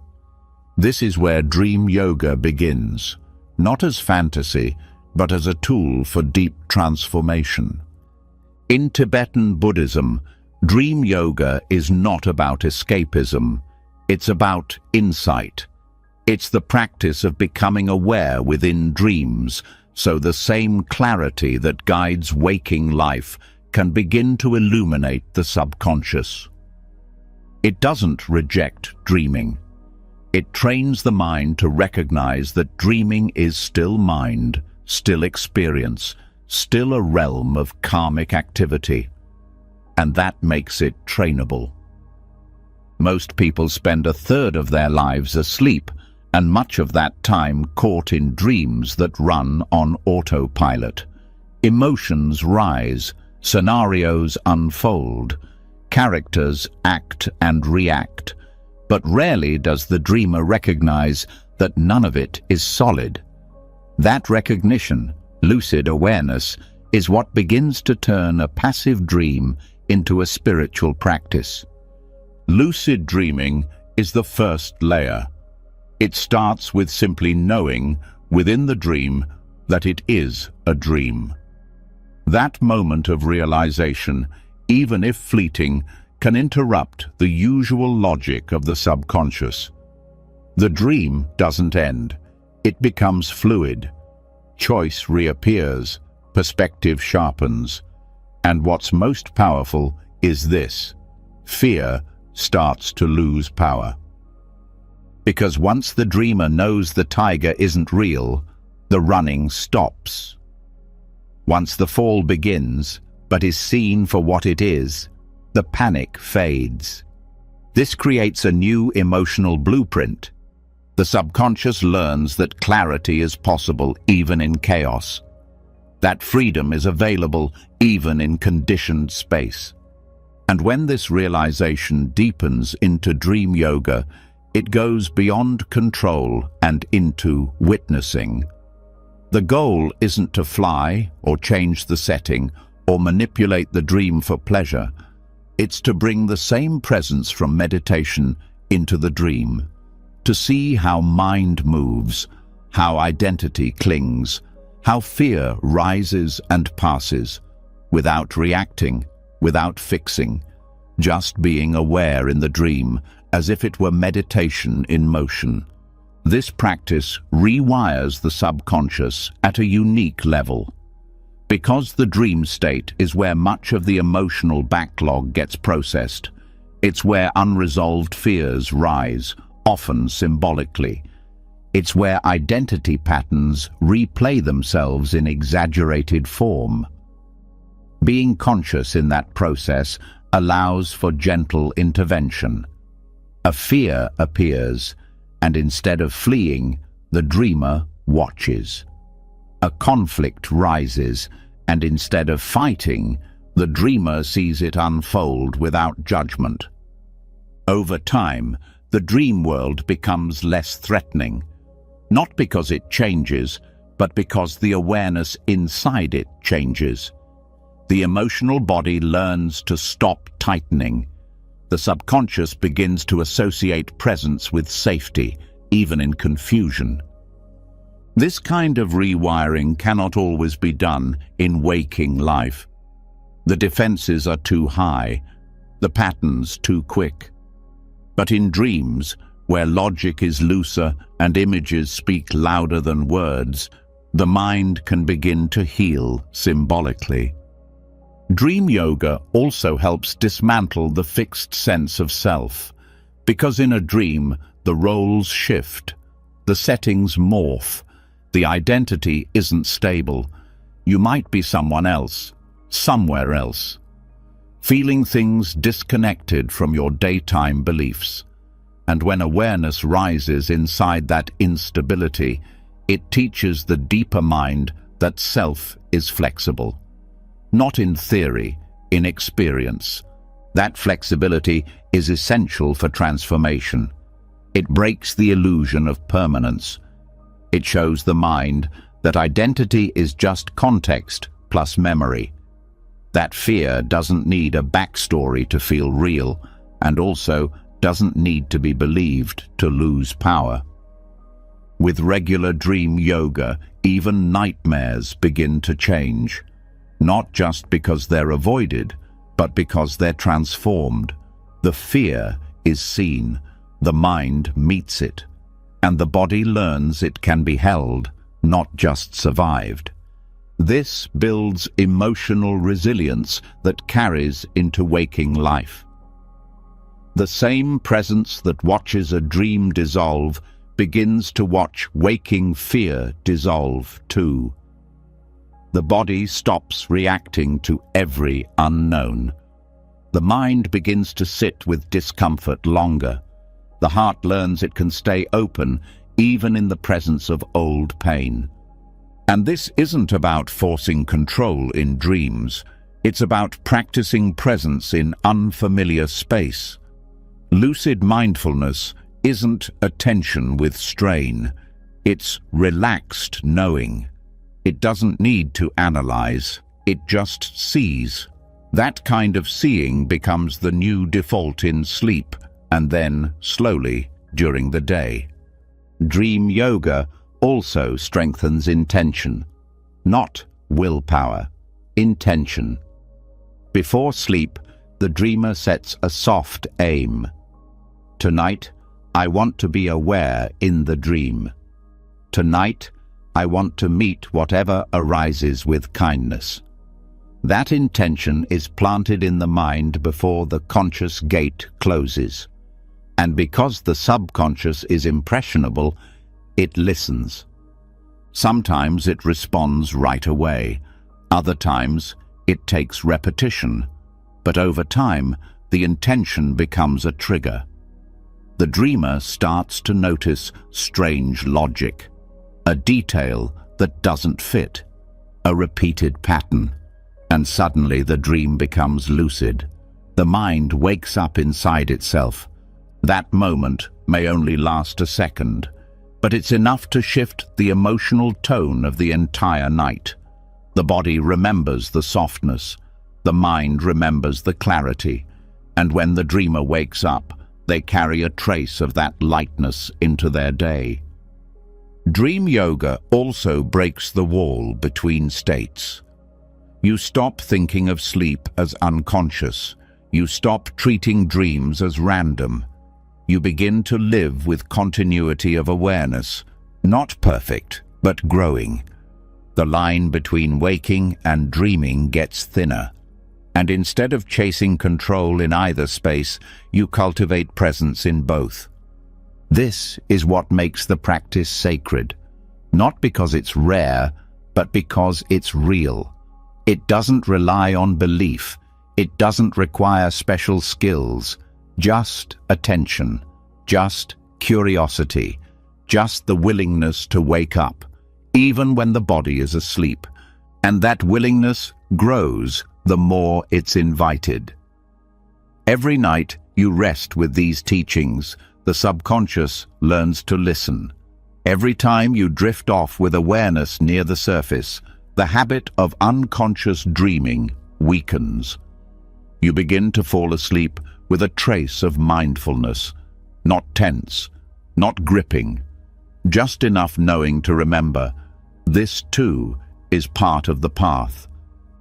This is where dream yoga begins, not as fantasy, but as a tool for deep transformation. In Tibetan Buddhism, dream yoga is not about escapism. It's about insight. It's the practice of becoming aware within dreams, so the same clarity that guides waking life can begin to illuminate the subconscious. It doesn't reject dreaming. It trains the mind to recognize that dreaming is still mind, still experience, still a realm of karmic activity. And that makes it trainable. Most people spend a third of their lives asleep, and much of that time caught in dreams that run on autopilot. Emotions rise, scenarios unfold, characters act and react, but rarely does the dreamer recognize that none of it is solid. That recognition, lucid awareness, is what begins to turn a passive dream into a spiritual practice. Lucid dreaming is the first layer. It starts with simply knowing within the dream that it is a dream. That moment of realization, even if fleeting, can interrupt the usual logic of the subconscious. The dream doesn't end. It becomes fluid. choice reappears, perspective sharpens. And what's most powerful is this: fear starts to lose power. Because once the dreamer knows the tiger isn't real, the running stops. Once the fall begins, but is seen for what it is, the panic fades. This creates a new emotional blueprint. The subconscious learns that clarity is possible even in chaos, that freedom is available even in conditioned space. And when this realization deepens into dream yoga, it goes beyond control and into witnessing. The goal isn't to fly or change the setting or manipulate the dream for pleasure. It's to bring the same presence from meditation into the dream, to see how mind moves, how identity clings, how fear rises and passes, without reacting, without fixing, just being aware in the dream as if it were meditation in motion. This practice rewires the subconscious at a unique level. Because the dream state is where much of the emotional backlog gets processed, it's where unresolved fears rise, often symbolically. It's where identity patterns replay themselves in exaggerated form. Being conscious in that process allows for gentle intervention. A fear appears, and instead of fleeing, the dreamer watches. A conflict rises, and instead of fighting, the dreamer sees it unfold without judgment. Over time, the dream world becomes less threatening, not because it changes, but because the awareness inside it changes. The emotional body learns to stop tightening. The subconscious begins to associate presence with safety, even in confusion. This kind of rewiring cannot always be done in waking life. The defenses are too high, the patterns too quick. But in dreams, where logic is looser and images speak louder than words, the mind can begin to heal symbolically. Dream yoga also helps dismantle the fixed sense of self, because in a dream, the roles shift, the settings morph, the identity isn't stable. You might be someone else, somewhere else, feeling things disconnected from your daytime beliefs. And when awareness rises inside that instability, it teaches the deeper mind that self is flexible. Not in theory, in experience. That flexibility is essential for transformation. It breaks the illusion of permanence. It shows the mind that identity is just context plus memory. That fear doesn't need a backstory to feel real, and also doesn't need to be believed to lose power. With regular dream yoga, even nightmares begin to change. Not just because they're avoided, but because they're transformed. The fear is seen, the mind meets it, and the body learns it can be held, not just survived. This builds emotional resilience that carries into waking life. The same presence that watches a dream dissolve begins to watch waking fear dissolve too. The body stops reacting to every unknown. The mind begins to sit with discomfort longer. The heart learns it can stay open even in the presence of old pain. And this isn't about forcing control in dreams. It's about practicing presence in unfamiliar space. Lucid mindfulness isn't attention with strain. It's relaxed knowing. It doesn't need to analyze, it just sees. That kind of seeing becomes the new default in sleep, and then, slowly, during the day. Dream yoga also strengthens intention. Not willpower, intention. Before sleep, the dreamer sets a soft aim. Tonight, I want to be aware in the dream. Tonight, I want to meet whatever arises with kindness. That intention is planted in the mind before the conscious gate closes. And because the subconscious is impressionable, it listens. Sometimes it responds right away. Other times, it takes repetition. But over time, the intention becomes a trigger. The dreamer starts to notice strange logic, a detail that doesn't fit, a repeated pattern. And suddenly the dream becomes lucid. The mind wakes up inside itself. That moment may only last a second, but it's enough to shift the emotional tone of the entire night. The body remembers the softness, the mind remembers the clarity, and when the dreamer wakes up, they carry a trace of that lightness into their day. Dream yoga also breaks the wall between states. You stop thinking of sleep as unconscious. You stop treating dreams as random. You begin to live with continuity of awareness, not perfect, but growing. The line between waking and dreaming gets thinner. And instead of chasing control in either space, you cultivate presence in both. This is what makes the practice sacred, not because it's rare, but because it's real. It doesn't rely on belief. It doesn't require special skills, just attention, just curiosity, just the willingness to wake up, even when the body is asleep. And that willingness grows the more it's invited. Every night you rest with these teachings, the subconscious learns to listen. Every time you drift off with awareness near the surface, the habit of unconscious dreaming weakens. You begin to fall asleep with a trace of mindfulness, not tense, not gripping, just enough knowing to remember, this too is part of the path.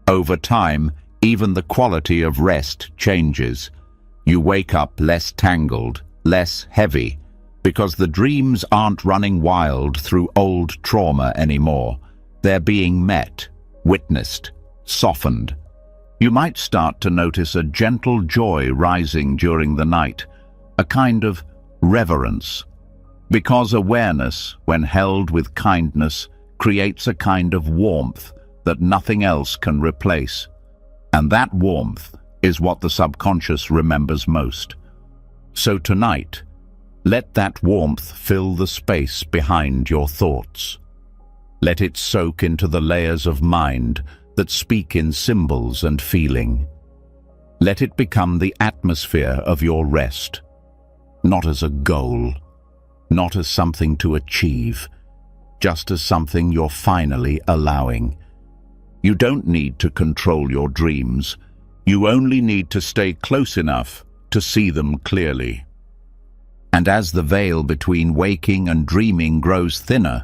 Over time, even the quality of rest changes. You wake up less tangled, less heavy, because the dreams aren't running wild through old trauma anymore. They're being met, witnessed, softened. You might start to notice a gentle joy rising during the night, a kind of reverence. Because awareness, when held with kindness, creates a kind of warmth that nothing else can replace. And that warmth is what the subconscious remembers most. So tonight, let that warmth fill the space behind your thoughts. Let it soak into the layers of mind that speak in symbols and feeling. Let it become the atmosphere of your rest, not as a goal, not as something to achieve, just as something you're finally allowing. You don't need to control your dreams. You only need to stay close enough to see them clearly. And as the veil between waking and dreaming grows thinner,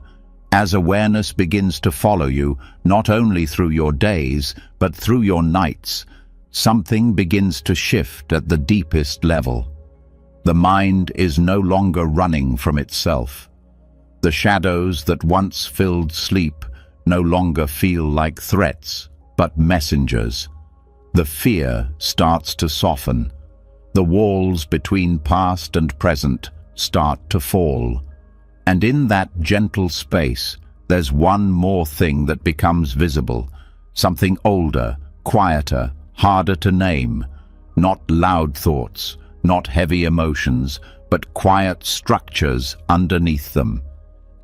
as awareness begins to follow you, not only through your days, but through your nights, something begins to shift at the deepest level. The mind is no longer running from itself. The shadows that once filled sleep no longer feel like threats, but messengers. The fear starts to soften. The walls between past and present start to fall. And in that gentle space, there's one more thing that becomes visible, something older, quieter, harder to name. Not loud thoughts, not heavy emotions, but quiet structures underneath them.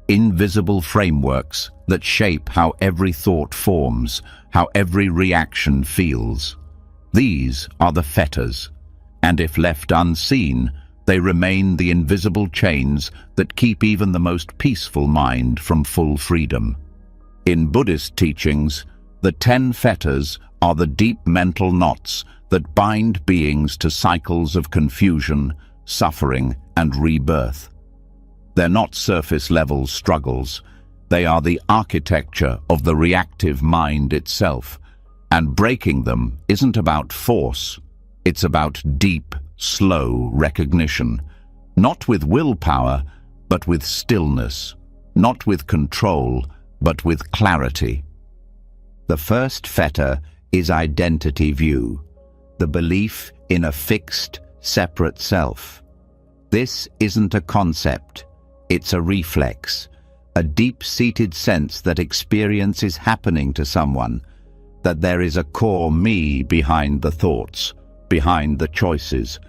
Invisible frameworks that shape how every thought forms, how every reaction feels. These are the fetas, and if left unseen, they remain the invisible chains that keep even the most peaceful mind from full freedom. In Buddhist teachings, the 10 fetas are the deep mental knots that bind beings to cycles of confusion, suffering, and rebirth. They're not surface-level struggles. They are the architecture of the reactive mind itself. And breaking them isn't about force. It's about deep, slow recognition. Not with willpower, but with stillness. Not with control, but with clarity. The first feta is identity view, the belief in a fixed, separate self. This isn't a concept, it's a reflex, a deep-seated sense that experience is happening to someone, that there is a core me behind the thoughts, behind the choices,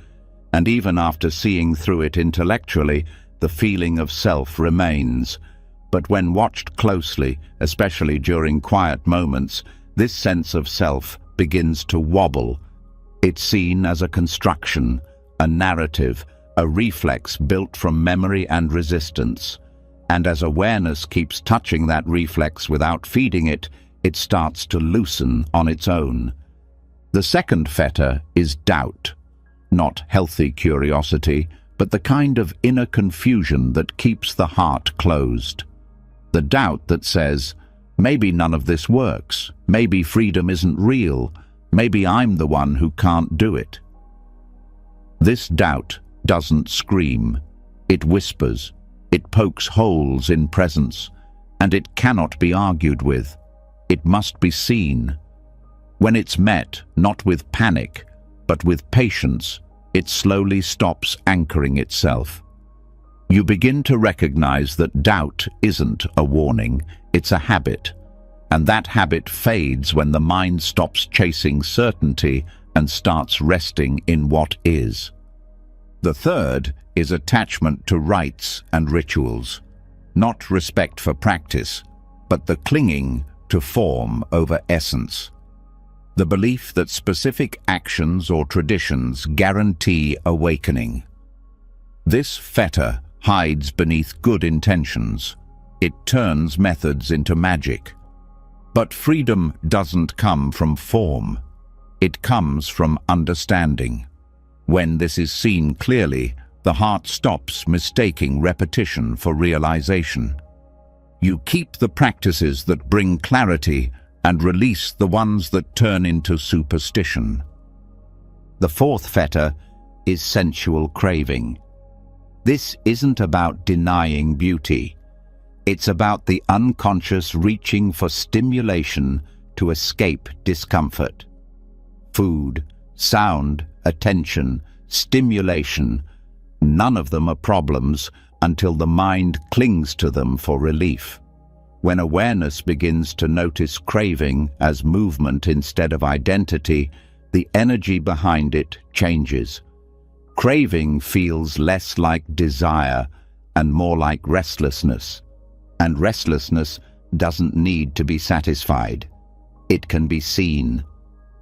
and even after seeing through it intellectually, the feeling of self remains. But when watched closely, especially during quiet moments, this sense of self begins to wobble. It's seen as a construction, a narrative, a reflex built from memory and resistance. And as awareness keeps touching that reflex without feeding it, it starts to loosen on its own. The second feta is doubt. Not healthy curiosity, but the kind of inner confusion that keeps the heart closed. The doubt that says, maybe none of this works, maybe freedom isn't real, maybe I'm the one who can't do it. This doubt doesn't scream, it whispers, it pokes holes in presence, and it cannot be argued with. It must be seen. When it's met, not with panic, but with patience, it slowly stops anchoring itself. You begin to recognize that doubt isn't a warning, it's a habit, and that habit fades when the mind stops chasing certainty and starts resting in what is. The third is attachment to rites and rituals, not respect for practice, but the clinging to form over essence. The belief that specific actions or traditions guarantee awakening. This feta hides beneath good intentions. It turns methods into magic. But freedom doesn't come from form. It comes from understanding. When this is seen clearly, the heart stops mistaking repetition for realization. You keep the practices that bring clarity and release the ones that turn into superstition. The fourth feta is sensual craving. This isn't about denying beauty. It's about the unconscious reaching for stimulation to escape discomfort. Food, sound, attention, stimulation, none of them are problems until the mind clings to them for relief. When awareness begins to notice craving as movement instead of identity, the energy behind it changes. Craving feels less like desire and more like restlessness. And restlessness doesn't need to be satisfied. It can be seen.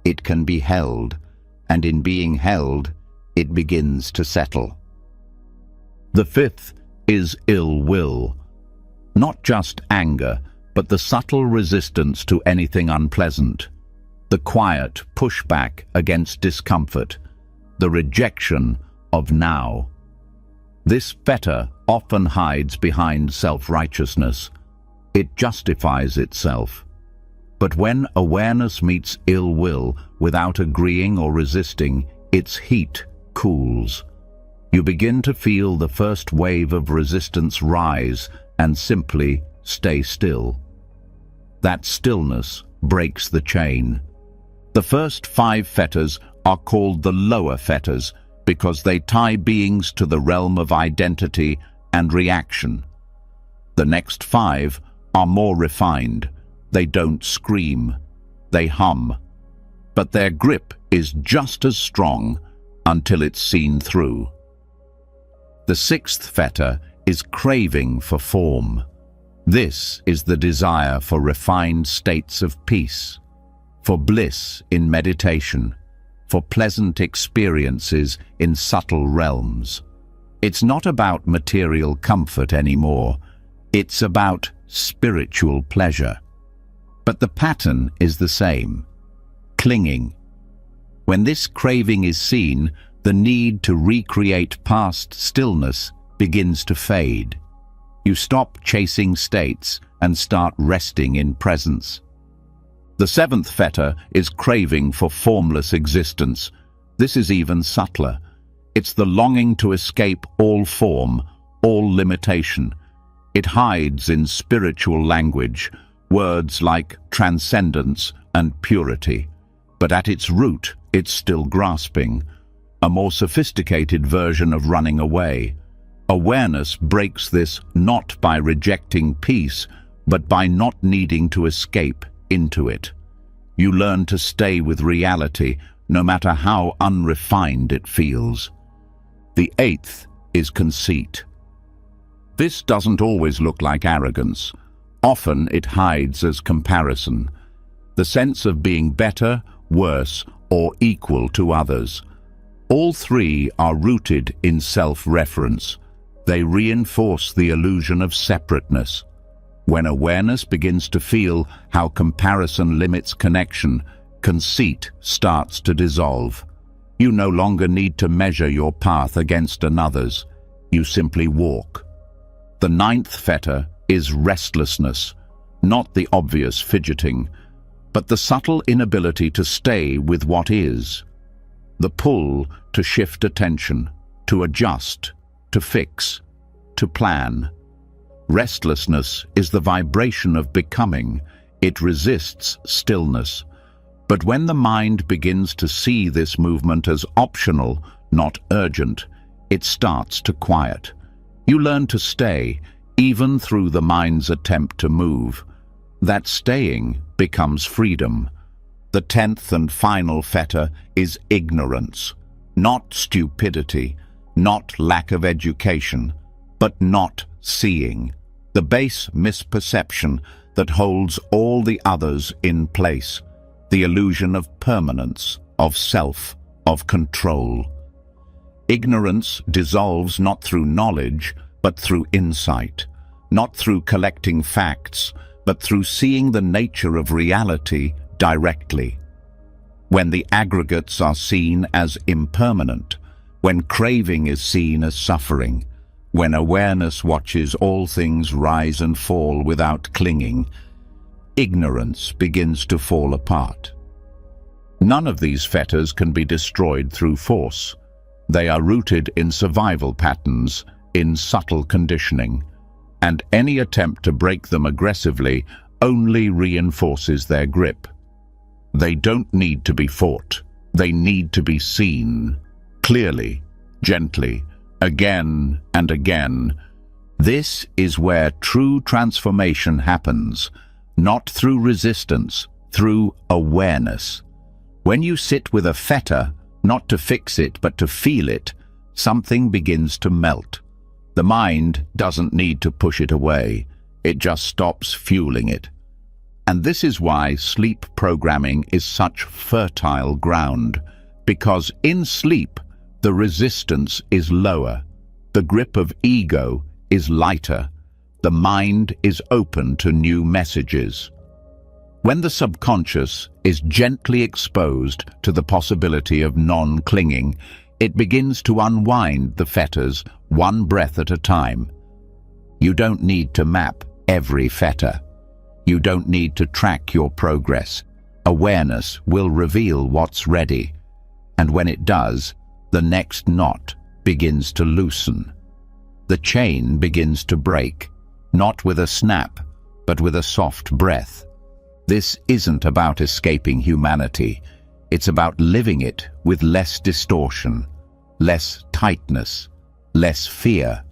It can be held. And in being held, it begins to settle. The fifth is ill will. Not just anger, but the subtle resistance to anything unpleasant. The quiet pushback against discomfort. The rejection of now. This feta often hides behind self-righteousness. It justifies itself. But when awareness meets ill will without agreeing or resisting, its heat cools. You begin to feel the first wave of resistance rise and simply stay still. That stillness breaks the chain. The first 5 fetters are called the lower fetters because they tie beings to the realm of identity and reaction. The next 5 are more refined. They don't scream, they hum. But their grip is just as strong until it's seen through. The 6th feta is craving for form. This is the desire for refined states of peace, for bliss in meditation, for pleasant experiences in subtle realms. It's not about material comfort anymore. It's about spiritual pleasure. But the pattern is the same. Clinging. When this craving is seen, the need to recreate past stillness begins to fade. You stop chasing states and start resting in presence. The 7th feta is craving for formless existence. This is even subtler. It's the longing to escape all form, all limitation. It hides in spiritual language, words like transcendence and purity. But at its root, it's still grasping, a more sophisticated version of running away. Awareness breaks this not by rejecting peace, but by not needing to escape into it. You learn to stay with reality, no matter how unrefined it feels. The eighth is conceit. This doesn't always look like arrogance. Often it hides as comparison, the sense of being better, worse, or equal to others. All three are rooted in self-reference. They reinforce the illusion of separateness. When awareness begins to feel how comparison limits connection, conceit starts to dissolve. You no longer need to measure your path against another's. You simply walk. The ninth feta is restlessness, not the obvious fidgeting, but the subtle inability to stay with what is. The pull to shift attention, to adjust, to fix, to plan. Restlessness is the vibration of becoming. It resists stillness. But when the mind begins to see this movement as optional, not urgent, it starts to quiet. You learn to stay, even through the mind's attempt to move. That staying becomes freedom. The 10th and final feta is ignorance. Not stupidity, not lack of education, but not seeing. The base misperception that holds all the others in place. The illusion of permanence, of self, of control. Ignorance dissolves not through knowledge, but through insight. Not through collecting facts, but through seeing the nature of reality directly. When the aggregates are seen as impermanent, when craving is seen as suffering, when awareness watches all things rise and fall without clinging, ignorance begins to fall apart. None of these fetters can be destroyed through force. They are rooted in survival patterns, in subtle conditioning, and any attempt to break them aggressively only reinforces their grip. They don't need to be fought. They need to be seen, clearly, gently, again and again. This is where true transformation happens, not through resistance, through awareness. When you sit with a feta, not to fix it but to feel it, something begins to melt. The mind doesn't need to push it away. It just stops fueling it. And this is why sleep programming is such fertile ground, because in sleep, the resistance is lower. The grip of ego is lighter. The mind is open to new messages. When the subconscious is gently exposed to the possibility of non-clinging, it begins to unwind the fetters one breath at a time. You don't need to map every feta. You don't need to track your progress. Awareness will reveal what's ready. And when it does, the next knot begins to loosen. The chain begins to break, not with a snap, but with a soft breath. This isn't about escaping humanity. It's about living it with less distortion, less tightness, less fear.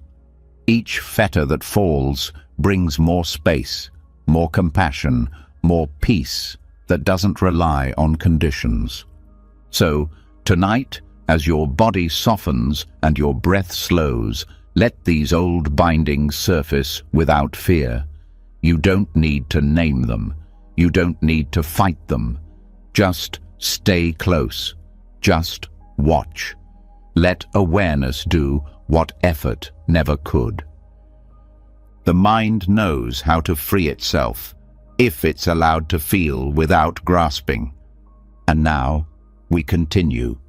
Each fetter that falls brings more space, more compassion, more peace that doesn't rely on conditions. So, tonight, as your body softens and your breath slows, let these old bindings surface without fear. You don't need to name them. You don't need to fight them. Just stay close. Just watch. Let awareness do what effort never could. The mind knows how to free itself, if it's allowed to feel without grasping. And now, we continue.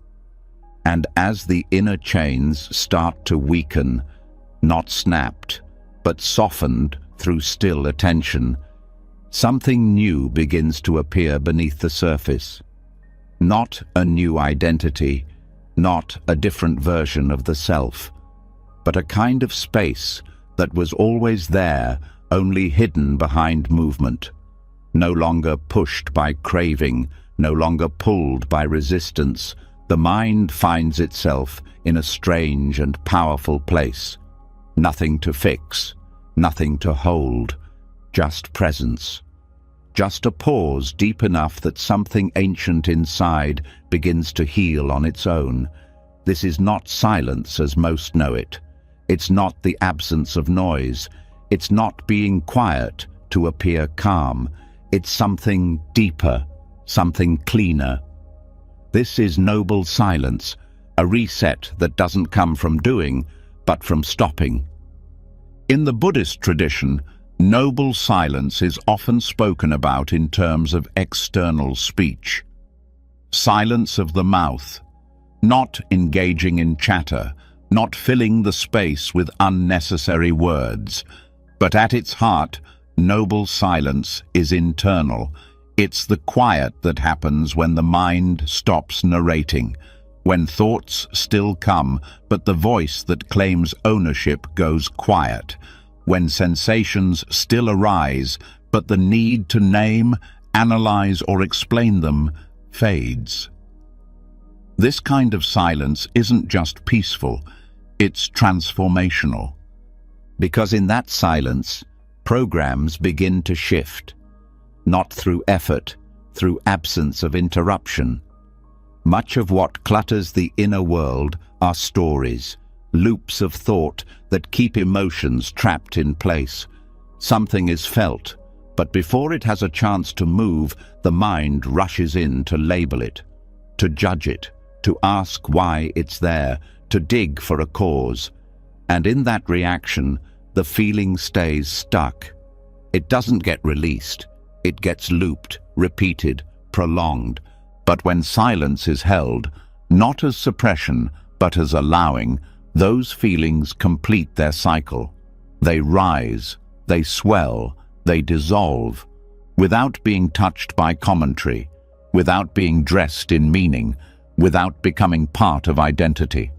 And as the inner chains start to weaken, not snapped, but softened through still attention, something new begins to appear beneath the surface. Not a new identity, not a different version of the self, but a kind of space that was always there, only hidden behind movement. No longer pushed by craving, no longer pulled by resistance, the mind finds itself in a strange and powerful place. Nothing to fix, nothing to hold, just presence. Just a pause deep enough that something ancient inside begins to heal on its own. This is not silence as most know it. It's not the absence of noise. It's not being quiet to appear calm. It's something deeper, something cleaner. This is noble silence, a reset that doesn't come from doing, but from stopping. In the Buddhist tradition, noble silence is often spoken about in terms of external speech. Silence of the mouth, not engaging in chatter, not filling the space with unnecessary words. But at its heart, noble silence is internal. It's the quiet that happens when the mind stops narrating, when thoughts still come, but the voice that claims ownership goes quiet, when sensations still arise, but the need to name, analyze, or explain them fades. This kind of silence isn't just peaceful, it's transformational. Because in that silence, programs begin to shift, not through effort, through absence of interruption. Much of what clutters the inner world are stories, loops of thought that keep emotions trapped in place. Something is felt, but before it has a chance to move, the mind rushes in to label it, to judge it, to ask why it's there, to dig for a cause. And in that reaction, the feeling stays stuck. It doesn't get released. It gets looped, repeated, prolonged. But when silence is held, not as suppression, but as allowing, those feelings complete their cycle. They rise, they swell, they dissolve, without being touched by commentary, without being dressed in meaning, without becoming part of identity.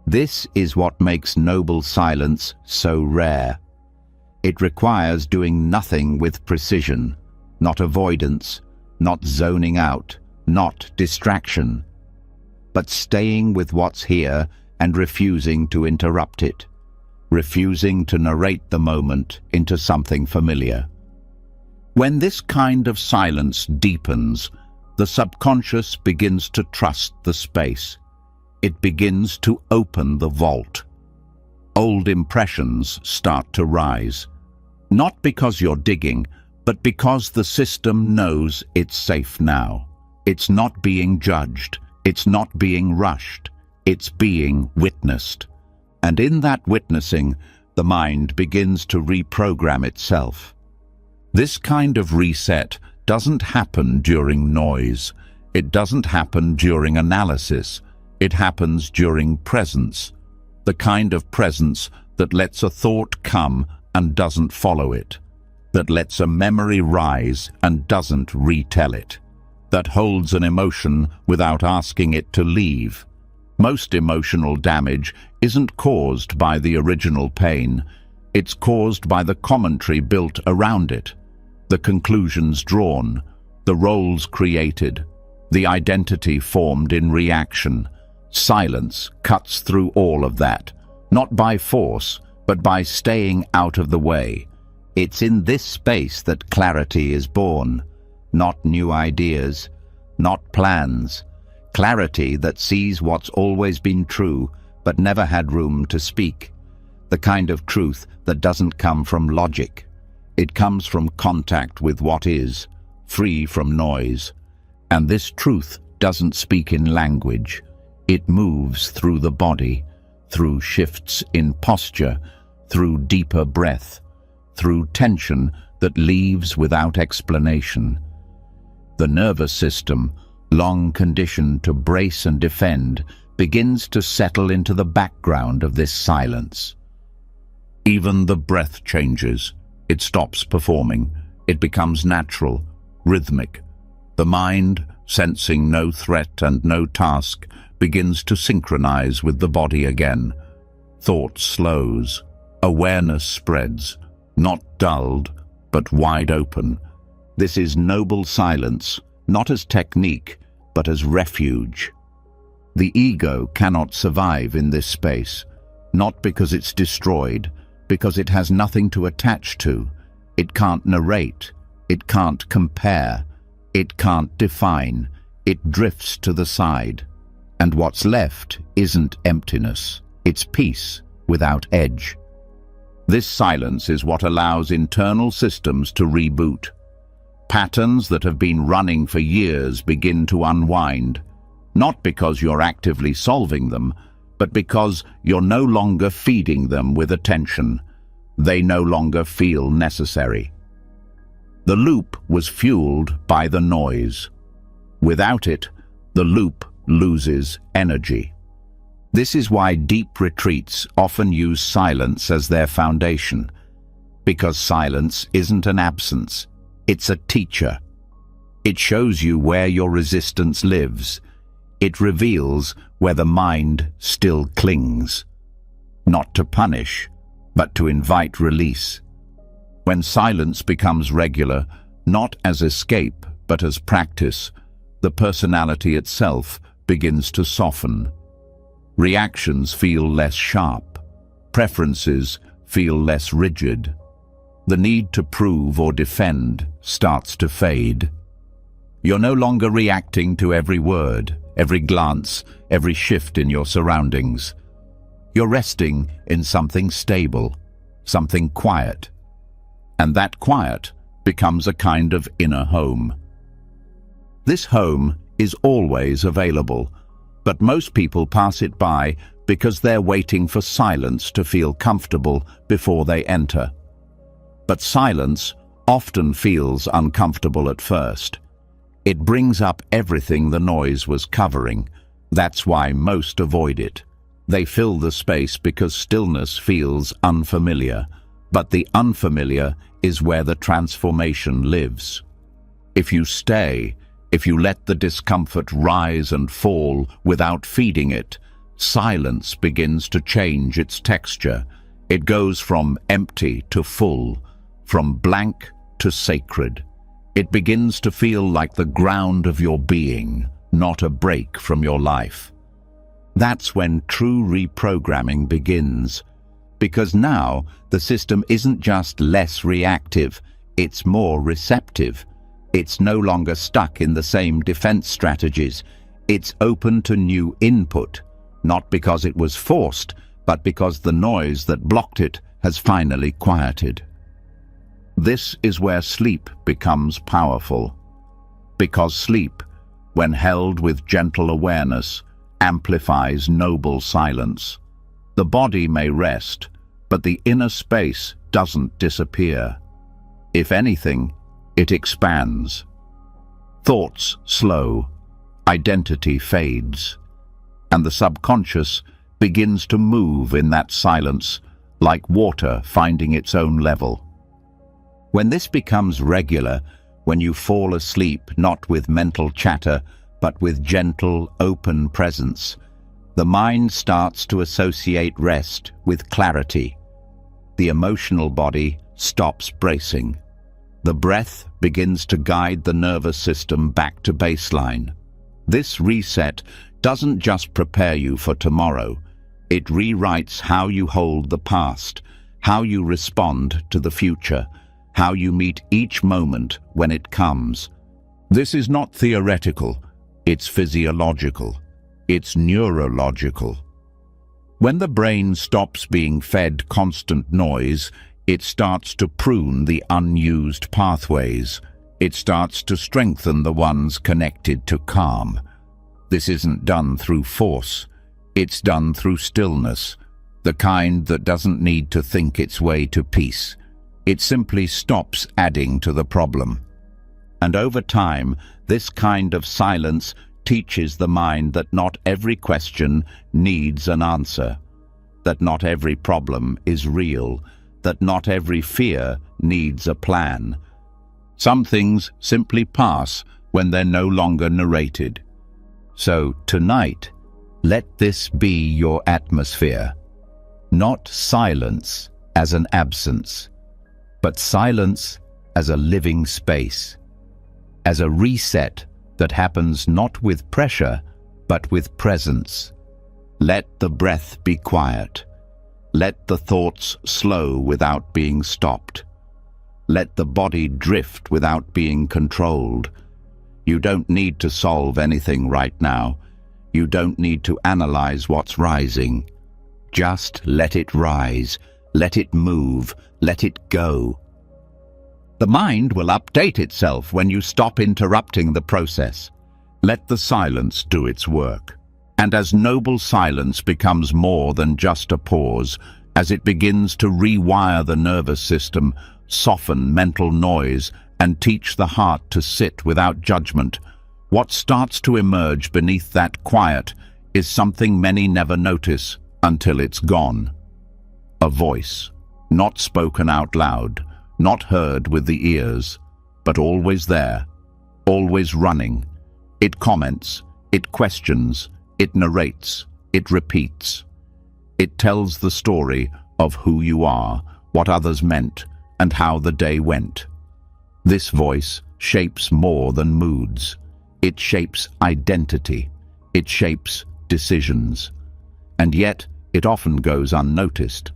This is what makes noble silence so rare. It requires doing nothing with precision, not avoidance, not zoning out, not distraction, but staying with what's here and refusing to interrupt it, refusing to narrate the moment into something familiar. When this kind of silence deepens, the subconscious begins to trust the space. It begins to open the vault. Old impressions start to rise, not because you're digging, but because the system knows it's safe now. It's not being judged, it's not being rushed, it's being witnessed. And in that witnessing, the mind begins to reprogram itself. This kind of reset doesn't happen during noise. It doesn't happen during analysis. It happens during presence, the kind of presence that lets a thought come and doesn't follow it, that lets a memory rise and doesn't retell it, that holds an emotion without asking it to leave. Most emotional damage isn't caused by the original pain. It's caused by the commentary built around it, the conclusions drawn, the roles created, the identity formed in reaction. Silence cuts through all of that, not by force, but by staying out of the way. It's in this space that clarity is born, not new ideas, not plans. Clarity that sees what's always been true, but never had room to speak. The kind of truth that doesn't come from logic. It comes from contact with what is, free from noise. And this truth doesn't speak in language. It moves through the body, through shifts in posture, through deeper breath, through tension that leaves without explanation. The nervous system, long conditioned to brace and defend, begins to settle into the background of this silence. Even the breath changes. It stops performing. It becomes natural, rhythmic. The mind, sensing no threat and no task, begins to synchronize with the body again. Thought slows. Awareness spreads, not dulled, but wide open. This is noble silence, not as technique, but as refuge. The ego cannot survive in this space, not because it's destroyed, because it has nothing to attach to. It can't narrate, it can't compare, it can't define, it drifts to the side. And what's left isn't emptiness, it's peace without edge. This silence is what allows internal systems to reboot. Patterns that have been running for years begin to unwind, not because you're actively solving them, but because you're no longer feeding them with attention. They no longer feel necessary. The loop was fueled by the noise. Without it, the loop loses energy. This is why deep retreats often use silence as their foundation, because silence isn't an absence, it's a teacher. It shows you where your resistance lives. It reveals where the mind still clings, not to punish, but to invite release. When silence becomes regular, not as escape, but as practice, the personality itself begins to soften. Reactions feel less sharp. Preferences feel less rigid. The need to prove or defend starts to fade. You're no longer reacting to every word, every glance, every shift in your surroundings. You're resting in something stable, something quiet. And that quiet becomes a kind of inner home. This home is always available, but most people pass it by because they're waiting for silence to feel comfortable before they enter. But silence often feels uncomfortable at first. It brings up everything the noise was covering. That's why most avoid it. They fill the space because stillness feels unfamiliar, but the unfamiliar is where the transformation lives. If you stay, if you let the discomfort rise and fall without feeding it, silence begins to change its texture. It goes from empty to full, from blank to sacred. It begins to feel like the ground of your being, not a break from your life. That's when true reprogramming begins, because now the system isn't just less reactive, it's more receptive. It's no longer stuck in the same defense strategies. It's open to new input, not because it was forced, but because the noise that blocked it has finally quieted. This is where sleep becomes powerful, because sleep, when held with gentle awareness, amplifies noble silence. The body may rest, but the inner space doesn't disappear. If anything, it expands. Thoughts slow, identity fades, and the subconscious begins to move in that silence, like water finding its own level. When this becomes regular, when you fall asleep not with mental chatter, but with gentle, open presence, the mind starts to associate rest with clarity. The emotional body stops bracing. The breath begins to guide the nervous system back to baseline. This reset doesn't just prepare you for tomorrow. It rewrites how you hold the past, how you respond to the future, how you meet each moment when it comes. This is not theoretical, it's physiological, it's neurological. When the brain stops being fed constant noise, it starts to prune the unused pathways. It starts to strengthen the ones connected to calm. This isn't done through force, it's done through stillness, the kind that doesn't need to think its way to peace. It simply stops adding to the problem. And over time, this kind of silence teaches the mind that not every question needs an answer, that not every problem is real, that not every fear needs a plan. Some things simply pass when they're no longer narrated. So tonight, let this be your atmosphere. Not silence, as an absence, but silence as a living space, as a reset that happens not with pressure, but with presence. Let the breath be quiet. Let the thoughts slow without being stopped. Let the body drift without being controlled. You don't need to solve anything right now. You don't need to analyze what's rising. Just let it rise. Let it move. Let it go. The mind will update itself when you stop interrupting the process. Let the silence do its work. And as noble silence becomes more than just a pause, as it begins to rewire the nervous system, soften mental noise, and teach the heart to sit without judgment, what starts to emerge beneath that quiet is something many never notice until it's gone. A voice, not spoken out loud, not heard with the ears, but always there, always running. It comments, it questions, it narrates, it repeats. It tells the story of who you are, what others meant, and how the day went. This voice shapes more than moods. It shapes identity. It shapes decisions. And yet, it often goes unnoticed.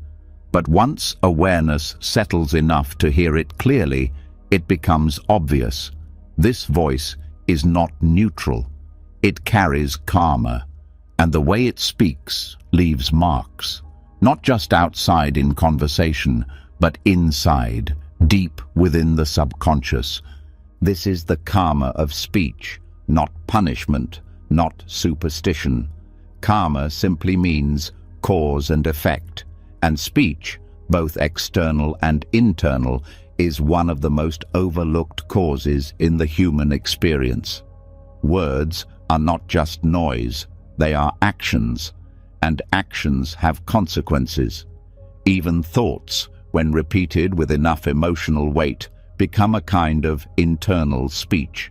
But once awareness settles enough to hear it clearly, it becomes obvious. This voice is not neutral. It carries karma, and the way it speaks leaves marks, not just outside in conversation, but inside, deep within the subconscious. This is the karma of speech, not punishment, not superstition. Karma simply means cause and effect, and speech, both external and internal, is one of the most overlooked causes in the human experience. Words are not just noise, they are actions, and actions have consequences. Even thoughts, when repeated with enough emotional weight, become a kind of internal speech.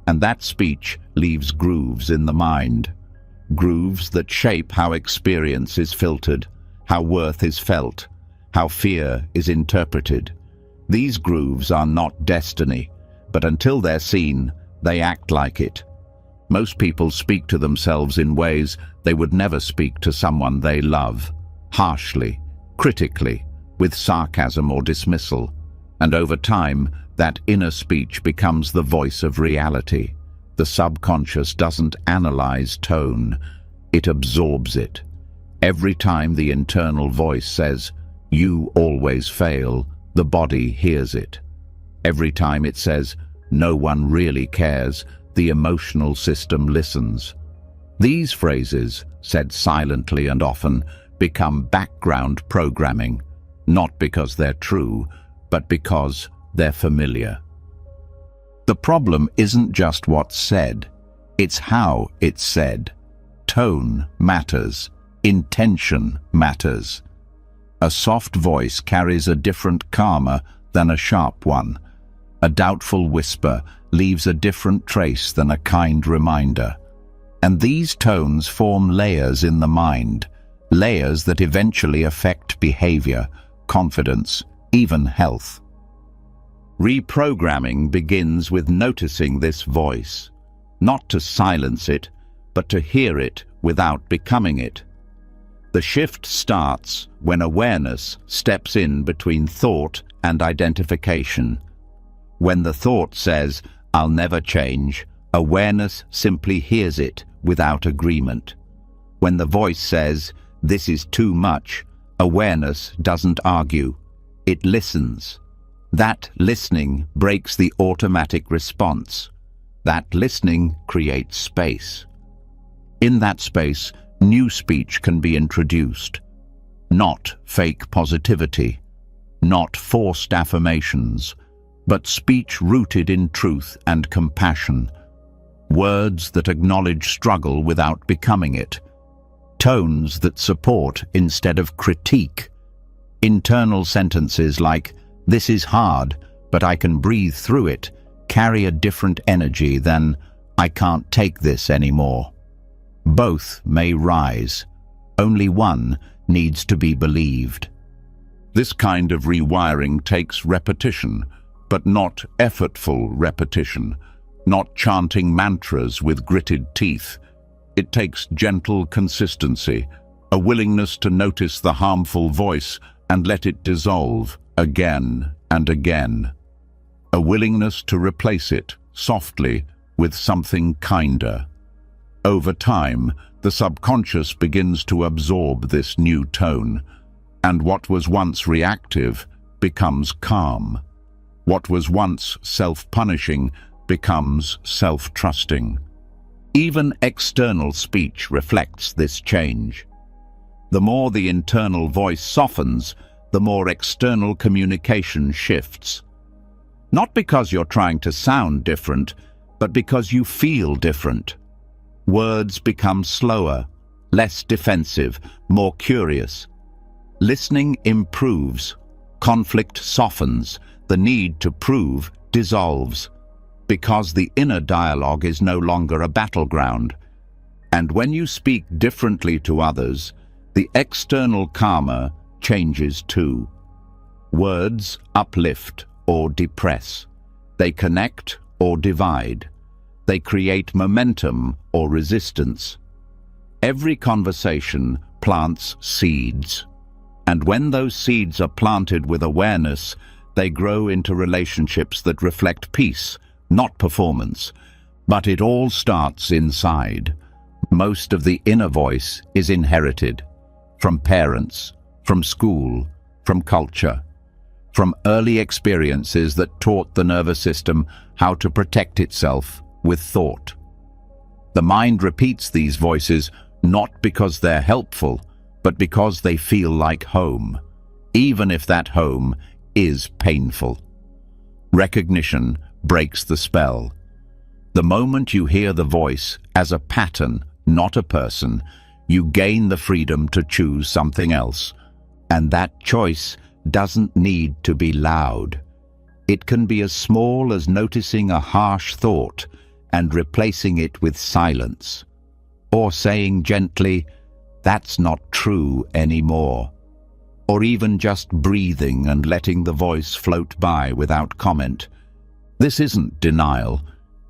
And that speech leaves grooves in the mind. Grooves that shape how experience is filtered, how worth is felt, how fear is interpreted. These grooves are not destiny, but until they're seen, they act like it. Most people speak to themselves in ways they would never speak to someone they love, harshly, critically, with sarcasm or dismissal. And over time, that inner speech becomes the voice of reality. The subconscious doesn't analyze tone, it absorbs it. Every time the internal voice says, "You always fail," the body hears it. Every time it says, "No one really cares," the emotional system listens. These phrases, said silently and often, become background programming, not because they're true, but because they're familiar. The problem isn't just what's said, it's how it's said. Tone matters. Intention matters. A soft voice carries a different karma than a sharp one. A doubtful whisper leaves a different trace than a kind reminder. And these tones form layers in the mind, layers that eventually affect behavior, confidence, even health. Reprogramming begins with noticing this voice, not to silence it, but to hear it without becoming it. The shift starts when awareness steps in between thought and identification. When the thought says, "I'll never change," awareness simply hears it without agreement. When the voice says, "This is too much," awareness doesn't argue. It listens. That listening breaks the automatic response. That listening creates space. In that space, new speech can be introduced. Not fake positivity, not forced affirmations, but speech rooted in truth and compassion. Words that acknowledge struggle without becoming it. Tones that support instead of critique. Internal sentences like, "This is hard, but I can breathe through it," carry a different energy than, "I can't take this anymore." Both may rise. Only one needs to be believed. This kind of rewiring takes repetition, but not effortful repetition, not chanting mantras with gritted teeth. It takes gentle consistency, a willingness to notice the harmful voice and let it dissolve again and again. A willingness to replace it softly with something kinder. Over time, the subconscious begins to absorb this new tone, and what was once reactive becomes calm. What was once self-punishing becomes self-trusting. Even external speech reflects this change. The more the internal voice softens, the more external communication shifts. Not because you're trying to sound different, but because you feel different. Words become slower, less defensive, more curious. Listening improves, conflict softens, the need to prove dissolves, because the inner dialogue is no longer a battleground. And when you speak differently to others, the external karma changes too. Words uplift or depress. They connect or divide. They create momentum or resistance. Every conversation plants seeds. And when those seeds are planted with awareness, they grow into relationships that reflect peace, not performance. But it all starts inside. Most of the inner voice is inherited from parents, from school, from culture, from early experiences that taught the nervous system how to protect itself with thought. The mind repeats these voices not because they're helpful, but because they feel like home, even if that home is painful. Recognition breaks the spell. The moment you hear the voice as a pattern, not a person, you gain the freedom to choose something else. And that choice doesn't need to be loud. It can be as small as noticing a harsh thought and replacing it with silence, or saying gently, "That's not true anymore," or even just breathing and letting the voice float by without comment. This isn't denial,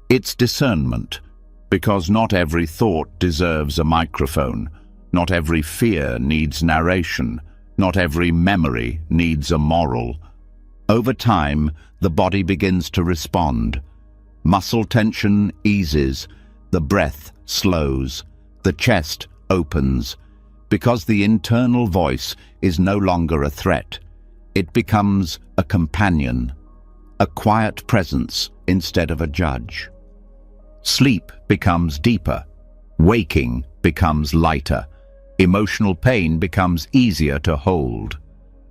it's discernment, because not every thought deserves a microphone, not every fear needs narration, not every memory needs a moral. Over time, the body begins to respond. Muscle tension eases, the breath slows, the chest opens, because the internal voice is no longer a threat. It becomes a companion, a quiet presence instead of a judge. Sleep becomes deeper, waking becomes lighter, emotional pain becomes easier to hold,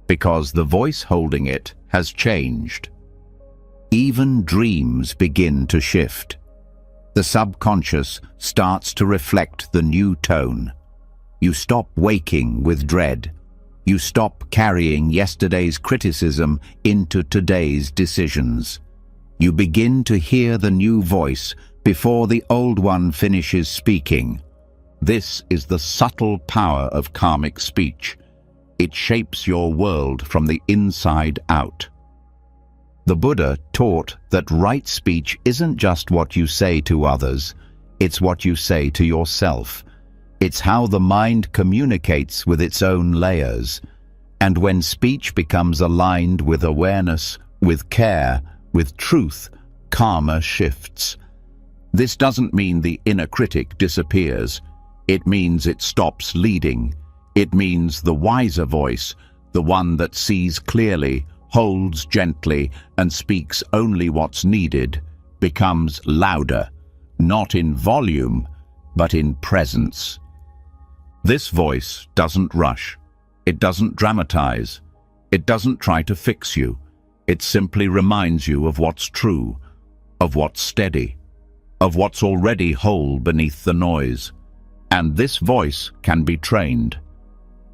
because the voice holding it has changed. Even dreams begin to shift. The subconscious starts to reflect the new tone. You stop waking with dread. You stop carrying yesterday's criticism into today's decisions. You begin to hear the new voice before the old one finishes speaking. This is the subtle power of karmic speech. It shapes your world from the inside out. The Buddha taught that right speech isn't just what you say to others, it's what you say to yourself. It's how the mind communicates with its own layers. And when speech becomes aligned with awareness, with care, with truth, karma shifts. This doesn't mean the inner critic disappears. It means it stops leading. It means the wiser voice, the one that sees clearly, holds gently, and speaks only what's needed, becomes louder, not in volume, but in presence. This voice doesn't rush. It doesn't dramatize. It doesn't try to fix you. It simply reminds you of what's true, of what's steady, of what's already whole beneath the noise. And this voice can be trained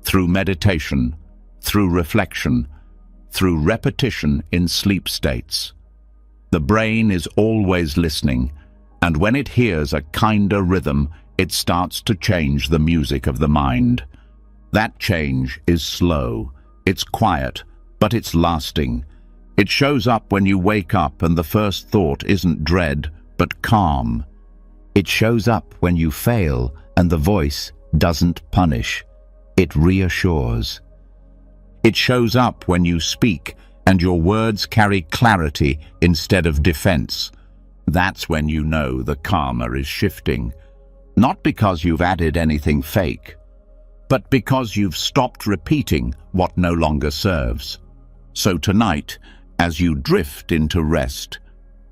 through meditation, through reflection, through repetition in sleep states. The brain is always listening, and when it hears a kinder rhythm, it starts to change the music of the mind. That change is slow, It's quiet, but it's lasting. It shows up when you wake up and the first thought isn't dread, but calm. It shows up when you fail and the voice doesn't punish. It reassures. It shows up when you speak and your words carry clarity instead of defense. That's when you know the karma is shifting. Not because you've added anything fake, but because you've stopped repeating what no longer serves. So tonight, as you drift into rest,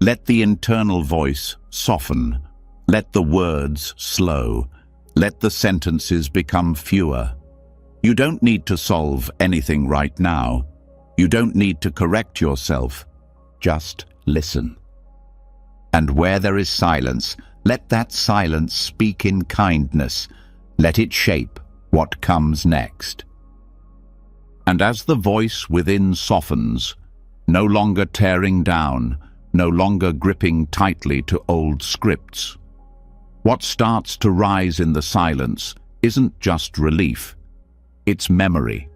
let the internal voice soften. Let the words slow. Let the sentences become fewer. You don't need to solve anything right now. You don't need to correct yourself. Just listen. And where there is silence, let that silence speak in kindness. Let it shape what comes next. And as the voice within softens, no longer tearing down, no longer gripping tightly to old scripts, what starts to rise in the silence isn't just relief, it's memory.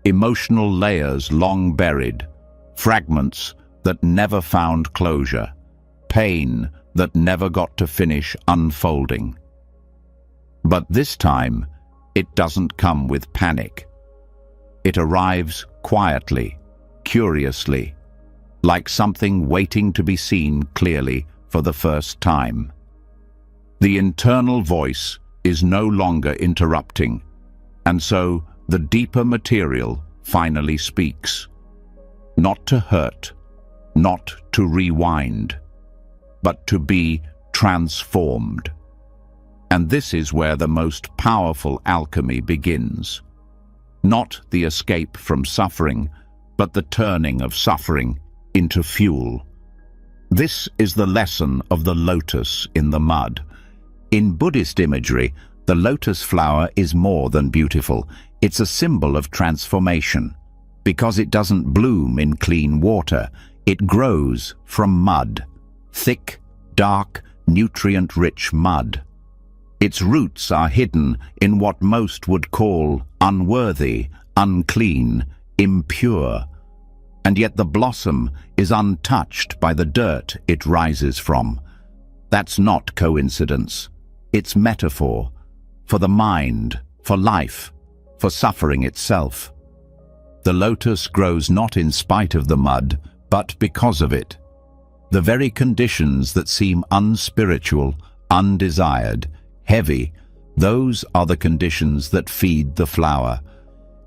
Emotional layers long buried, fragments that never found closure, pain that never got to finish unfolding. But this time, it doesn't come with panic. It arrives quietly, curiously, like something waiting to be seen clearly for the first time. The internal voice is no longer interrupting, and so the deeper material finally speaks. Not to hurt, not to rewind, but to be transformed. And this is where the most powerful alchemy begins. Not the escape from suffering, but the turning of suffering into fuel. This is the lesson of the lotus in the mud. In Buddhist imagery, the lotus flower is more than beautiful. It's a symbol of transformation. Because it doesn't bloom in clean water, it grows from mud. Thick, dark, nutrient-rich mud. Its roots are hidden in what most would call unworthy, unclean, impure. And yet the blossom is untouched by the dirt it rises from. That's not coincidence. It's metaphor for the mind, for life, for suffering itself. The lotus grows not in spite of the mud, but because of it. The very conditions that seem unspiritual, undesired, heavy, those are the conditions that feed the flower.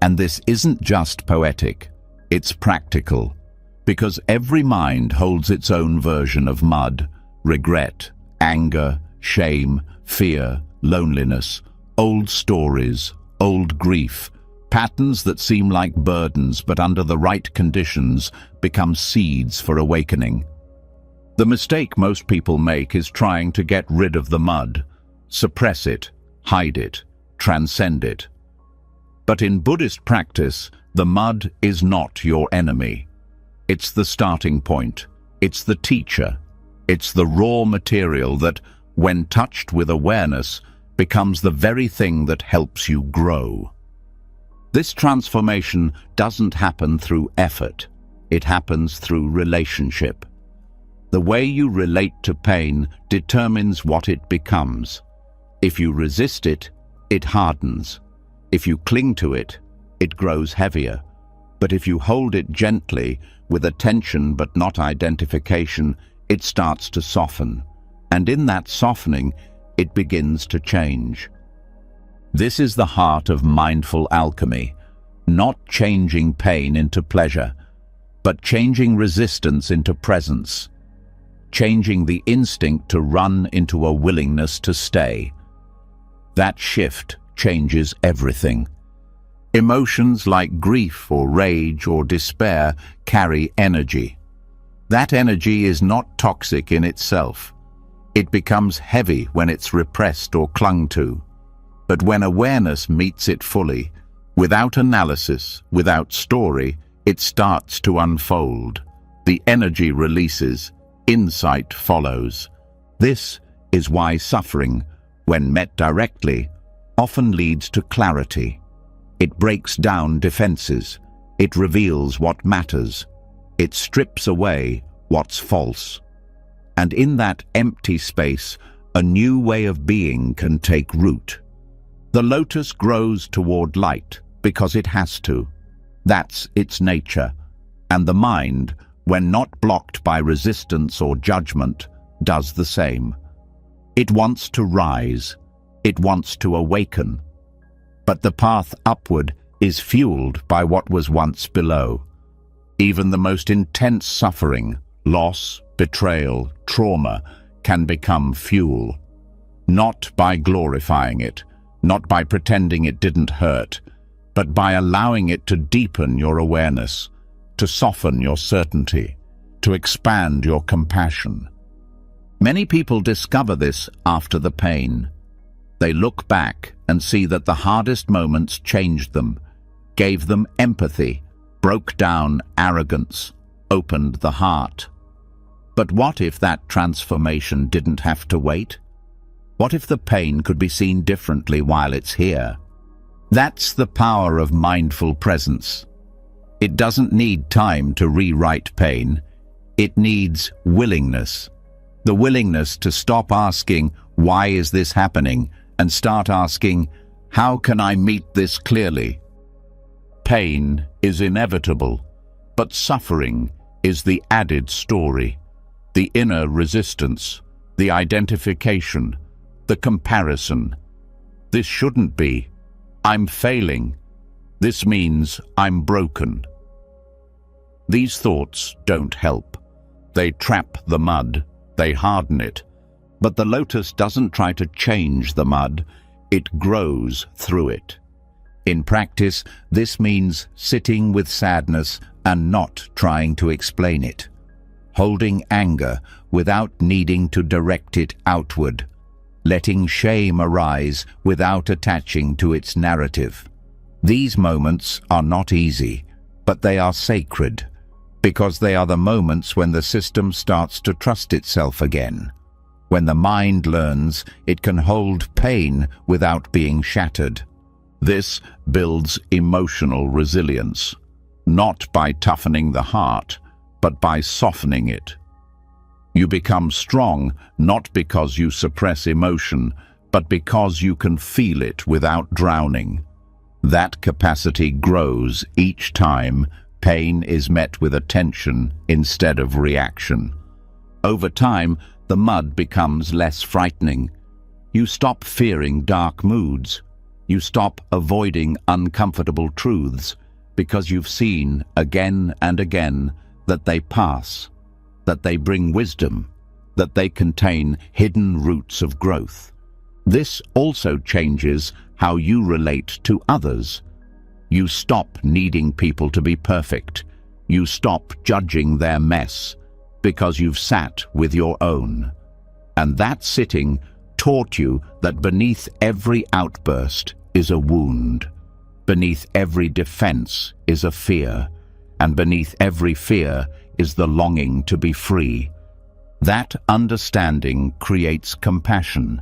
And this isn't just poetic, it's practical, because every mind holds its own version of mud: regret, anger, shame, fear, loneliness, old stories, old grief, patterns that seem like burdens but under the right conditions become seeds for awakening. The mistake most people make is trying to get rid of the mud, suppress it, hide it, transcend it. But in Buddhist practice, the mud is not your enemy. It's the starting point. It's the teacher. It's the raw material that, when touched with awareness, becomes the very thing that helps you grow. This transformation doesn't happen through effort. It happens through relationship. The way you relate to pain determines what it becomes. If you resist it, it hardens. If you cling to it, it grows heavier. But if you hold it gently, with attention but not identification, it starts to soften. And in that softening, it begins to change. This is the heart of mindful alchemy, not changing pain into pleasure, but changing resistance into presence, changing the instinct to run into a willingness to stay. That shift changes everything. Emotions like grief or rage or despair carry energy. That energy is not toxic in itself. It becomes heavy when it's repressed or clung to. But when awareness meets it fully, without analysis, without story, it starts to unfold. The energy releases, insight follows. This is why suffering, when met directly, often leads to clarity. It breaks down defenses, It reveals what matters. It strips away what's false. And in that empty space, a new way of being can take root. The lotus grows toward light because it has to. That's its nature. And the mind, when not blocked by resistance or judgment, does the same. It wants to rise. It wants to awaken. But the path upward is fueled by what was once below. Even the most intense suffering, loss, betrayal, trauma, can become fuel. Not by glorifying it, not by pretending it didn't hurt, but by allowing it to deepen your awareness, to soften your certainty, to expand your compassion. Many people discover this after the pain. They look back and see that the hardest moments changed them, gave them empathy, broke down arrogance, opened the heart. But what if that transformation didn't have to wait? What if the pain could be seen differently while it's here? That's the power of mindful presence. It doesn't need time to rewrite pain. It needs willingness. The willingness to stop asking, "Why is this happening?" and start asking, "How can I meet this clearly?" Pain is inevitable, but suffering is the added story, the inner resistance, the identification, the comparison. This shouldn't be, "I'm failing." This means, "I'm broken." These thoughts don't help. They trap the mud, they harden it. But the lotus doesn't try to change the mud, it grows through it. In practice, this means sitting with sadness and not trying to explain it. Holding anger without needing to direct it outward. Letting shame arise without attaching to its narrative. These moments are not easy, but they are sacred, because they are the moments when the system starts to trust itself again. When the mind learns it can hold pain without being shattered. This builds emotional resilience, not by toughening the heart, but by softening it. You become strong not because you suppress emotion, but because you can feel it without drowning. That capacity grows each time pain is met with attention instead of reaction. Over time, the mud becomes less frightening. You stop fearing dark moods. You stop avoiding uncomfortable truths because you've seen again and again that they pass, that they bring wisdom, that they contain hidden roots of growth. This also changes how you relate to others. You stop needing people to be perfect. You stop judging their mess because you've sat with your own. And that sitting taught you that beneath every outburst is a wound. Beneath every defense is a fear. And beneath every fear is the longing to be free. That understanding creates compassion,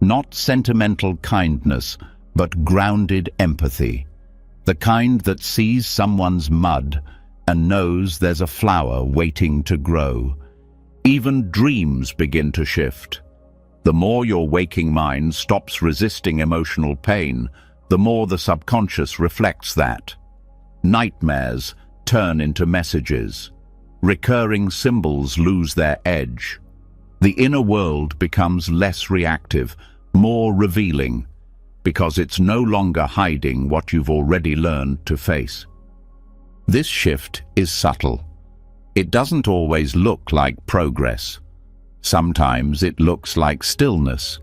not sentimental kindness, but grounded empathy. The kind that sees someone's mud and knows there's a flower waiting to grow. Even dreams begin to shift. The more your waking mind stops resisting emotional pain, the more the subconscious reflects that. Nightmares turn into messages. Recurring symbols lose their edge. The inner world becomes less reactive, more revealing, because it's no longer hiding what you've already learned to face. This shift is subtle. It doesn't always look like progress. Sometimes it looks like stillness,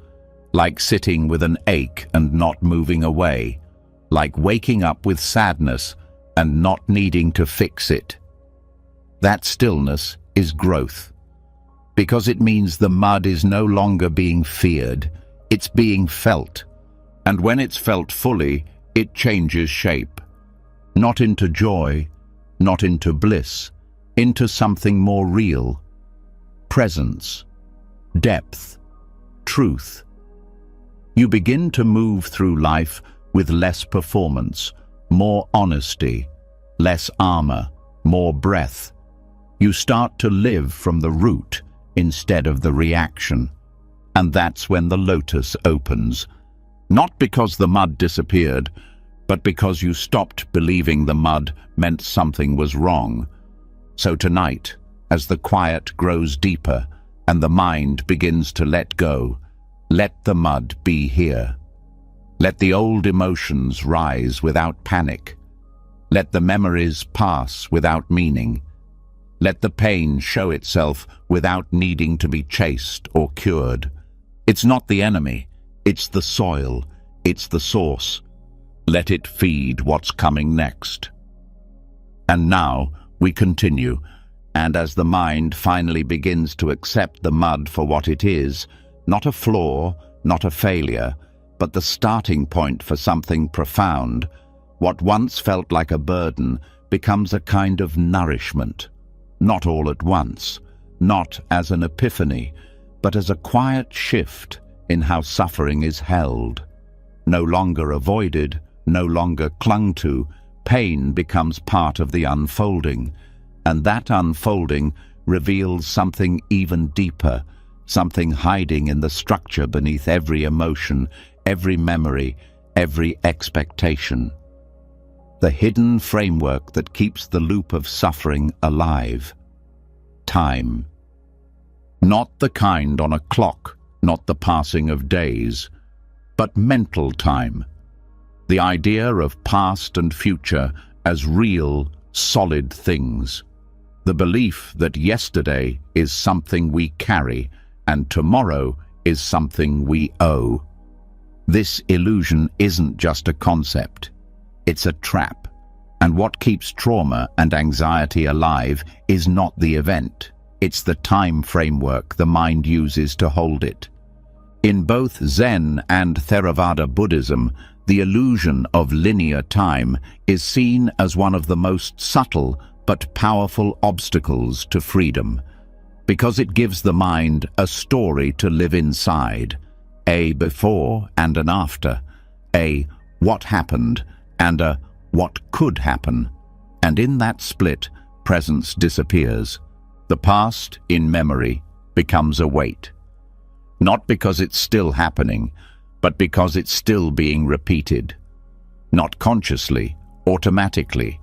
like sitting with an ache and not moving away, like waking up with sadness and not needing to fix it. That stillness is growth, because it means the mud is no longer being feared, it's being felt. And when it's felt fully, it changes shape. Not into joy, not into bliss, into something more real. Presence, depth, truth. You begin to move through life with less performance, more honesty, less armor, more breath. You start to live from the root instead of the reaction. And that's when the lotus opens. Not because the mud disappeared, but because you stopped believing the mud meant something was wrong. So tonight, as the quiet grows deeper and the mind begins to let go, let the mud be here. Let the old emotions rise without panic. Let the memories pass without meaning. Let the pain show itself without needing to be chased or cured. It's not the enemy, it's the soil, it's the source. Let it feed what's coming next. And now we continue, and as the mind finally begins to accept the mud for what it is, not a flaw, not a failure, but the starting point for something profound, what once felt like a burden becomes a kind of nourishment. Not all at once, not as an epiphany, but as a quiet shift in how suffering is held. No longer avoided, no longer clung to, pain becomes part of the unfolding, and that unfolding reveals something even deeper, something hiding in the structure beneath every emotion, every memory, every expectation. The hidden framework that keeps the loop of suffering alive. Time. Not the kind on a clock, not the passing of days, but mental time. The idea of past and future as real, solid things. The belief that yesterday is something we carry and tomorrow is something we owe. This illusion isn't just a concept, it's a trap. And what keeps trauma and anxiety alive is not the event, it's the time framework the mind uses to hold it. In both Zen and Theravada Buddhism, the illusion of linear time is seen as one of the most subtle but powerful obstacles to freedom, because it gives the mind a story to live inside, a before and an after, a what happened and a what could happen, and in that split, presence disappears. The past, in memory, becomes a weight. Not because it's still happening, but because it's still being repeated. Not consciously, automatically,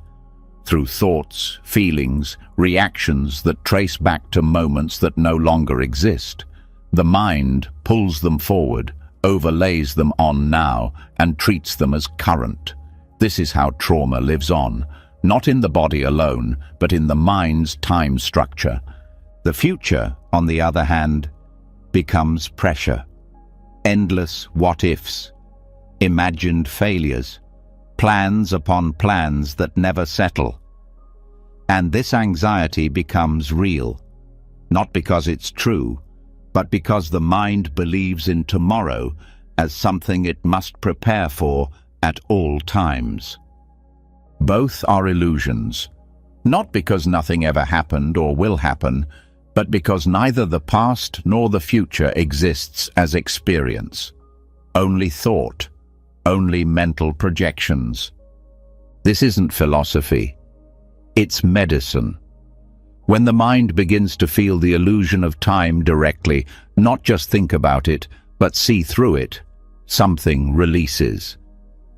through thoughts, feelings, reactions that trace back to moments that no longer exist. The mind pulls them forward, overlays them on now, and treats them as current. This is how trauma lives on, not in the body alone, but in the mind's time structure. The future, on the other hand, becomes pressure. Endless what-ifs, imagined failures, plans upon plans that never settle. And this anxiety becomes real, not because it's true, but because the mind believes in tomorrow as something it must prepare for at all times. Both are illusions, not because nothing ever happened or will happen, but because neither the past nor the future exists as experience. Only thought, only mental projections. This isn't philosophy, it's medicine. When the mind begins to feel the illusion of time directly, not just think about it, but see through it, something releases.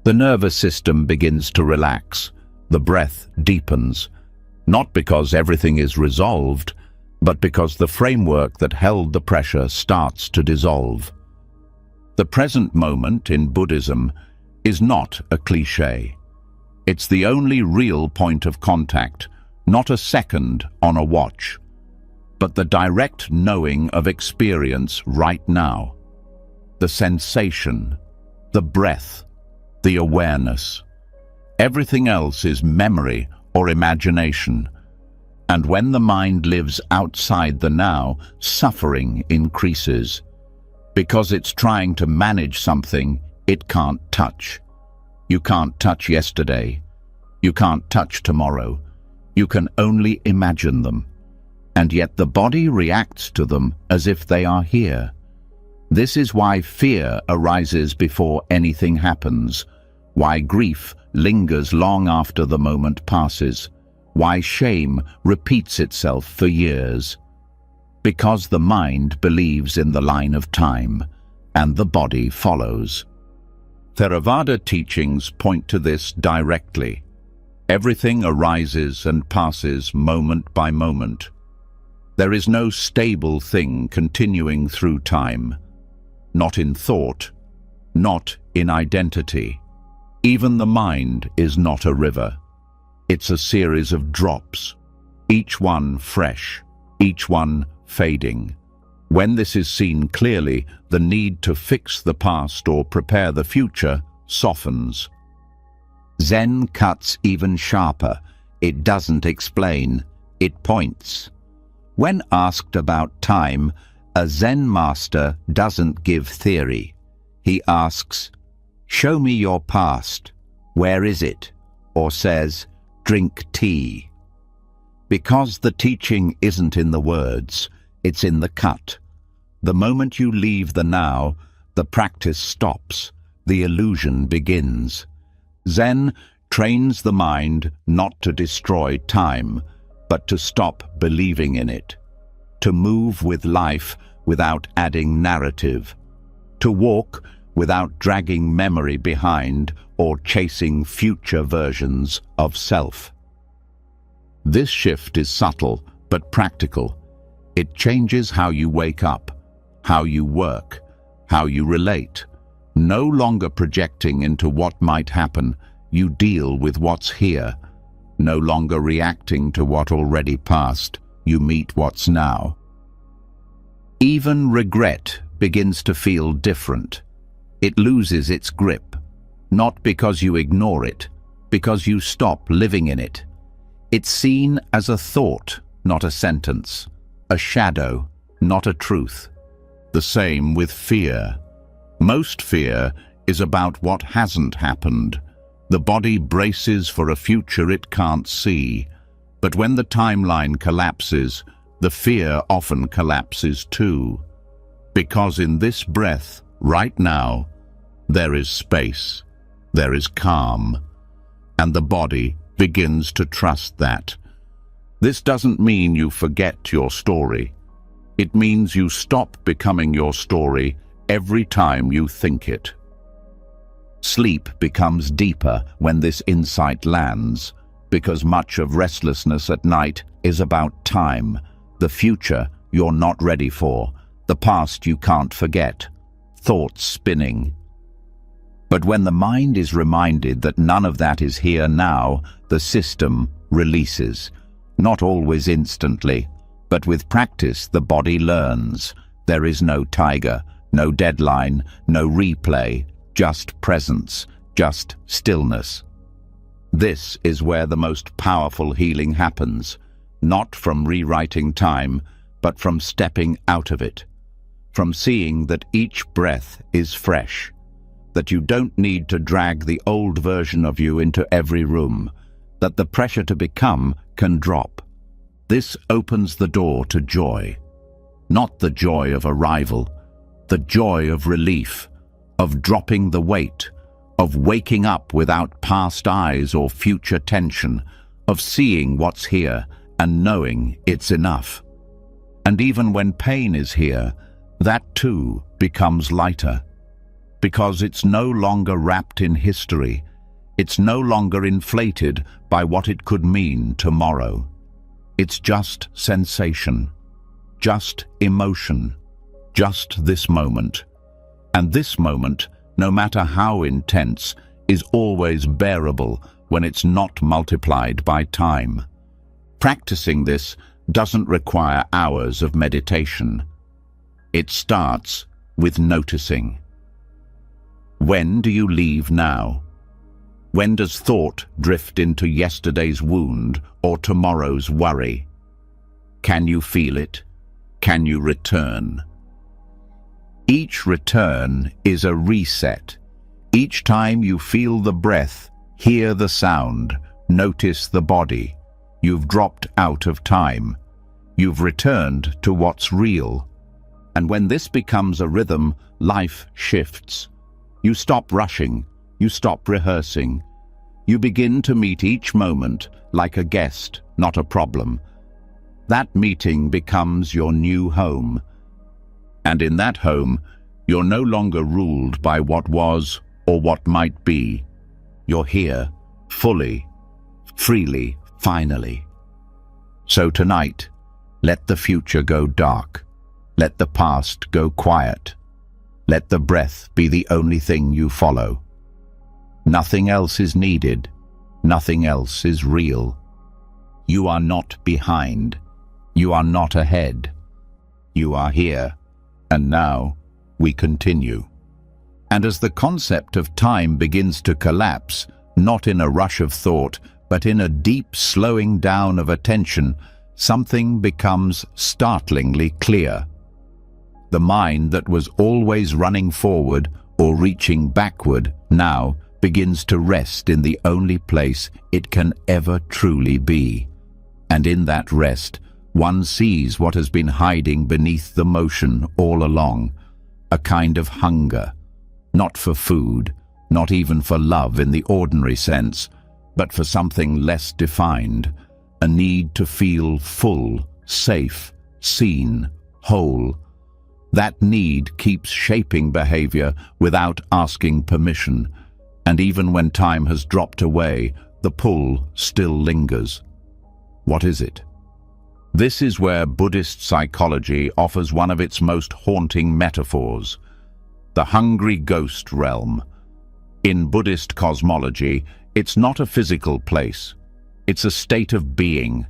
The nervous system begins to relax, the breath deepens, not because everything is resolved, but because the framework that held the pressure starts to dissolve. The present moment in Buddhism is not a cliché. It's the only real point of contact, not a second on a watch, but the direct knowing of experience right now. The sensation, the breath, the awareness. Everything else is memory or imagination. And when the mind lives outside the now, suffering increases, because it's trying to manage something it can't touch. You can't touch yesterday. You can't touch tomorrow. You can only imagine them. And yet the body reacts to them as if they are here. This is why fear arises before anything happens, why grief lingers long after the moment passes, why shame repeats itself for years. Because the mind believes in the line of time, and the body follows. Theravada teachings point to this directly. Everything arises and passes moment by moment. There is no stable thing continuing through time, not in thought, not in identity. Even the mind is not a river. It's a series of drops, each one fresh, each one fading. When this is seen clearly, the need to fix the past or prepare the future softens. Zen cuts even sharper. It doesn't explain, it points. When asked about time, a Zen master doesn't give theory. He asks, "Show me your past. Where is it?" Or says, "Drink tea." Because the teaching isn't in the words, it's in the cut. The moment you leave the now, the practice stops, the illusion begins. Zen trains the mind not to destroy time, but to stop believing in it, to move with life without adding narrative, to walk without dragging memory behind or chasing future versions of self. This shift is subtle but practical. It changes how you wake up, how you work, how you relate. No longer projecting into what might happen, you deal with what's here. No longer reacting to what already passed, you meet what's now. Even regret begins to feel different. It loses its grip, not because you ignore it, because you stop living in it. It's seen as a thought, not a sentence, a shadow, not a truth. The same with fear. Most fear is about what hasn't happened. The body braces for a future it can't see. But when the timeline collapses, the fear often collapses too. Because in this breath, right now, there is space, there is calm, and the body begins to trust that. This doesn't mean you forget your story. It means you stop becoming your story every time you think it. Sleep becomes deeper when this insight lands, because much of restlessness at night is about time, the future you're not ready for, the past you can't forget, thoughts spinning. But when the mind is reminded that none of that is here now, the system releases. Not always instantly, but with practice the body learns. There is no tiger, no deadline, no replay, just presence, just stillness. This is where the most powerful healing happens, not from rewriting time, but from stepping out of it, from seeing that each breath is fresh, that you don't need to drag the old version of you into every room, that the pressure to become can drop. This opens the door to joy, not the joy of arrival, the joy of relief, of dropping the weight, of waking up without past eyes or future tension, of seeing what's here and knowing it's enough. And even when pain is here, that too becomes lighter, because it's no longer wrapped in history, it's no longer inflated by what it could mean tomorrow. It's just sensation, just emotion, just this moment. And this moment, no matter how intense, is always bearable when it's not multiplied by time. Practicing this doesn't require hours of meditation. It starts with noticing. When do you leave now? When does thought drift into yesterday's wound or tomorrow's worry? Can you feel it? Can you return? Each return is a reset. Each time you feel the breath, hear the sound, notice the body, you've dropped out of time. You've returned to what's real. And when this becomes a rhythm, life shifts. You stop rushing, you stop rehearsing. You begin to meet each moment like a guest, not a problem. That meeting becomes your new home. And in that home, you're no longer ruled by what was or what might be. You're here, fully, freely, finally. So tonight, let the future go dark. Let the past go quiet. Let the breath be the only thing you follow. Nothing else is needed. Nothing else is real. You are not behind. You are not ahead. You are here. And now, we continue. And as the concept of time begins to collapse, not in a rush of thought, but in a deep slowing down of attention, something becomes startlingly clear. The mind that was always running forward or reaching backward now begins to rest in the only place it can ever truly be. And in that rest, one sees what has been hiding beneath the motion all along, a kind of hunger, not for food, not even for love in the ordinary sense, but for something less defined, a need to feel full, safe, seen, whole. That need keeps shaping behavior without asking permission, and even when time has dropped away, the pull still lingers. What is it? This is where Buddhist psychology offers one of its most haunting metaphors, the hungry ghost realm. In Buddhist cosmology, it's not a physical place. It's a state of being,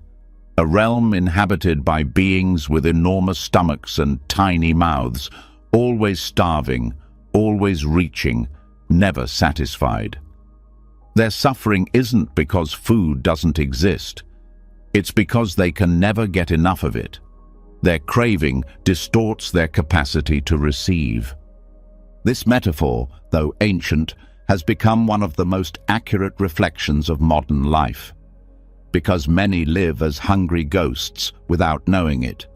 a realm inhabited by beings with enormous stomachs and tiny mouths, always starving, always reaching, never satisfied. Their suffering isn't because food doesn't exist. It's because they can never get enough of it. Their craving distorts their capacity to receive. This metaphor, though ancient, has become one of the most accurate reflections of modern life, because many live as hungry ghosts without knowing it,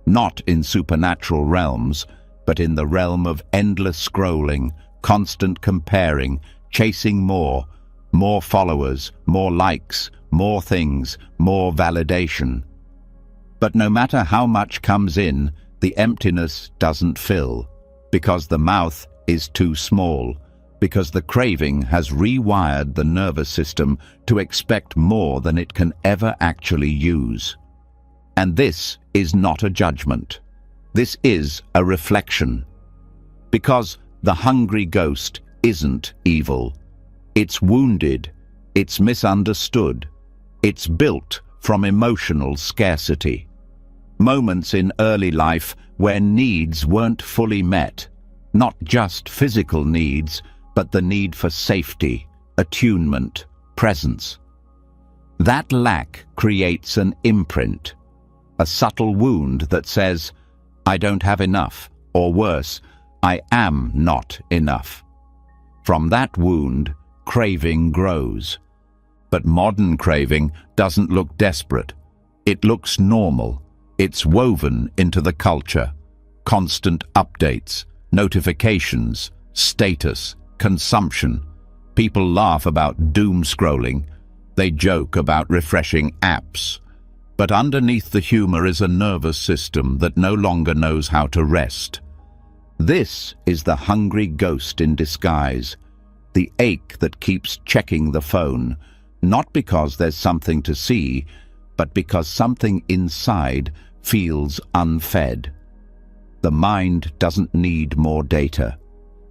not in supernatural realms, but in the realm of endless scrolling, constant comparing, chasing more followers, more likes, more things, more validation. But no matter how much comes in, the emptiness doesn't fill, because the mouth is too small, because the craving has rewired the nervous system to expect more than it can ever actually use. And this is not a judgment. This is a reflection. Because the hungry ghost isn't evil. It's wounded. It's misunderstood. It's built from emotional scarcity. Moments in early life where needs weren't fully met, not just physical needs, but the need for safety, attunement, presence. That lack creates an imprint, a subtle wound that says, I don't have enough, or worse, I am not enough. From that wound, craving grows. But modern craving doesn't look desperate. It looks normal. It's woven into the culture. Constant updates, notifications, status, consumption. People laugh about doom scrolling. They joke about refreshing apps. But underneath the humor is a nervous system that no longer knows how to rest. This is the hungry ghost in disguise, the ache that keeps checking the phone, not because there's something to see, but because something inside feels unfed. The mind doesn't need more data.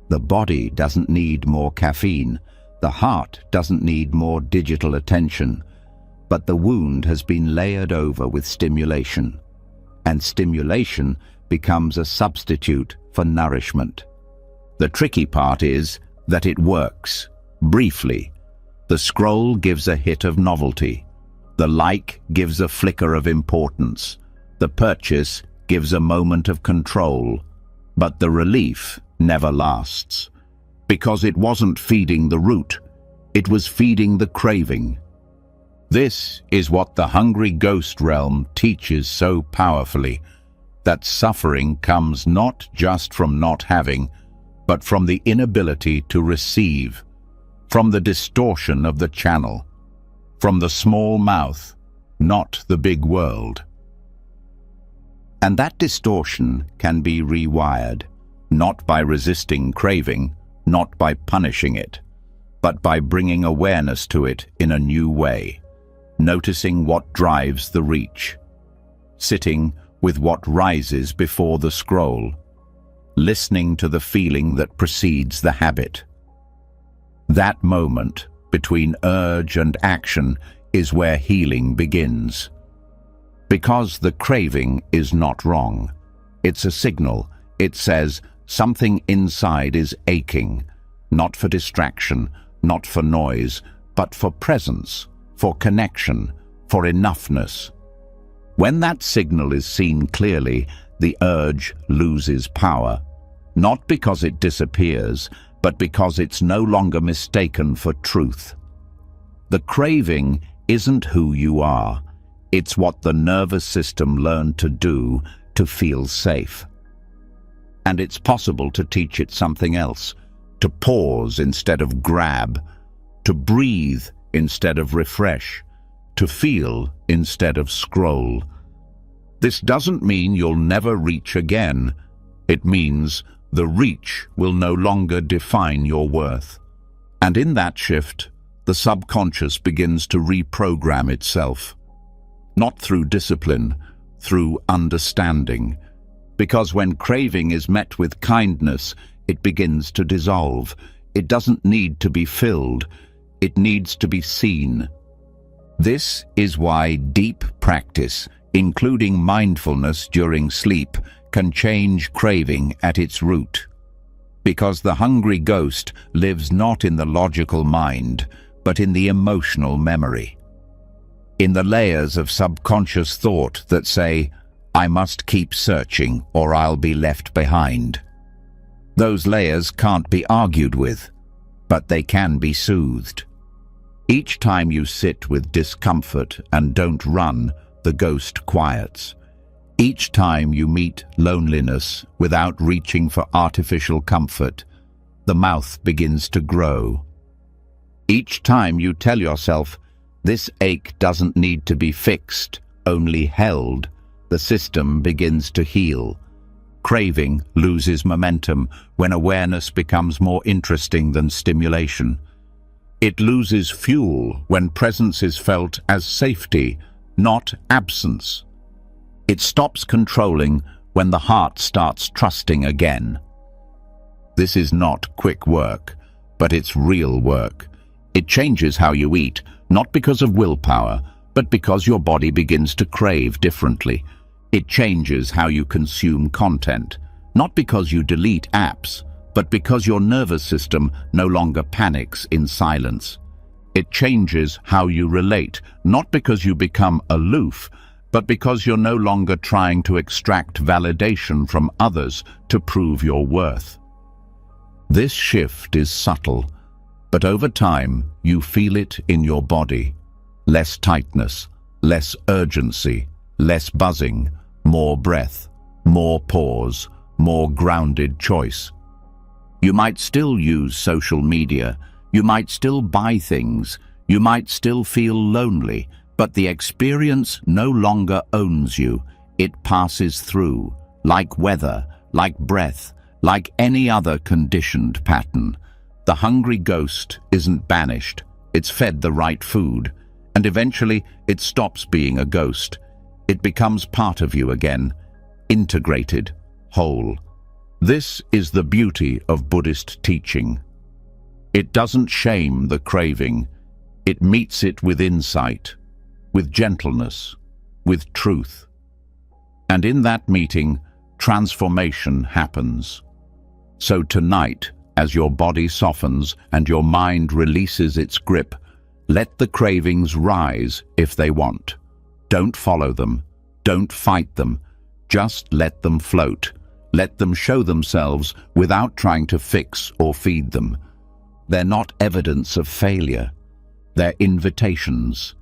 The body doesn't need more caffeine. The heart doesn't need more digital attention. But the wound has been layered over with stimulation. And stimulation becomes a substitute for nourishment. The tricky part is that it works, briefly. The scroll gives a hit of novelty. The like gives a flicker of importance. The purchase gives a moment of control. But the relief never lasts. Because it wasn't feeding the root, it was feeding the craving. This is what the hungry ghost realm teaches so powerfully, that suffering comes not just from not having, but from the inability to receive, from the distortion of the channel, from the small mouth, not the big world. And that distortion can be rewired, not by resisting craving, not by punishing it, but by bringing awareness to it in a new way, noticing what drives the reach, sitting with what rises before the scroll, listening to the feeling that precedes the habit. That moment between urge and action is where healing begins. Because the craving is not wrong. It's a signal. It says something inside is aching, not for distraction, not for noise, but for presence, for connection, for enoughness. When that signal is seen clearly, the urge loses power, not because it disappears, but because it's no longer mistaken for truth. The craving isn't who you are. It's what the nervous system learned to do to feel safe. And it's possible to teach it something else, to pause instead of grab, to breathe instead of refresh, to feel instead of scroll. This doesn't mean you'll never reach again. It means the reach will no longer define your worth. And in that shift, the subconscious begins to reprogram itself. Not through discipline, through understanding. Because when craving is met with kindness, it begins to dissolve. It doesn't need to be filled. It needs to be seen. This is why deep practice, including mindfulness during sleep, can change craving at its root. Because the hungry ghost lives not in the logical mind, but in the emotional memory. In the layers of subconscious thought that say, I must keep searching or I'll be left behind. Those layers can't be argued with, but they can be soothed. Each time you sit with discomfort and don't run, the ghost quiets. Each time you meet loneliness without reaching for artificial comfort, the mouth begins to grow. Each time you tell yourself, this ache doesn't need to be fixed, only held, the system begins to heal. Craving loses momentum when awareness becomes more interesting than stimulation. It loses fuel when presence is felt as safety, not absence. It stops controlling when the heart starts trusting again. This is not quick work, but it's real work. It changes how you eat, not because of willpower, but because your body begins to crave differently. It changes how you consume content, not because you delete apps, but because your nervous system no longer panics in silence. It changes how you relate, not because you become aloof, but because you're no longer trying to extract validation from others to prove your worth. This shift is subtle, but over time you feel it in your body. Less tightness, less urgency, less buzzing, more breath, more pause, more grounded choice. You might still use social media, you might still buy things, you might still feel lonely, but the experience no longer owns you. It passes through, like weather, like breath, like any other conditioned pattern. The hungry ghost isn't banished, it's fed the right food, and eventually it stops being a ghost. It becomes part of you again, integrated, whole. This is the beauty of Buddhist teaching. It doesn't shame the craving, it meets it with insight, with gentleness, with truth. And in that meeting, transformation happens. So tonight, as your body softens and your mind releases its grip, let the cravings rise if they want. Don't follow them, don't fight them, just let them float. Let them show themselves without trying to fix or feed them. They're not evidence of failure, they're invitations.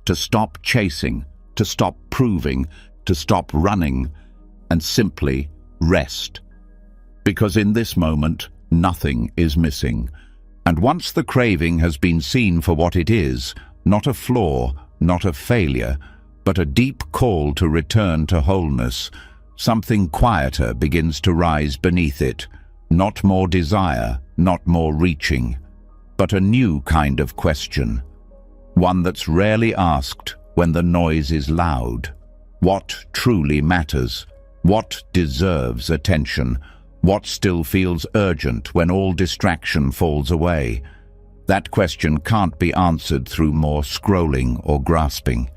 To stop chasing, to stop proving, to stop running, and simply rest. Because in this moment, nothing is missing. And once the craving has been seen for what it is, not a flaw, not a failure, but a deep call to return to wholeness, something quieter begins to rise beneath it. Not more desire, not more reaching, but a new kind of question. One that's rarely asked when the noise is loud. What truly matters? What deserves attention? What still feels urgent when all distraction falls away? That question can't be answered through more scrolling or grasping.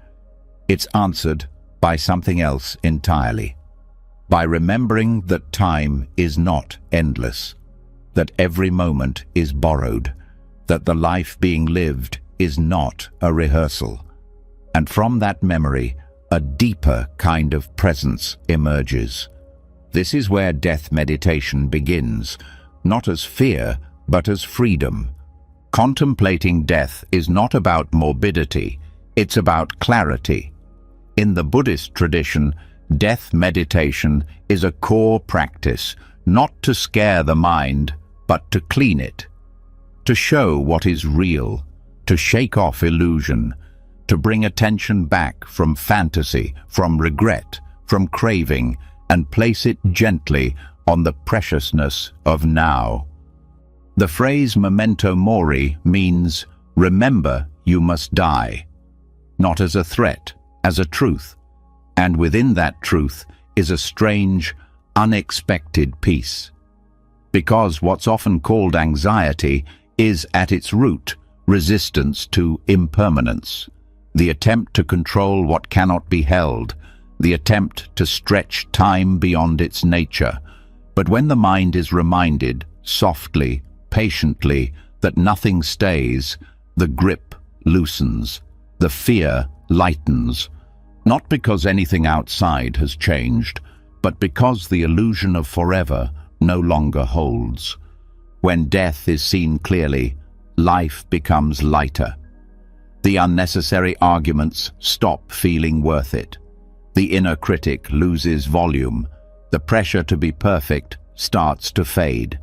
It's answered by something else entirely. By remembering that time is not endless, that every moment is borrowed, that the life being lived is not a rehearsal. And from that memory, a deeper kind of presence emerges. This is where death meditation begins, not as fear, but as freedom. Contemplating death is not about morbidity, it's about clarity. In the Buddhist tradition, death meditation is a core practice, not to scare the mind, but to clean it, to show what is real, to shake off illusion, to bring attention back from fantasy, from regret, from craving, and place it gently on the preciousness of now. The phrase memento mori means, remember you must die, not as a threat, as a truth. And within that truth is a strange, unexpected peace. Because what's often called anxiety is at its root resistance to impermanence, the attempt to control what cannot be held, the attempt to stretch time beyond its nature. But when the mind is reminded, softly, patiently, that nothing stays, the grip loosens, the fear lightens, not because anything outside has changed, but because the illusion of forever no longer holds. When death is seen clearly, life becomes lighter. The unnecessary arguments stop feeling worth it. The inner critic loses volume. The pressure to be perfect starts to fade.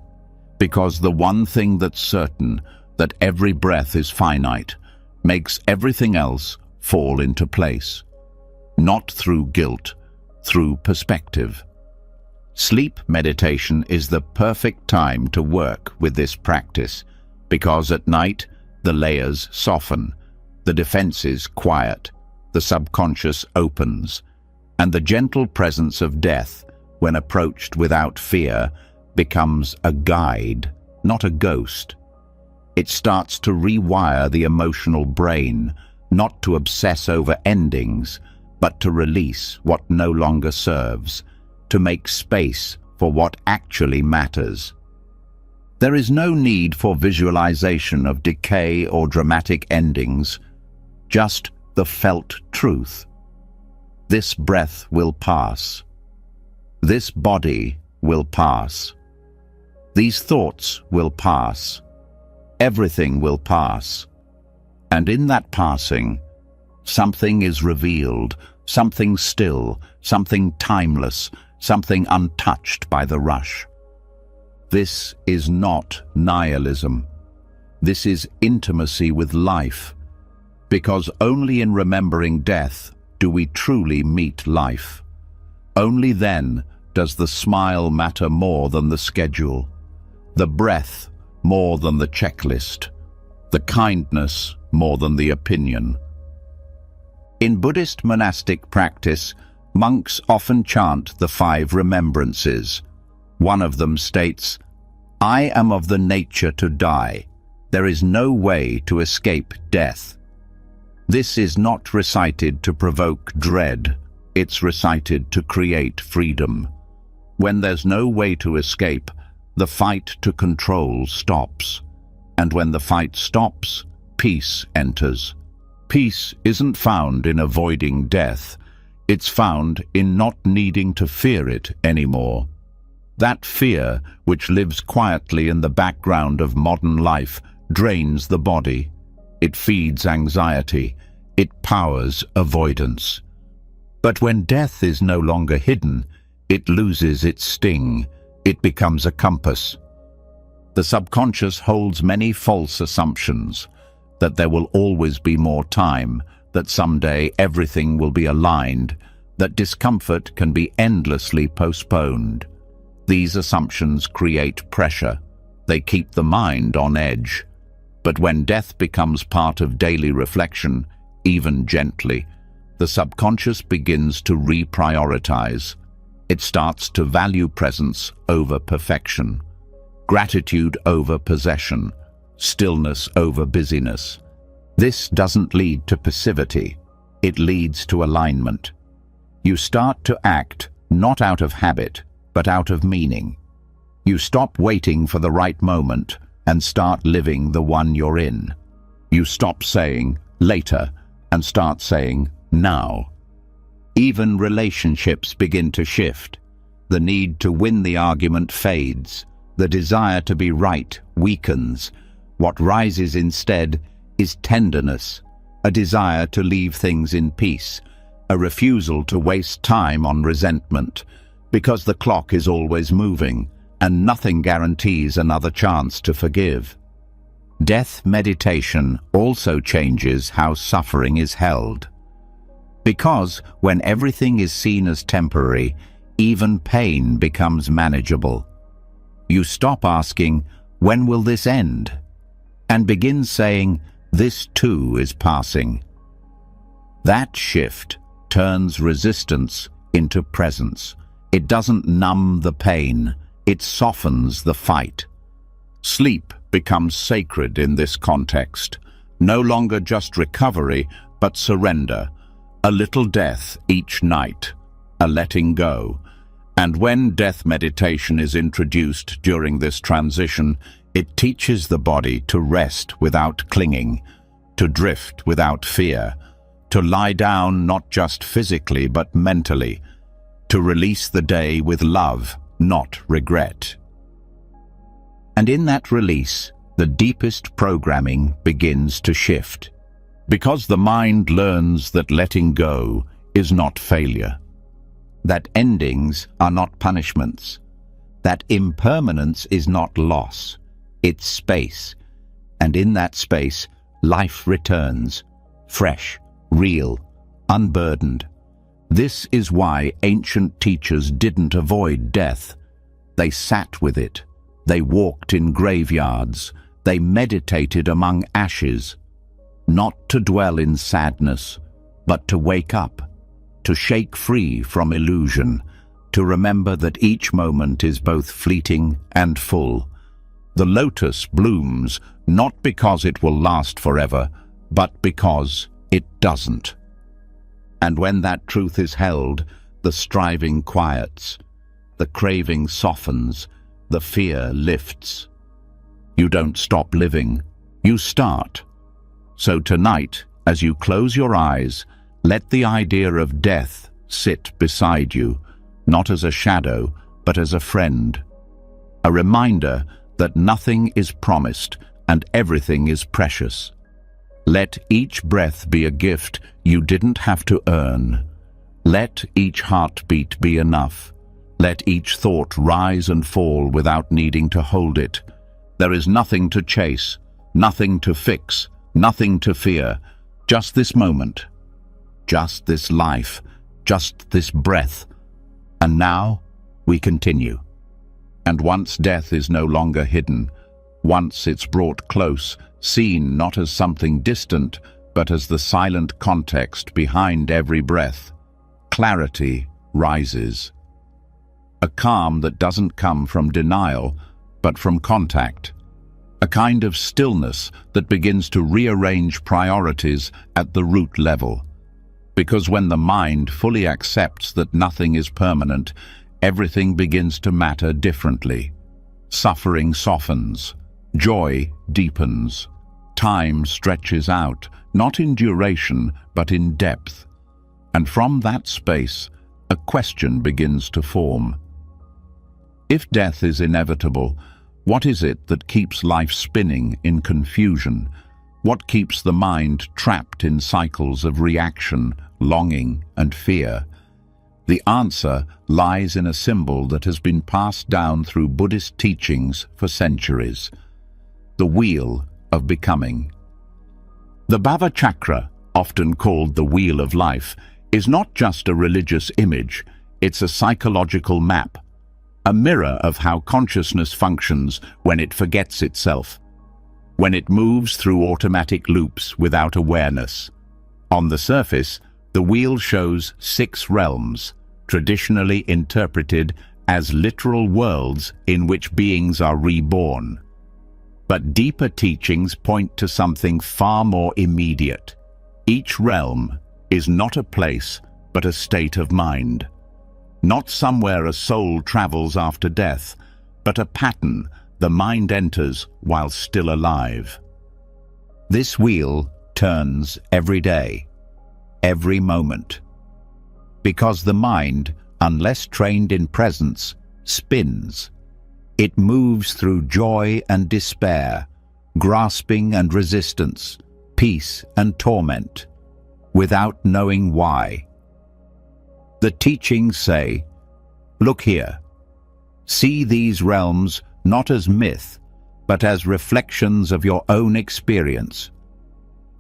Because the one thing that's certain, that every breath is finite, makes everything else fall into place. Not through guilt, through perspective. Sleep meditation is the perfect time to work with this practice, because at night the layers soften, the defenses quiet, the subconscious opens, and the gentle presence of death, when approached without fear, becomes a guide, not a ghost. It starts to rewire the emotional brain, not to obsess over endings, but to release what no longer serves, to make space for what actually matters. There is no need for visualization of decay or dramatic endings, just the felt truth. This breath will pass. This body will pass. These thoughts will pass. Everything will pass. And in that passing, something is revealed, something still, something timeless, something untouched by the rush. This is not nihilism. This is intimacy with life, because only in remembering death do we truly meet life. Only then does the smile matter more than the schedule, the breath more than the checklist, the kindness more than the opinion. In Buddhist monastic practice, monks often chant the 5 remembrances. One of them states, "I am of the nature to die. There is no way to escape death." This is not recited to provoke dread. It's recited to create freedom. When there's no way to escape, the fight to control stops. And when the fight stops, peace enters. Peace isn't found in avoiding death. It's found in not needing to fear it anymore. That fear, which lives quietly in the background of modern life, drains the body. It feeds anxiety. It powers avoidance. But when death is no longer hidden, it loses its sting. It becomes a compass. The subconscious holds many false assumptions, that there will always be more time, that someday everything will be aligned, that discomfort can be endlessly postponed. These assumptions create pressure. They keep the mind on edge. But when death becomes part of daily reflection, even gently, the subconscious begins to reprioritize. It starts to value presence over perfection, gratitude over possession, stillness over busyness. This doesn't lead to passivity. It leads to alignment. You start to act not out of habit, but out of meaning. You stop waiting for the right moment and start living the one you're in. You stop saying later and start saying now. Even relationships begin to shift. The need to win the argument fades. The desire to be right weakens. What rises instead is tenderness, a desire to leave things in peace, a refusal to waste time on resentment, because the clock is always moving, and nothing guarantees another chance to forgive. Death meditation also changes how suffering is held. Because when everything is seen as temporary, even pain becomes manageable. You stop asking, "When will this end?" and begin saying, "This too is passing." That shift turns resistance into presence. It doesn't numb the pain, it softens the fight. Sleep becomes sacred in this context. No longer just recovery, but surrender. A little death each night, a letting go. And when death meditation is introduced during this transition, it teaches the body to rest without clinging, to drift without fear, to lie down not just physically but mentally, to release the day with love, not regret. And in that release, the deepest programming begins to shift, because the mind learns that letting go is not failure, that endings are not punishments, that impermanence is not loss, it's space, and in that space, life returns, fresh, real, unburdened. This is why ancient teachers didn't avoid death. They sat with it. They walked in graveyards. They meditated among ashes, not to dwell in sadness, but to wake up, to shake free from illusion, to remember that each moment is both fleeting and full. The lotus blooms not because it will last forever, but because it doesn't. And when that truth is held, the striving quiets, the craving softens, the fear lifts. You don't stop living, you start. So tonight, as you close your eyes, let the idea of death sit beside you, not as a shadow, but as a friend. A reminder that nothing is promised and everything is precious. Let each breath be a gift you didn't have to earn. Let each heartbeat be enough. Let each thought rise and fall without needing to hold it. There is nothing to chase, nothing to fix, nothing to fear. Just this moment, just this life, just this breath. And now we continue. And once death is no longer hidden, once it's brought close, seen not as something distant, but as the silent context behind every breath, clarity rises. A calm that doesn't come from denial, but from contact. A kind of stillness that begins to rearrange priorities at the root level. Because when the mind fully accepts that nothing is permanent, everything begins to matter differently. Suffering softens. Joy deepens. Time stretches out, not in duration, but in depth. And from that space, a question begins to form. If death is inevitable, what is it that keeps life spinning in confusion? What keeps the mind trapped in cycles of reaction, longing, and fear? The answer lies in a symbol that has been passed down through Buddhist teachings for centuries: the wheel of becoming. The Bhava Chakra, often called the Wheel of Life, is not just a religious image, it's a psychological map, a mirror of how consciousness functions when it forgets itself, when it moves through automatic loops without awareness. On the surface, the wheel shows 6 realms, traditionally interpreted as literal worlds in which beings are reborn. But deeper teachings point to something far more immediate. Each realm is not a place, but a state of mind. Not somewhere a soul travels after death, but a pattern the mind enters while still alive. This wheel turns every day, every moment. Because the mind, unless trained in presence, spins. It moves through joy and despair, grasping and resistance, peace and torment, without knowing why. The teachings say, look here. See these realms not as myth, but as reflections of your own experience.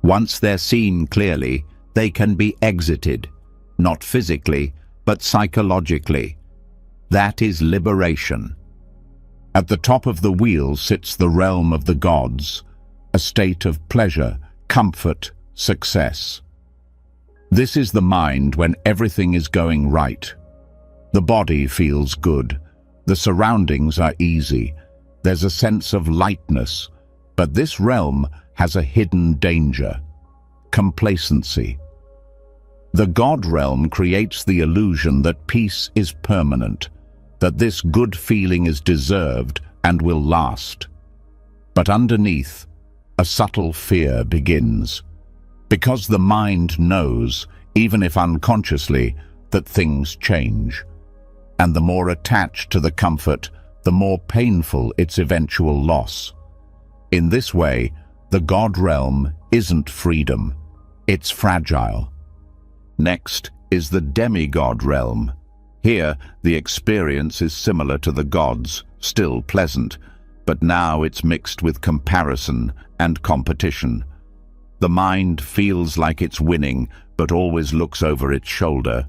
Once they're seen clearly, they can be exited, not physically, but psychologically. That is liberation. At the top of the wheel sits the realm of the gods, a state of pleasure, comfort, success. This is the mind when everything is going right. The body feels good. The surroundings are easy. There's a sense of lightness. But this realm has a hidden danger: complacency. The God realm creates the illusion that peace is permanent, that this good feeling is deserved and will last. But underneath, a subtle fear begins. Because the mind knows, even if unconsciously, that things change. And the more attached to the comfort, the more painful its eventual loss. In this way, the God realm isn't freedom, it's fragile. Next is the demigod realm. Here, the experience is similar to the gods, still pleasant, but now it's mixed with comparison and competition. The mind feels like it's winning, but always looks over its shoulder.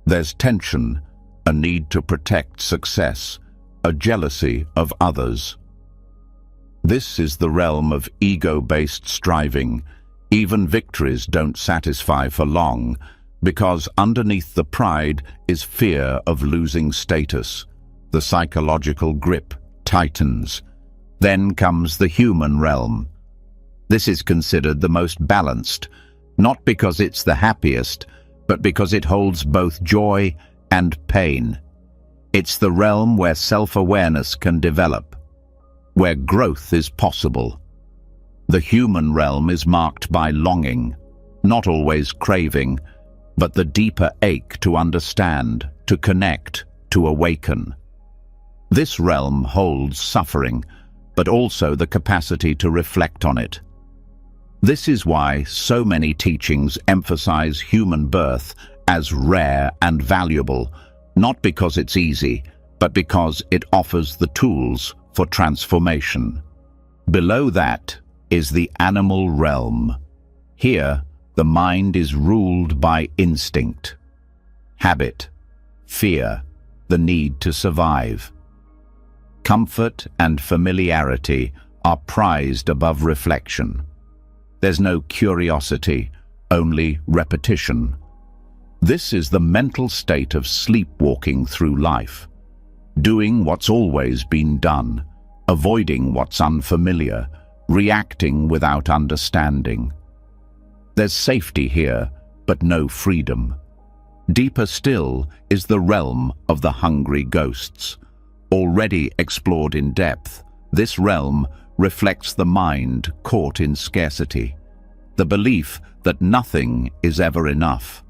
There's tension, a need to protect success, a jealousy of others. This is the realm of ego-based striving. Even victories don't satisfy for long, because underneath the pride is fear of losing status. The psychological grip tightens. Then comes the human realm. This is considered the most balanced, not because it's the happiest, but because it holds both joy and pain. It's the realm where self-awareness can develop, where growth is possible. The human realm is marked by longing, not always craving, but the deeper ache to understand, to connect, to awaken. This realm holds suffering, but also the capacity to reflect on it. This is why so many teachings emphasize human birth as rare and valuable, not because it's easy, but because it offers the tools for transformation. Below that is the animal realm. Here, the mind is ruled by instinct, habit, fear, the need to survive. Comfort and familiarity are prized above reflection. There's no curiosity, only repetition. This is the mental state of sleepwalking through life, doing what's always been done, avoiding what's unfamiliar, reacting without understanding. There's safety here, but no freedom. Deeper still is the realm of the hungry ghosts. Already explored in depth, this realm reflects the mind caught in scarcity, the belief that nothing is ever enough,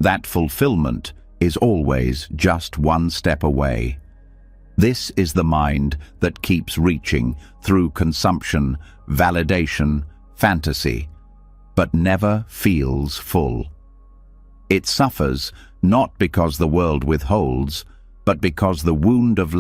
that fulfillment is always just one step away. This is the mind that keeps reaching through consumption, validation, fantasy, but never feels full. It suffers not because the world withholds, but because the wound of